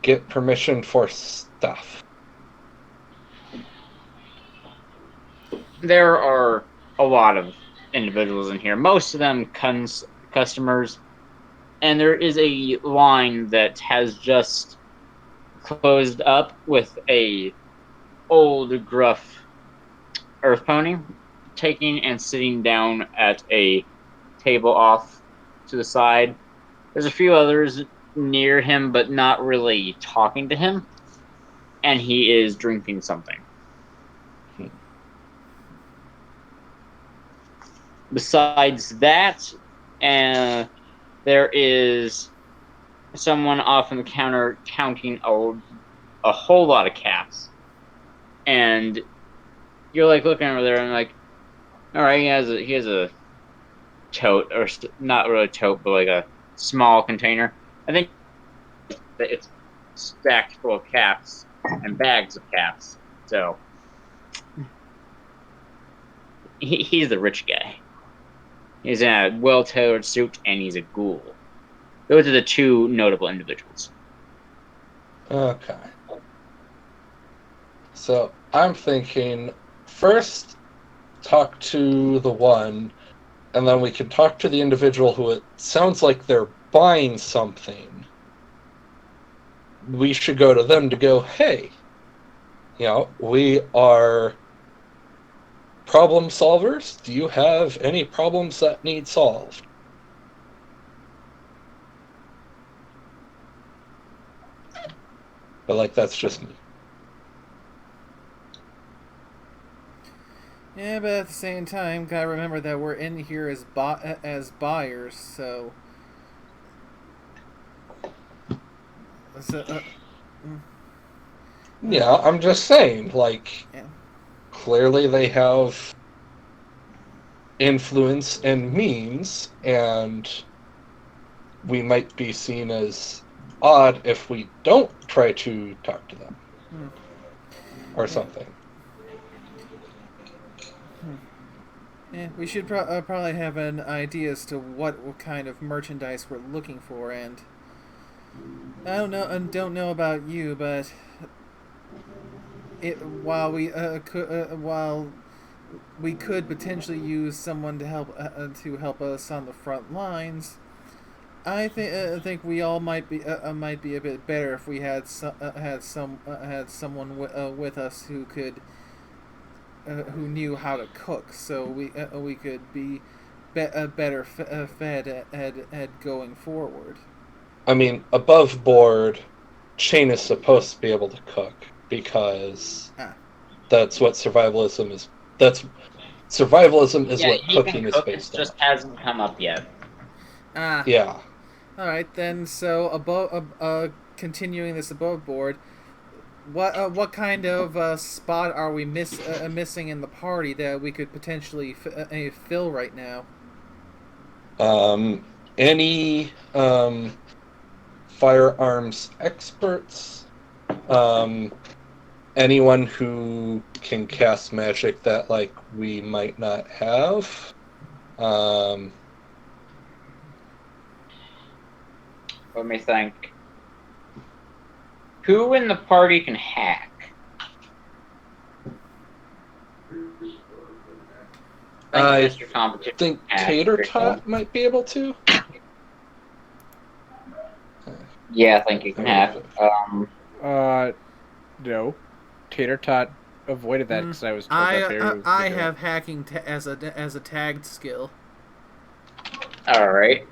get permission for stuff? There are a lot of individuals in here. Most of them customers. And there is a line that has just closed up with a old, gruff earth pony taking and sitting down at a table off to the side. There's a few others near him, but not really talking to him, and he is drinking something. Besides that, there is someone off on the counter counting a whole lot of caps, and you're like looking over there and like, all right, he has a tote, or not really a tote, but like a small container. I think that it's stacked full of caps and bags of caps. So he's the rich guy. He's in a well-tailored suit, and he's a ghoul. Those are the two notable individuals. Okay. So I'm thinking first talk to the one, and then we can talk to the individual who it sounds like they're buying something. We should go to them to go, hey, we are problem solvers. Do you have any problems that need solved? But that's just me. Yeah, but at the same time, gotta remember that we're in here as buyers, so. Yeah, I'm just saying, Yeah. clearly they have influence and means, and we might be seen as odd if we don't try to talk to them. Or something. Yeah, we should probably have an idea as to what kind of merchandise we're looking for, and I don't know about you, but while we could potentially use someone to help us on the front lines, I think we all might be a bit better if we had someone with us who could. Who knew how to cook, so we could be better fed at going forward. I mean, above board, Shane is supposed to be able to cook because that's what survivalism is. Survivalism is what cooking is based on. It just hasn't come up yet. Yeah. All right then. So continuing this above board. What kind of spot are we missing in the party that we could potentially fill right now? Any firearms experts, anyone who can cast magic that we might not have. Let me think. Who in the party can hack? I think Tater Tot might be able to. Yeah, I think you can hack. No. Tater Tot avoided that because I was told that Barry was I have hacking as a tagged skill. All right.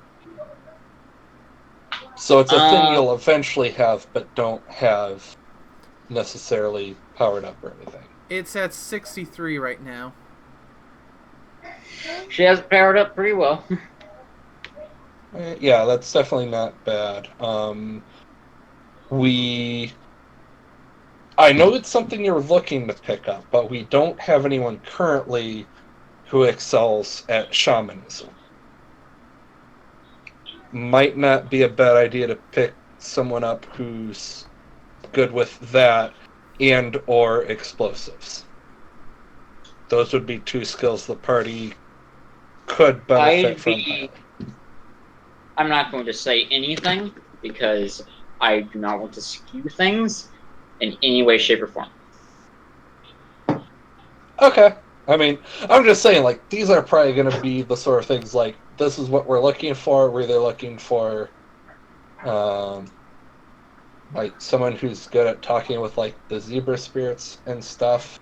So it's a thing you'll eventually have, but don't have necessarily powered up or anything. It's at 63 right now. She has it powered up pretty well. Yeah, that's definitely not bad. I know it's something you're looking to pick up, but we don't have anyone currently who excels at shamanism. Might not be a bad idea to pick someone up who's good with that and or explosives. Those would be two skills the party could benefit from. I'm not going to say anything because I do not want to skew things in any way, shape, or form. Okay. I mean, I'm just saying, these are probably going to be the sort of things this is what we're looking for. We're either looking for, someone who's good at talking with, the zebra spirits and stuff.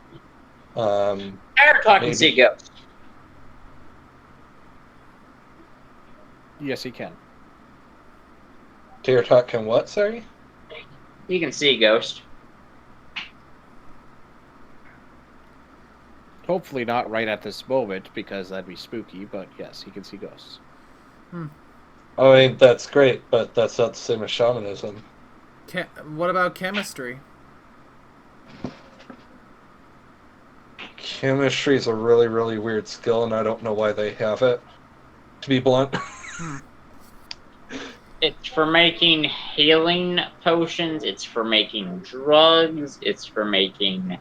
Talking sea ghosts. Yes, he can. Teartalk can what, sorry? He can see a ghost. Hopefully not right at this moment, because that'd be spooky, but yes, he can see ghosts. I mean, that's great, but that's not the same as shamanism. What about chemistry? Chemistry is a really, really weird skill, and I don't know why they have it, to be blunt. It's for making healing potions, it's for making drugs, it's for making...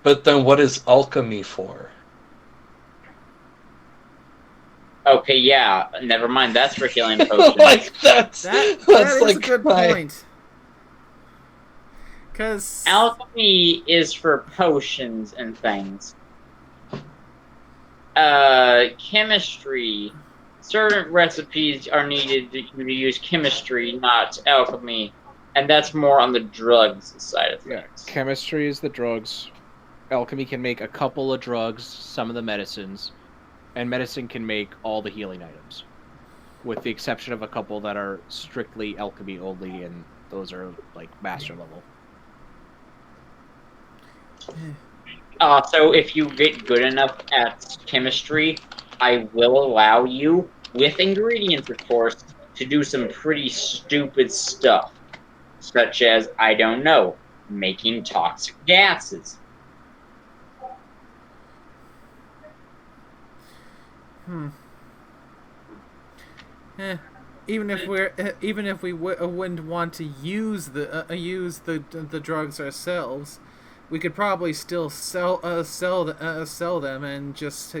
But then what is alchemy for? Okay, yeah, never mind, that's for healing potions. Like, that's That is like a good my- point. Because Alchemy is for potions and things. Chemistry. Certain recipes are needed to use chemistry, not alchemy. And that's more on the drugs side of Yeah, things. chemistry is the drugs. Alchemy can make a couple of drugs, some of the medicines, and medicine can make all the healing items, with the exception of a couple that are strictly alchemy only, and those are like master level. So if you get good enough at chemistry, I will allow you, with ingredients of course, to do some pretty stupid stuff. Such as, I don't know, making toxic gases. even if we wouldn't want to use the drugs ourselves, we could probably still sell them and just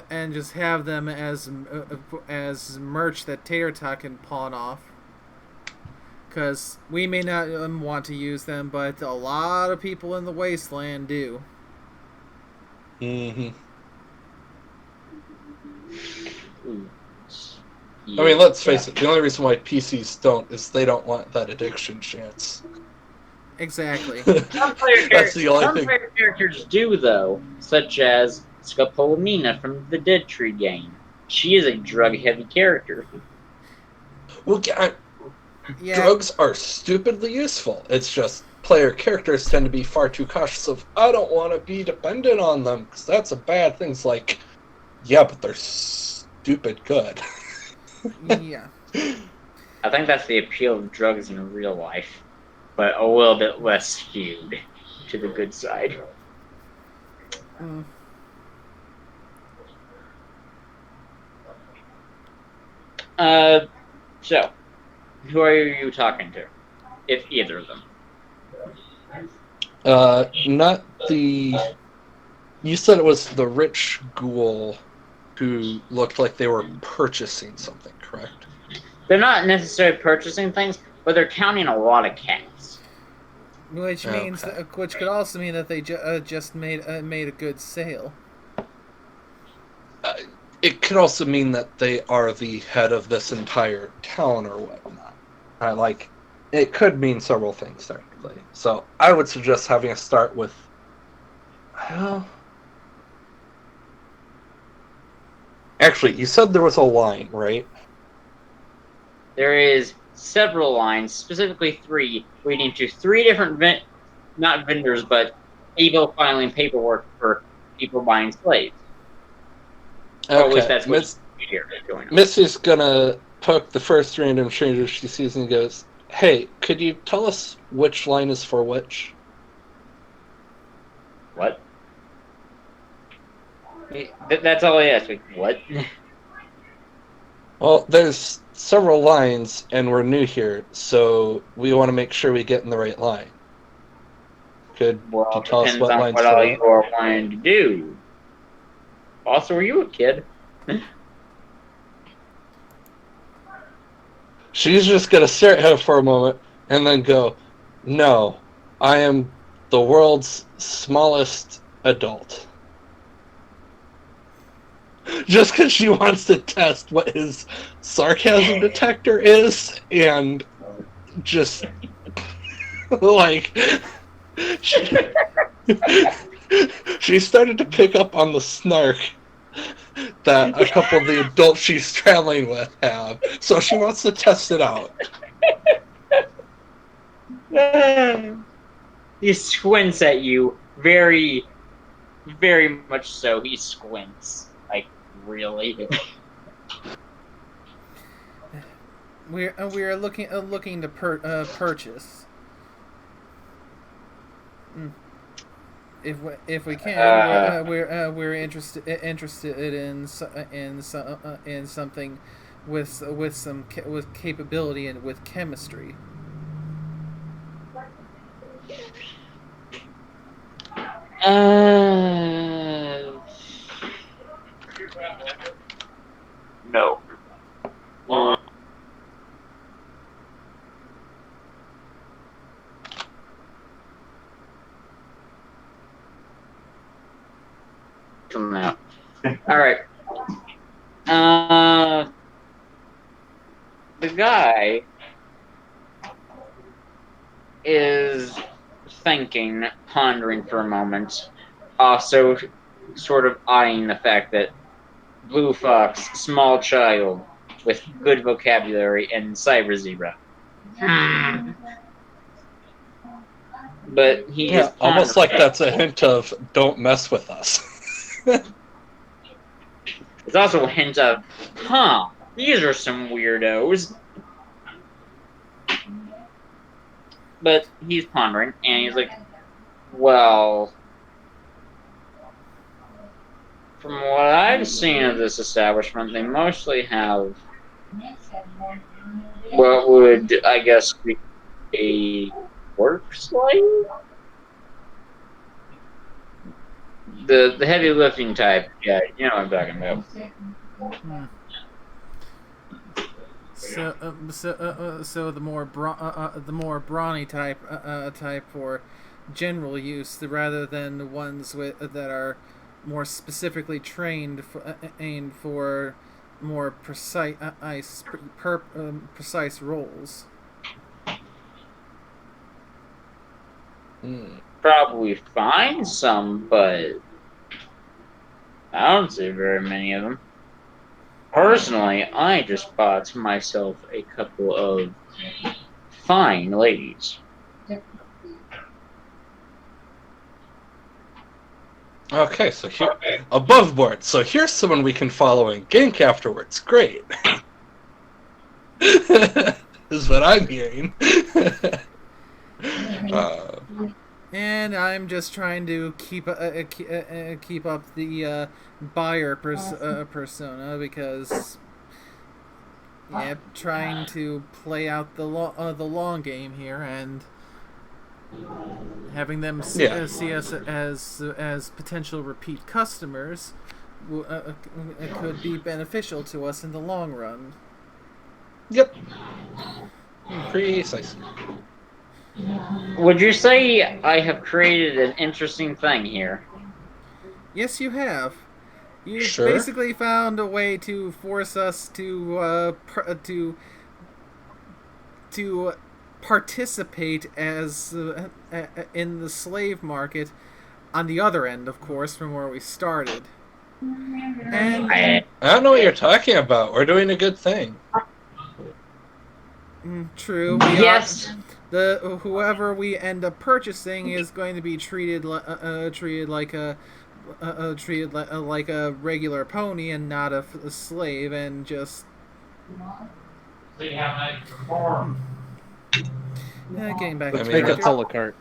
just have them as merch that Tatertalk can pawn off. Because we may not want to use them, but a lot of people in the wasteland do. Mm-hmm. Yeah. I mean, let's face it, the only reason why PCs don't is they don't want that addiction chance. Exactly. Some That's the only thing. player characters do, though, such as Scopolamina from the Dead Tree game. She is a drug-heavy character. Well, Yeah. drugs are stupidly useful. It's just player characters tend to be far too cautious of, I don't want to be dependent on them, because that's a bad thing. It's like, yeah, but they're stupid good. Yeah. I think that's the appeal of drugs in real life, but a little bit less skewed to the good side. Mm. So, who are you talking to? If either of them. Not the... You said it was the rich ghoul who looked like they were purchasing something, correct? They're not necessarily purchasing things, but they're counting a lot of cats. Which means, Okay. which could also mean that they just made a good sale. It could also mean that they are the head of this entire town or whatnot. It could mean several things, technically. So I would suggest having us start with... Well... Actually, you said there was a line, right? There is several lines, specifically 3, leading to 3 different not vendors, but people filing paperwork for people buying slaves. Or at least that's what you hear going on. Missy's gonna poke the first random stranger she sees and goes, "Hey, could you tell us which line is for which?" What? That's all I asked. Like, what? Well, there's several lines, and we're new here, so we want to make sure we get in the right line. Could you Well, tell us depends what on line's what for all what? you are wanting to do. Also, are you a kid? She's just gonna stare at him for a moment, and then go, "No, I am the world's smallest adult." Just because she wants to test what his sarcasm detector is, and just like she started to pick up on the snark that a couple of the adults she's traveling with have. So she wants to test it out. He squints at you very, very much so. He squints. Like, really? We're looking to purchase. If we can, we're interested in something with capability and with chemistry. No. Come out. All right. The guy is thinking, pondering for a moment, also sort of eyeing the fact that Blue Fox, small child with good vocabulary, and Cyber Zebra. But he is almost like that's a hint of "don't mess with us." It's also a hint of, these are some weirdos. But he's pondering, and he's like, well, from what I've seen of this establishment, they mostly have what would, I guess, be a work slave? The heavy lifting type, yeah, you know what I'm talking about. So the more brawny type for general use, rather than the ones that are more specifically trained for more precise roles. Probably find some, but I don't see very many of them. Personally, I just bought myself a couple of fine ladies. Okay, so here, above board. So here's someone we can follow and gank afterwards. Great. Is what I'm hearing. And I'm just trying to keep up the buyer persona, because trying to play out the long game here, and having them see us as potential repeat customers could be beneficial to us in the long run. Yep. Precisely. Would you say I have created an interesting thing here? Yes, you have. You Sure. basically found a way to force us to participate as in the slave market, on the other end, of course, from where we started. And I don't know what you're talking about. We're doing a good thing. True. Yes. Whoever we end up purchasing is going to be treated like a regular pony and not a slave, and just getting back to Make a telecart.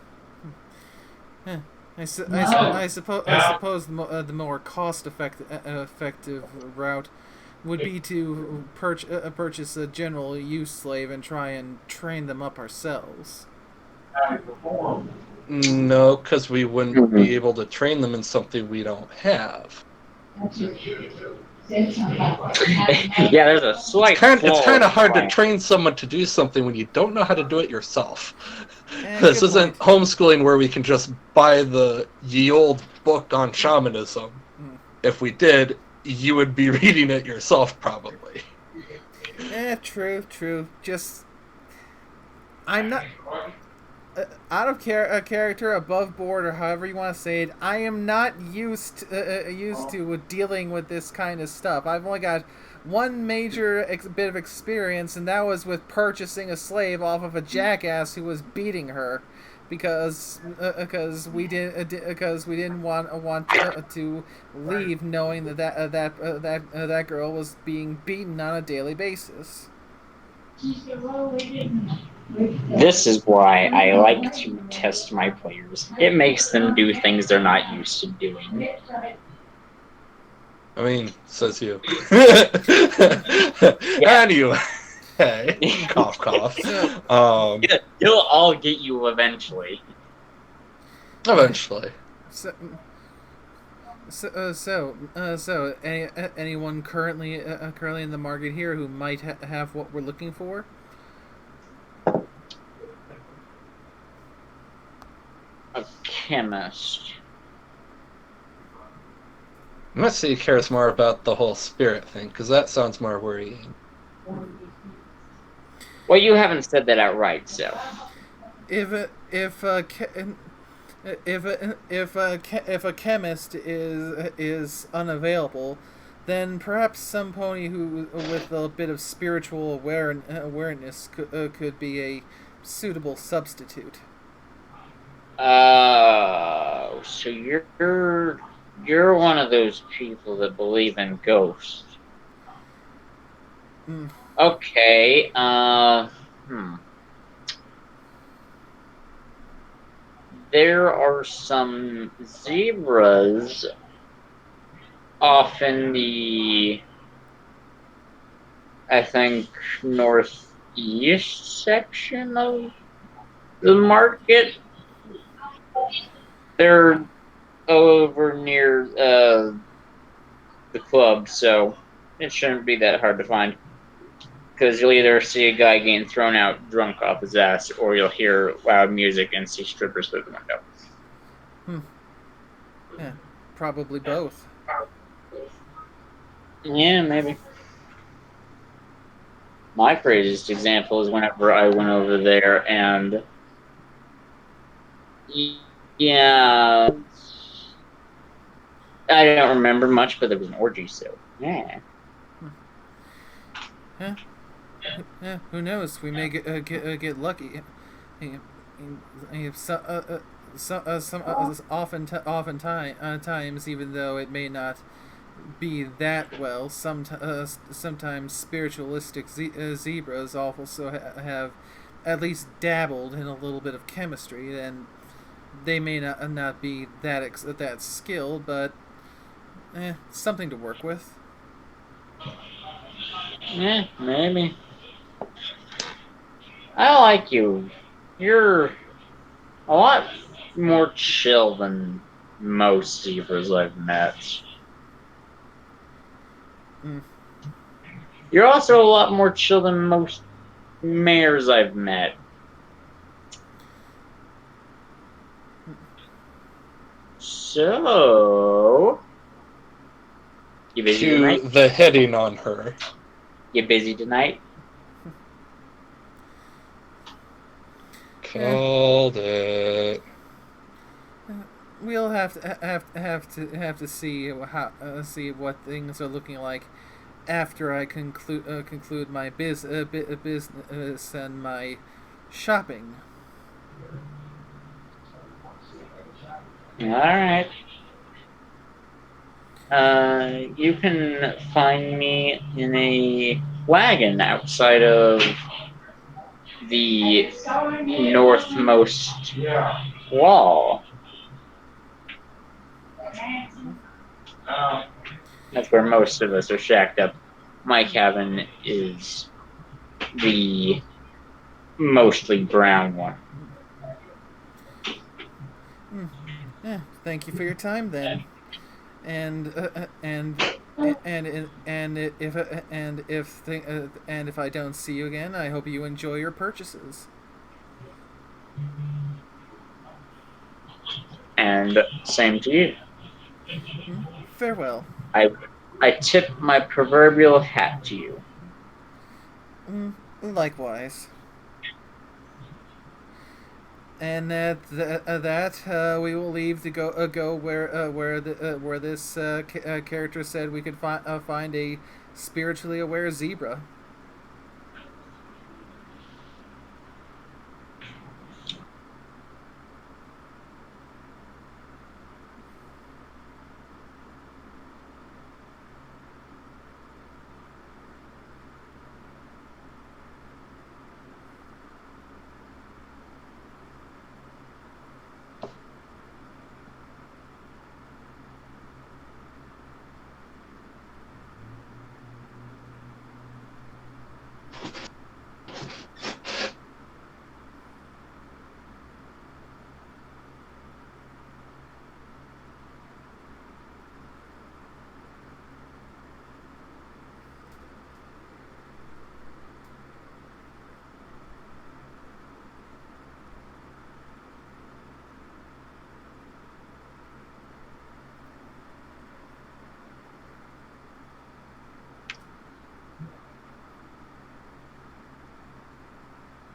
I suppose the more cost-effective route would be to purchase a general use slave and try and train them up ourselves. No, because we wouldn't be able to train them in something we don't have. Yeah, there's a slight It's kind of hard to plan. train someone to do something when you don't know how to do it yourself. And This good isn't point. homeschooling where we can just buy the ye old book on shamanism. If we did, you would be reading it yourself, probably. True. Just, I'm not. character, above board, or however you want to say it, I am not used to dealing with this kind of stuff. I've only got one major bit of experience, and that was with purchasing a slave off of a jackass who was beating her, because we didn't want to leave knowing that girl was being beaten on a daily basis. This is why I like to test my players. It makes them do things they're not used to doing. I mean, says you. Yeah. Anyway, cough, cough. It'll all get you eventually. Eventually. Anyone currently in the market here who might have what we're looking for? A chemist. Let's see, he cares more about the whole spirit thing, because that sounds more worrying. Well, you haven't said that outright, so. If a chemist is unavailable, then perhaps some pony who with a bit of spiritual awareness could be a suitable substitute. So you're one of those people that believe in ghosts. Mm. Okay, There are some zebras off in the, I think, northeast section of the market. They're over near the club, so it shouldn't be that hard to find. Because you'll either see a guy getting thrown out drunk off his ass, or you'll hear loud music and see strippers through the window. Yeah, probably both. Yeah, maybe. My craziest example is whenever I went over there and... Yeah... I don't remember much, but there was an orgy, so... Yeah. Huh? Yeah, who knows? We may get lucky. Oftentimes, even though it may not be that well, sometimes spiritualistic zebras also have at least dabbled in a little bit of chemistry, and they may not be that skilled, but something to work with. Yeah, maybe. I like you. You're a lot more chill than most zebras I've met. Mm. You're also a lot more chill than most mares I've met. So... You busy To tonight? the hitting on her. You busy tonight? Called it. We'll have to see see what things are looking like after I conclude my business and my shopping. All right. You can find me in a wagon outside of the northmost wall. That's where most of us are shacked up. My cabin is the mostly brown one. Yeah, thank you for your time then. And if I don't see you again, I hope you enjoy your purchases. And same to you. Farewell. I tip my proverbial hat to you. Likewise. and we will leave to go where this character said we could find a spiritually aware zebra.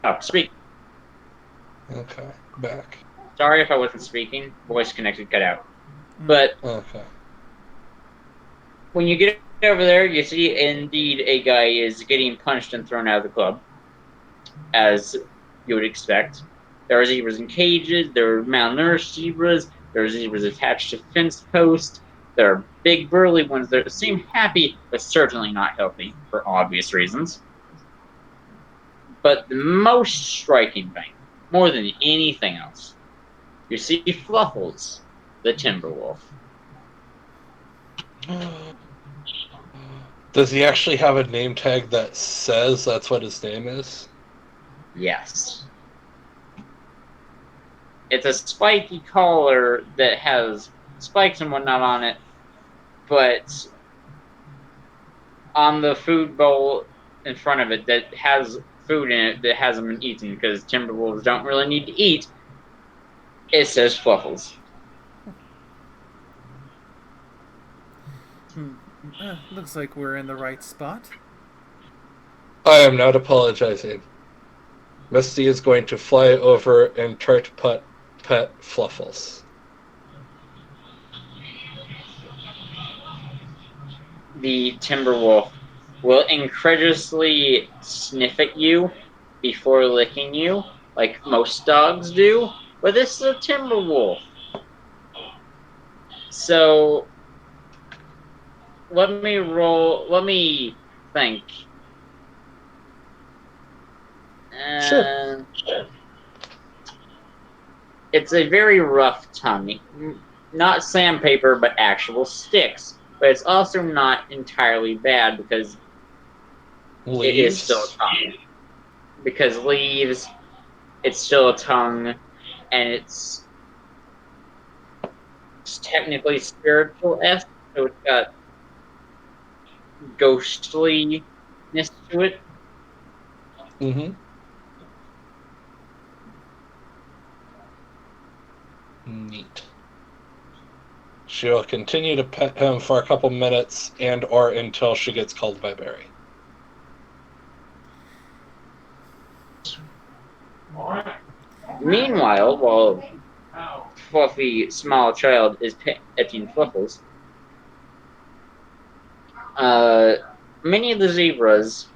Oh, speak. Okay, back. Sorry if I wasn't speaking. Voice connected cut out. But Okay. when you get over there, you see indeed a guy is getting punched and thrown out of the club, as you would expect. There are zebras in cages. There are malnourished zebras. There are zebras attached to fence posts. There are big burly ones that seem happy, but certainly not healthy for obvious reasons. But the most striking thing, more than anything else, you see Fluffles, the timber wolf. Does he actually have a name tag that says that's what his name is? Yes. It's a spiky collar that has spikes and whatnot on it, but on the food bowl in front of it that has food in it that hasn't been eaten because timberwolves don't really need to eat, it says Fluffles. Looks like we're in the right spot. I am not apologizing. Misty is going to fly over and try to pet Fluffles. The timberwolf will incredulously sniff at you before licking you, like most dogs do, but this is a timberwolf. So let me think. Sure. It's a very rough tongue. Not sandpaper, but actual sticks. But it's also not entirely bad because Leaves? it is still a tongue. Because leaves, it's still a tongue, and it's technically spiritual-esque, so it's got ghostliness to it. Mm-hmm. Neat. She'll continue to pet him for a couple minutes and or until she gets called by Barry. Meanwhile, while Fluffy, small child, is petting Fluffles, many of the zebras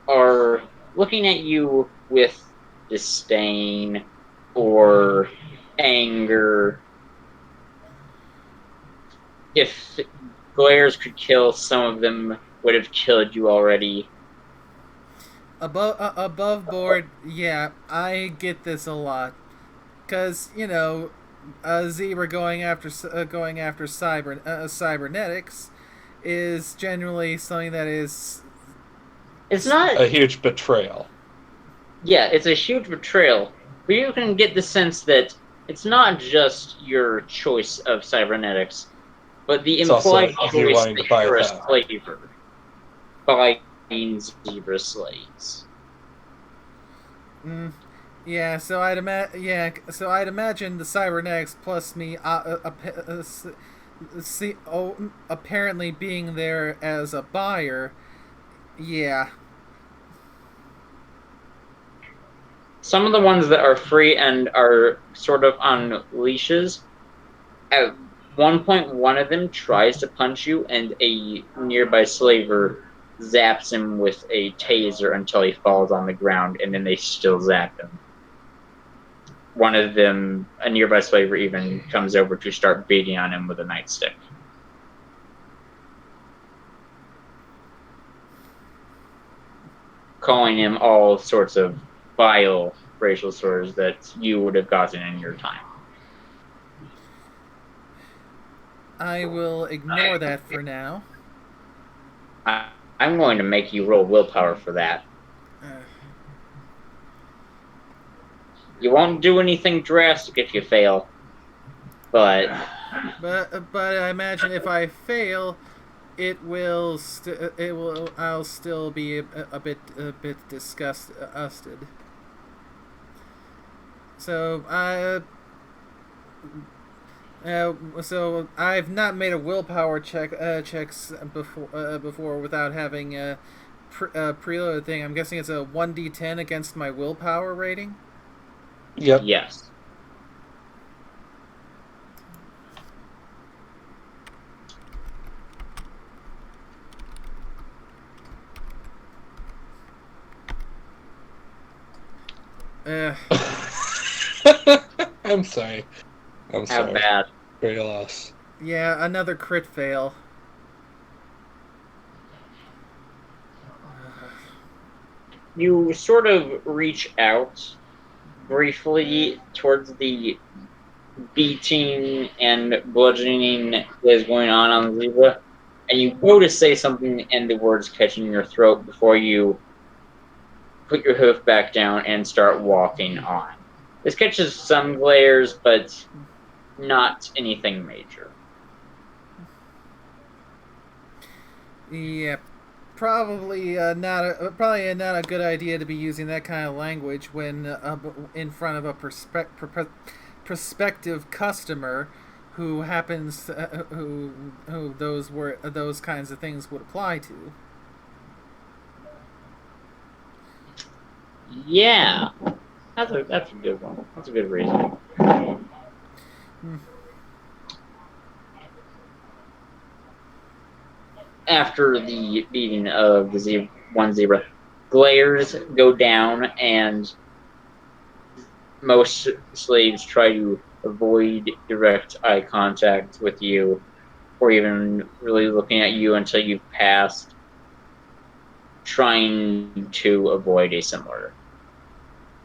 are looking at you with disdain or anger. If glares could kill, some of them would have killed you already. Above board, yeah, I get this a lot, cause a zebra going after cybernetics is generally something that is. It's not a huge betrayal. Yeah, it's a huge betrayal, but you can get the sense that it's not just your choice of cybernetics, but the It's also implied you choice wanting that to buy you're a that. slaver by being zebra slaves. Yeah, so I'd imagine the cybernetics plus me apparently being there as a buyer. Yeah. some of the ones that are free and are sort of on leashes, at one point one of them tries to punch you and a nearby slaver zaps him with a taser until he falls on the ground, and then they still zap him. One of them, a nearby slaver, even comes over to start beating on him with a nightstick. Calling him all sorts of vile racial slurs that you would have gotten in your time. I will ignore that for now. I'm going to make you roll willpower for that. You won't do anything drastic if you fail, but I imagine if I fail, I'll still be a bit disgusted. So so I've not made a willpower checks before without having a preload thing. I'm guessing it's a 1d10 against my willpower rating. Yep. yes. I'm sorry. I'm How sorry bad? for your loss. Yeah, another crit fail. You sort of reach out briefly towards the beating and bludgeoning that is going on the zebra, and you go to say something and the words catch in your throat before you put your hoof back down and start walking on. This catches some glares, but not anything major. Yeah, probably not a good idea to be using that kind of language when in front of a prospective customer who happens who those kinds of things would apply to. Yeah, that's a good one. That's a good reason. After the beating of the one zebra, glares go down, and most slaves try to avoid direct eye contact with you, or even really looking at you until you've passed, trying to avoid a similar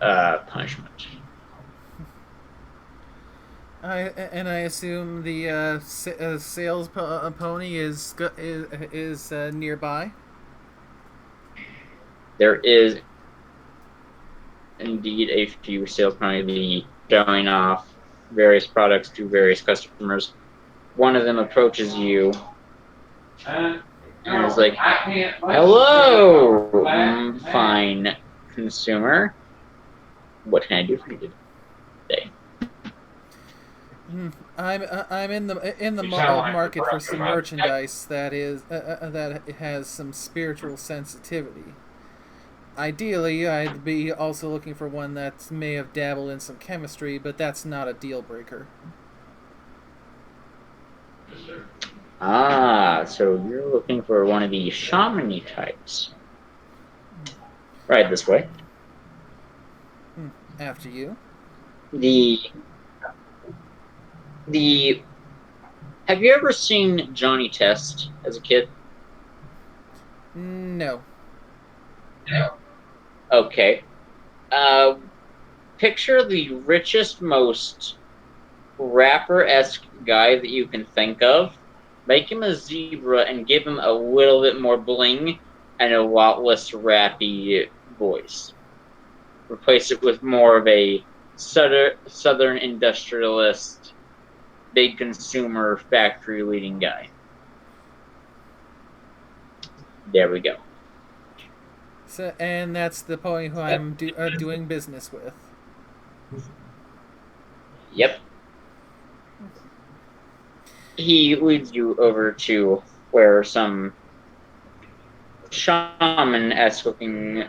punishment. I assume the sales pony is nearby. There is indeed a few sales ponies showing off various products to various customers. One of them approaches you and is like, "Hello, fine consumer. What can I do for you today?" I'm in the market for some merchandise that has some spiritual sensitivity. Ideally, I'd be also looking for one that may have dabbled in some chemistry, but that's not a deal breaker. Ah, so you're looking for one of the shaman-y types. Right this way. After you. Have you ever seen Johnny Test as a kid? No. Okay. Picture the richest, most rapper-esque guy that you can think of. Make him a zebra and give him a little bit more bling and a lot less rappy voice. Replace it with more of a southern industrialist, big consumer, factory leading guy. There we go. So, and that's the pony who I'm doing business with. Yep. He leads you over to where some shaman-esque looking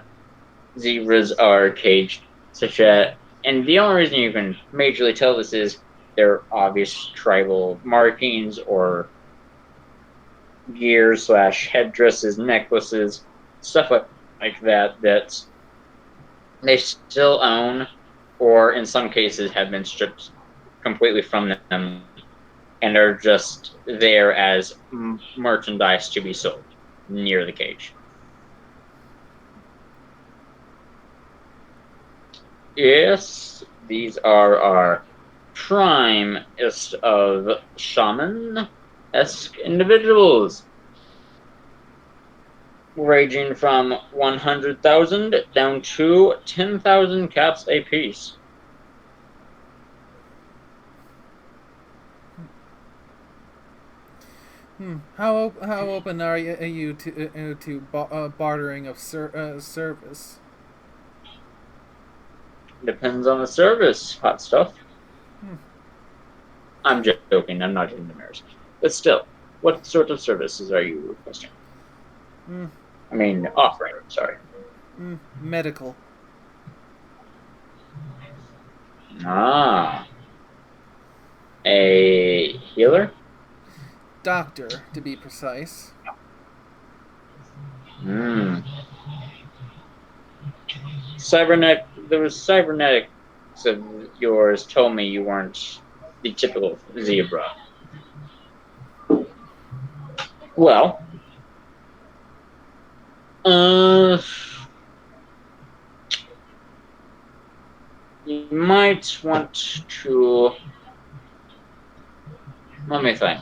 zebras are caged. And the only reason you can majorly tell this is their obvious tribal markings or gears / headdresses, necklaces, stuff like that that they still own, or in some cases have been stripped completely from them and are just there as merchandise to be sold near the cage. Yes, these are our primest of shaman-esque individuals, ranging from 100,000 down to 10,000 caps a piece. How open are you to bartering of service? Depends on the service, hot stuff. I'm joking, I'm not hitting the mirrors. But still, what sort of services are you requesting? I mean, offering, sorry. Medical. Ah. A healer? Doctor, to be precise. Cybernetics of yours told me you weren't the typical zebra. Well, you might want to. Let me think.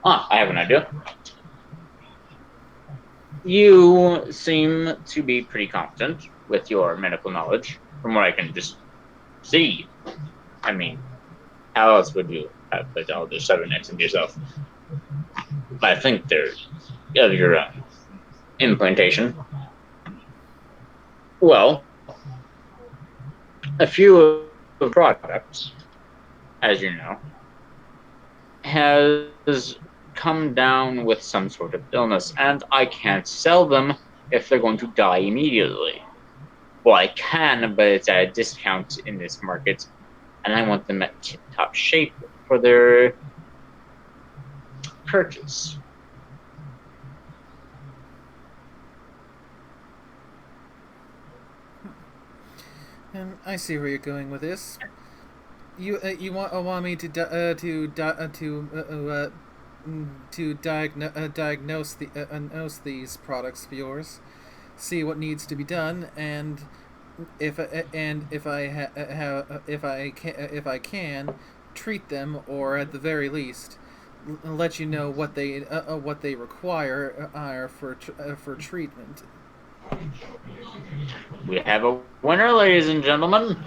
I have an idea. You seem to be pretty competent with your medical knowledge, from what I can just see. I mean, how else would you have put all this cybernetics into yourself? I think they're of your implantation. Well, a few of the products, as you know, has come down with some sort of illness, and I can't sell them if they're going to die immediately. Well, I can, but it's at a discount in this market, and I want them at tip-top shape for their purchase. I see where you're going with this. You want me to diagnose these products of yours, see what needs to be done, and if I can treat them, or at the very least let you know what they require for treatment. We have a winner, ladies and gentlemen.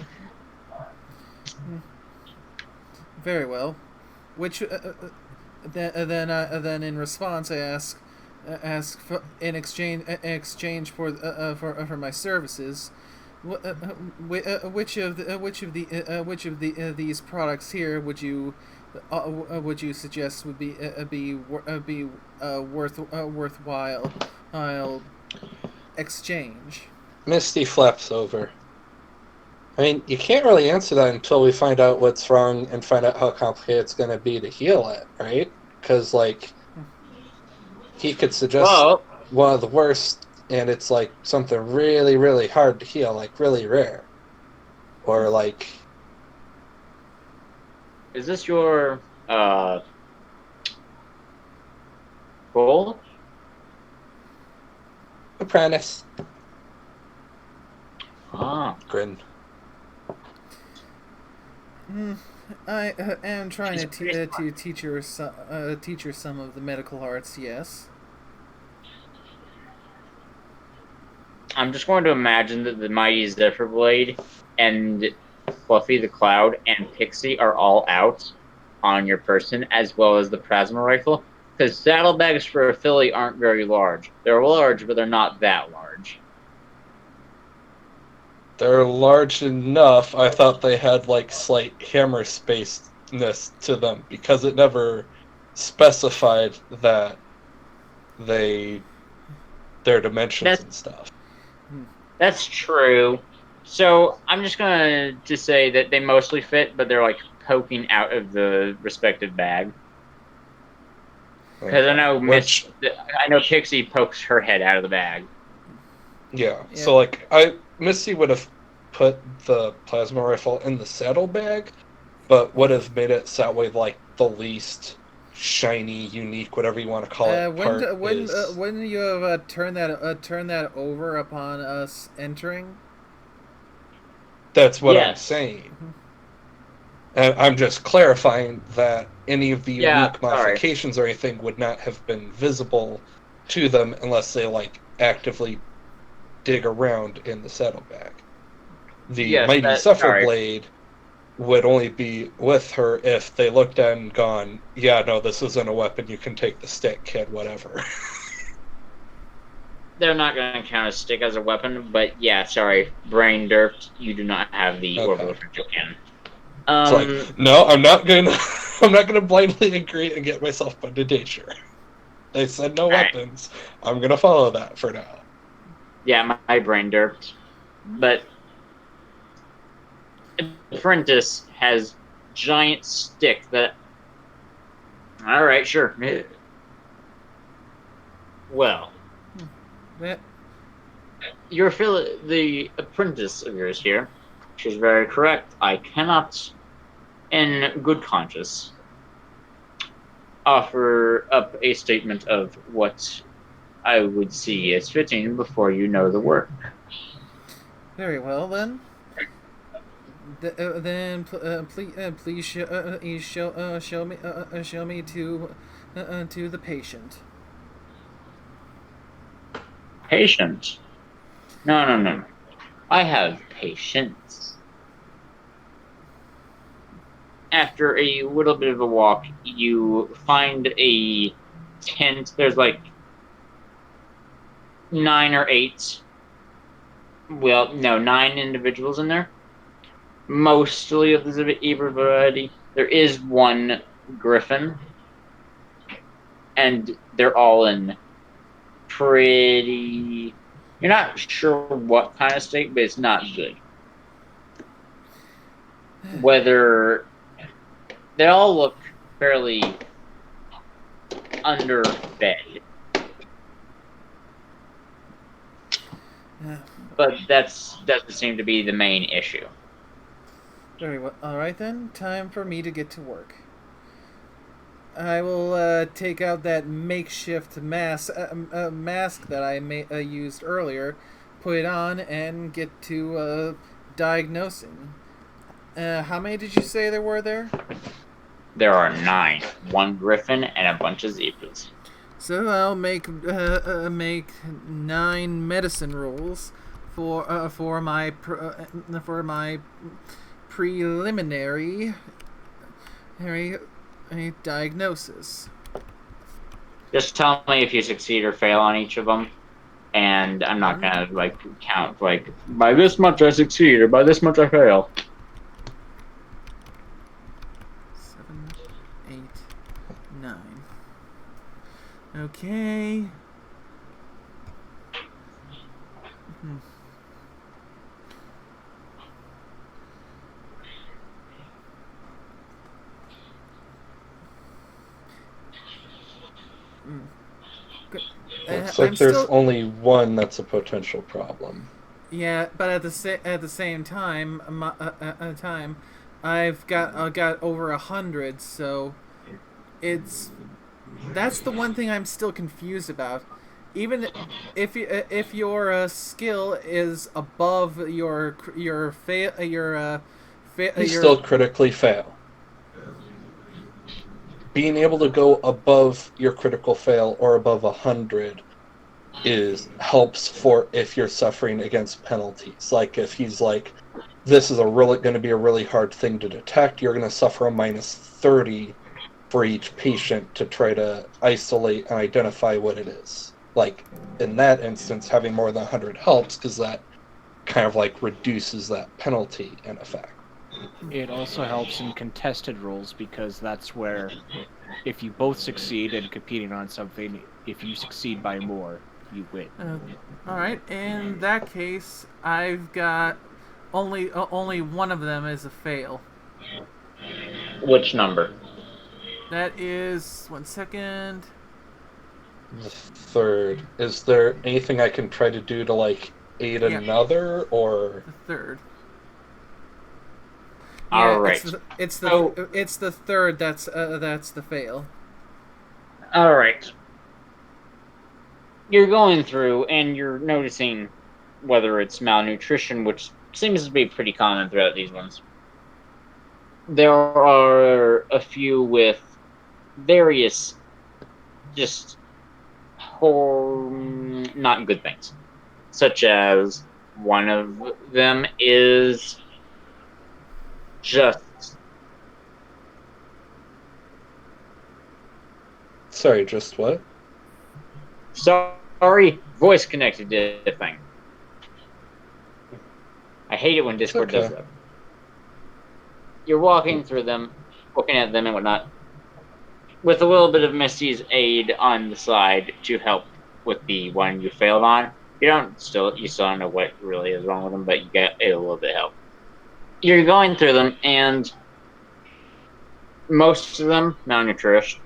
Very well. Which then in response I ask for, in exchange for my services, which of these products here would you suggest would be worthwhile exchange? Misty flaps over. I mean, you can't really answer that until we find out what's wrong and find out how complicated it's going to be to heal it, right? Because, like, he could suggest one of the worst, and it's, like, something really, really hard to heal, like, really rare. Or, like... Is this your, goal? Apprentice. Grin. I am trying to teach her some of the medical arts. Yes. I'm just going to imagine that the Mighty Zephyr Blade and Fluffy the Cloud and Pixie are all out on your person, as well as the plasma rifle, because saddlebags for a filly aren't very large. They're large, but they're not that large. They're large enough. I thought they had, like, slight hammer spaceness to them, because it never specified that their dimensions and stuff. That's true. So I'm just gonna just say that they mostly fit, but they're like poking out of the respective bag. Because I know I know Pixie pokes her head out of the bag. Yeah. Yeah. So Misty would have put the plasma rifle in the saddlebag, but would have made it so that way like the least shiny, unique, whatever you want to call it. Wouldn't you have turn that over upon us entering? That's what I'm Yes. saying. And I'm just clarifying that any of the unique modifications or anything would not have been visible to them unless they like actively dig around in the saddlebag. The mighty Zephyr Blade would only be with her if they looked at and gone, yeah, no, this isn't a weapon, you can take the stick, kid, whatever. They're not going to count a stick as a weapon, but yeah, sorry, brain derped, you do not have the orbital friendship cannon. It's like, no, I'm not gonna blindly agree and get myself into danger. They said no weapons. I'm gonna follow that for now. Yeah, my brain derped. But Apprentice has giant stick that. All right, sure. Well, the apprentice of yours here. She's very correct. I cannot, in good conscience, offer up a statement of what I would see as fitting before you know the work. Very well, then. Please show me to the patient. Patient? No. I have patience. After a little bit of a walk, you find a tent. There's like 9 or 8. Well, no, 9 individuals in there. Mostly of the zebra variety. There is one griffin, and they're all in pretty. You're not sure what kind of state, but it's not good. Whether they all look fairly underfed, but that doesn't seem to be the main issue. Very well. All right then. Time for me to get to work. I will take out that makeshift mask that I used earlier, put it on, and get to diagnosing. How many did you say there were there? There are 9. 1 griffin and a bunch of zebras. So I'll make 9 medicine rolls for my preliminary diagnosis. Just tell me if you succeed or fail on each of them, and I'm not gonna count by this much I succeed or by this much I fail. 7, 8, 9. Okay. Looks like there's only one that's a potential problem. Yeah, but at the same time, I've got over 100, so that's the one thing I'm still confused about. Even if your skill is above you still critically fail. Being able to go above your critical fail or above 100 helps for if you're suffering against penalties. Like if he's like, this is going to be a really hard thing to detect, you're going to suffer a -30 for each patient to try to isolate and identify what it is. Like in that instance, having more than 100 helps because that kind of like reduces that penalty in effect. It also helps in contested roles because that's where, if you both succeed in competing on something, if you succeed by more, you win. All right. In that case, I've got only one of them is a fail. Which number? That is 1 second. The third. Is there anything I can try to do to like aid Yeah. another, or The third. All Yeah, right. it's So- the third that's the fail. All right. You're going through and you're noticing whether it's malnutrition, which seems to be pretty common throughout these ones. There are a few with various just not good things, such as one of them is just sorry, just what? sorry, voice connected to thing. I hate it when Discord does okay. that. You're walking through them, looking at them and whatnot, with a little bit of Misty's aid on the side to help with the one you failed on. You still don't know what really is wrong with them, but you get a little bit of help. You're going through them, and most of them malnourished.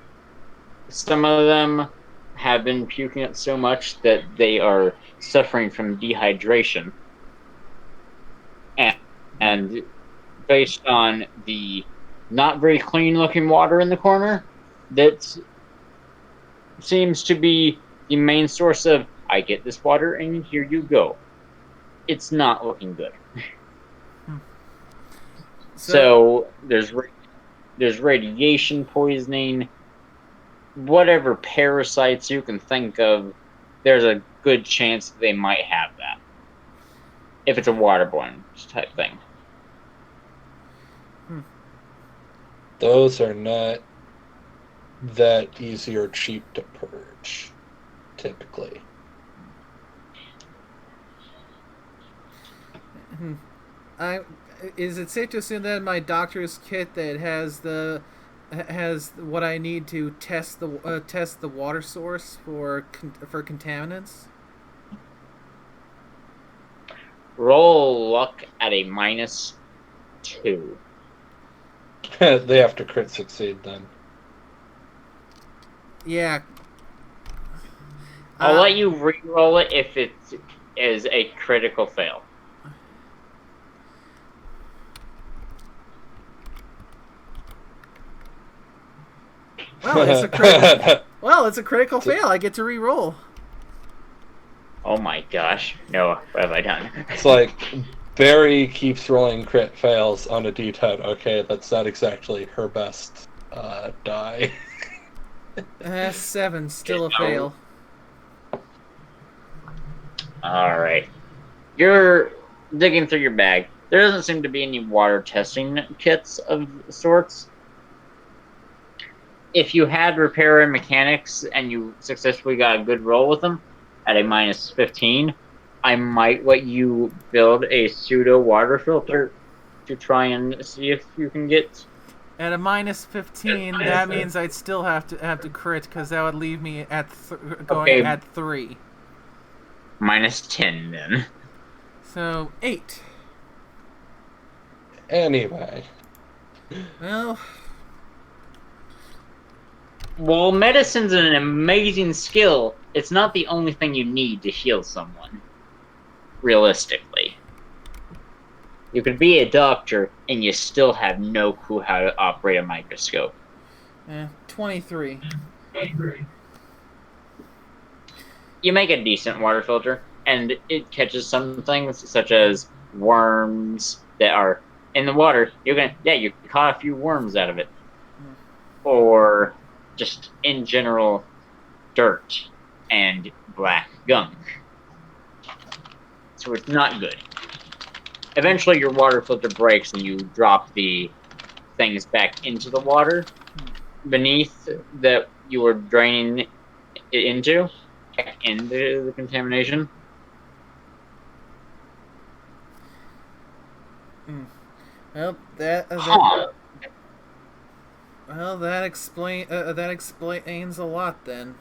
Some of them have been puking up so much that they are suffering from dehydration. And based on the not very clean looking water in the corner, that seems to be the main source of, I get this water and here you go. It's not looking good. So there's radiation poisoning, whatever parasites you can think of, there's a good chance they might have that. If it's a waterborne type thing. Those are not that easy or cheap to purge, typically. Is it safe to assume that my doctor's kit that has what I need to test the water source for contaminants? Roll luck at a -2. They have to crit succeed then. Yeah. I'll let you re-roll it if it is a critical fail. Well, it's a critical. Well, it's a critical fail. I get to re-roll. Oh my gosh. No, what have I done? It's like Barry keeps rolling crit fails on a D10. Okay, that's not exactly her best die. 7, still a fail. Alright. You're digging through your bag. There doesn't seem to be any water testing kits of sorts. If you had repair and mechanics and you successfully got a good roll with them at a -15, I might let you build a pseudo water filter to try and see if you can get. At a -15, that means I'd still have to crit because that would leave me at going at 3. -10 then. So 8. Anyway. While medicine's an amazing skill, it's not the only thing you need to heal someone. Realistically. You could be a doctor and you still have no clue how to operate a microscope. 23. You make a decent water filter, and it catches some things such as worms that are in the water. You caught a few worms out of it. Or just in general dirt and black gunk. So it's not good. Eventually your water filter breaks and you drop the things back into the water beneath that you were draining it into the contamination. Well, that explains a lot then.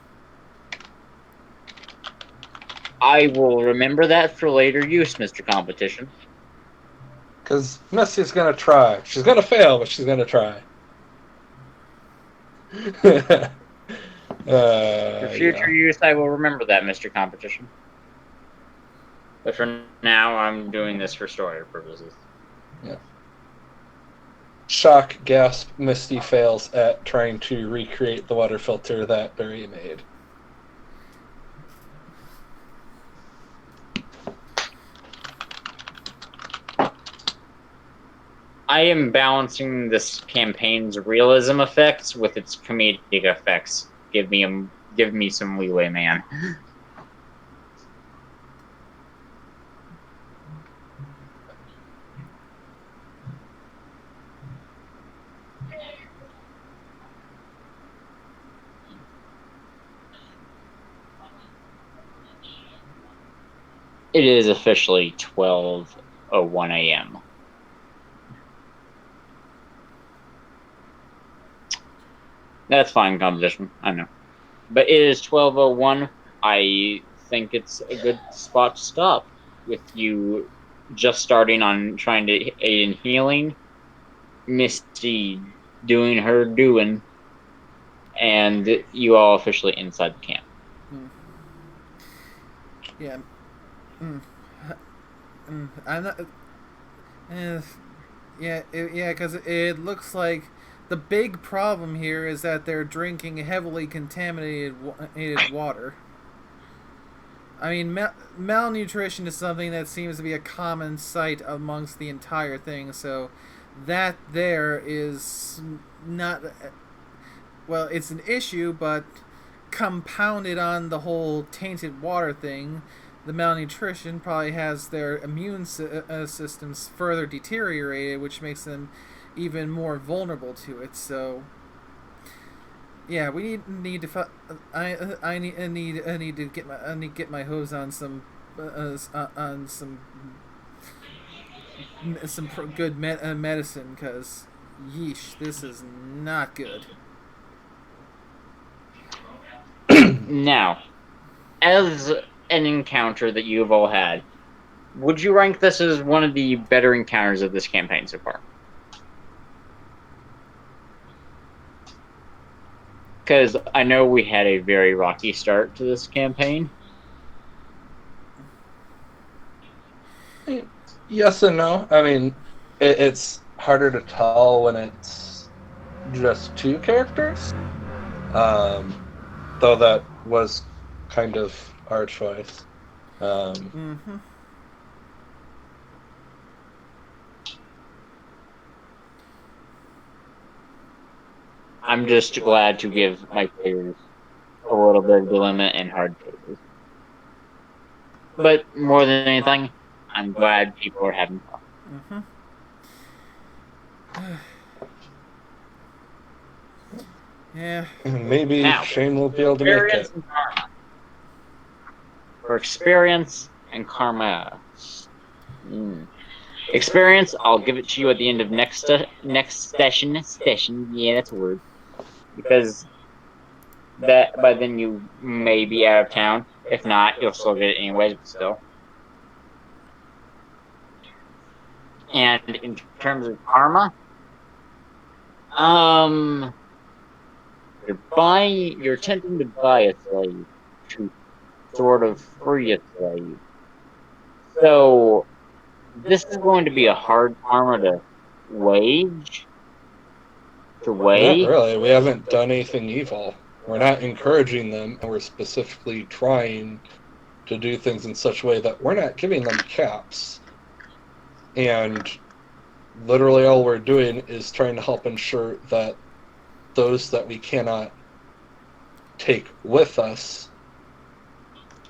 I will remember that for later use, Mr. Competition. Because Misty's gonna try. She's gonna fail, but she's gonna try. For future Yeah. use, I will remember that, Mr. Competition. But for now, I'm doing this for story purposes. Yeah. Shock, gasp, Misty fails at trying to recreate the water filter that Barry made. I am balancing this campaign's realism effects with its comedic effects. Give me some leeway, man. It is officially 12:01 a.m. That's fine, competition. I know. But it is 12:01. I think it's a good spot to stop with you just starting on trying to aid in healing, Misty doing her doing, and you all officially inside the camp. Yeah. I'm not. Yeah, because it looks like the big problem here is that they're drinking heavily contaminated water. I mean, malnutrition is something that seems to be a common sight amongst the entire thing, so that there is not... Well, it's an issue, but compounded on the whole tainted water thing, the malnutrition probably has their immune systems further deteriorated, which makes them even more vulnerable to it. So, yeah, we need to. I need to get my hose on some good medicine, because yeesh, this is not good. Now, as an encounter that you've all had, would you rank this as one of the better encounters of this campaign so far? Because I know we had a very rocky start to this campaign. Yes and no. I mean, it's harder to tell when it's just two characters. Though that was kind of our choice. I'm just glad to give my players a little bit of dilemma and hard choices. But more than anything, I'm glad people are having fun. Yeah. Maybe Now, Shane will be able to make it. and karma. For experience and karma. Experience, I'll give it to you at the end of next session. Yeah, that's a word. Because that by then you may be out of town. If not, you'll still get it anyways, but still. And in terms of karma, you're attempting to buy a slave to sort of free a slave. So this is going to be a hard karma to wage. Not really. We haven't done anything evil. We're not encouraging them, and we're specifically trying to do things in such a way that we're not giving them caps. And literally all we're doing is trying to help ensure that those that we cannot take with us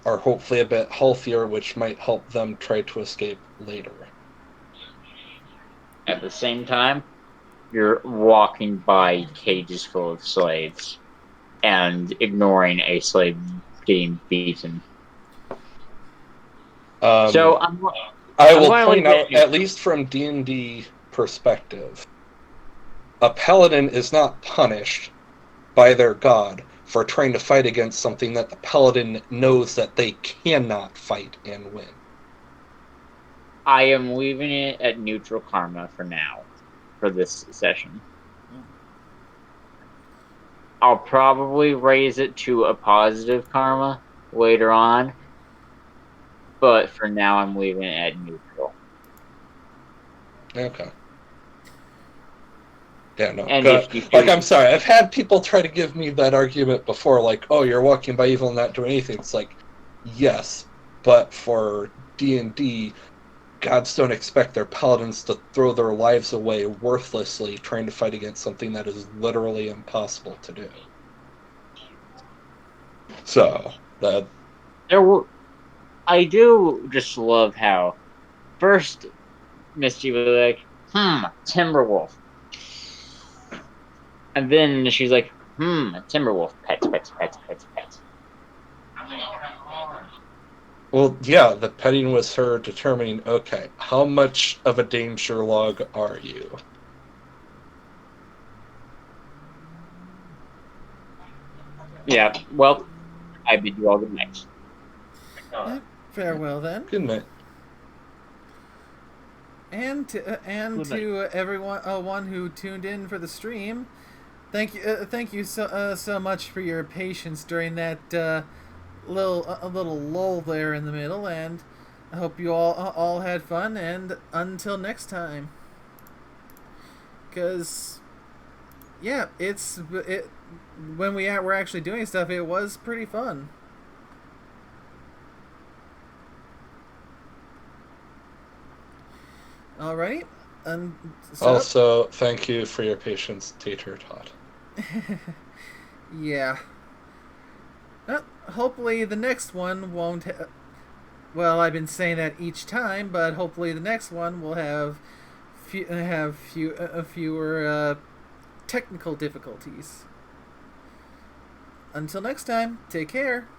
are hopefully a bit healthier, which might help them try to escape later. At the same time, you're walking by cages full of slaves and ignoring a slave getting beaten. So I will point out, at least from D&D perspective, a paladin is not punished by their god for trying to fight against something that the paladin knows that they cannot fight and win. I am leaving it at neutral karma for now, for this session. I'll probably raise it to a positive karma later on, but for now I'm leaving it at neutral. Okay. Yeah, no. And if you Like, I'm sorry, I've had people try to give me that argument before, like, oh, you're walking by evil and not doing anything. It's like, yes, but for D&D, gods don't expect their paladins to throw their lives away worthlessly trying to fight against something that is literally impossible to do. So, that... I do just love how first Misty was like, Timberwolf. And then she's like, Timberwolf, pets, pets, pets, pets, pets. Well, yeah, the petting was her determining, okay, how much of a danger log are you? Yeah, well, I bid you all good night. Farewell then. Good night. And to everyone, one who tuned in for the stream, thank you so much for your patience during that little lull there in the middle, and I hope you all had fun. And until next time, because yeah, when we're actually doing stuff, it was pretty fun. Alrighty. Also, thank you for your patience, Teacher Todd. Yeah. Hopefully the next one won't... well, I've been saying that each time, but hopefully the next one will have fewer technical difficulties. Until next time, take care.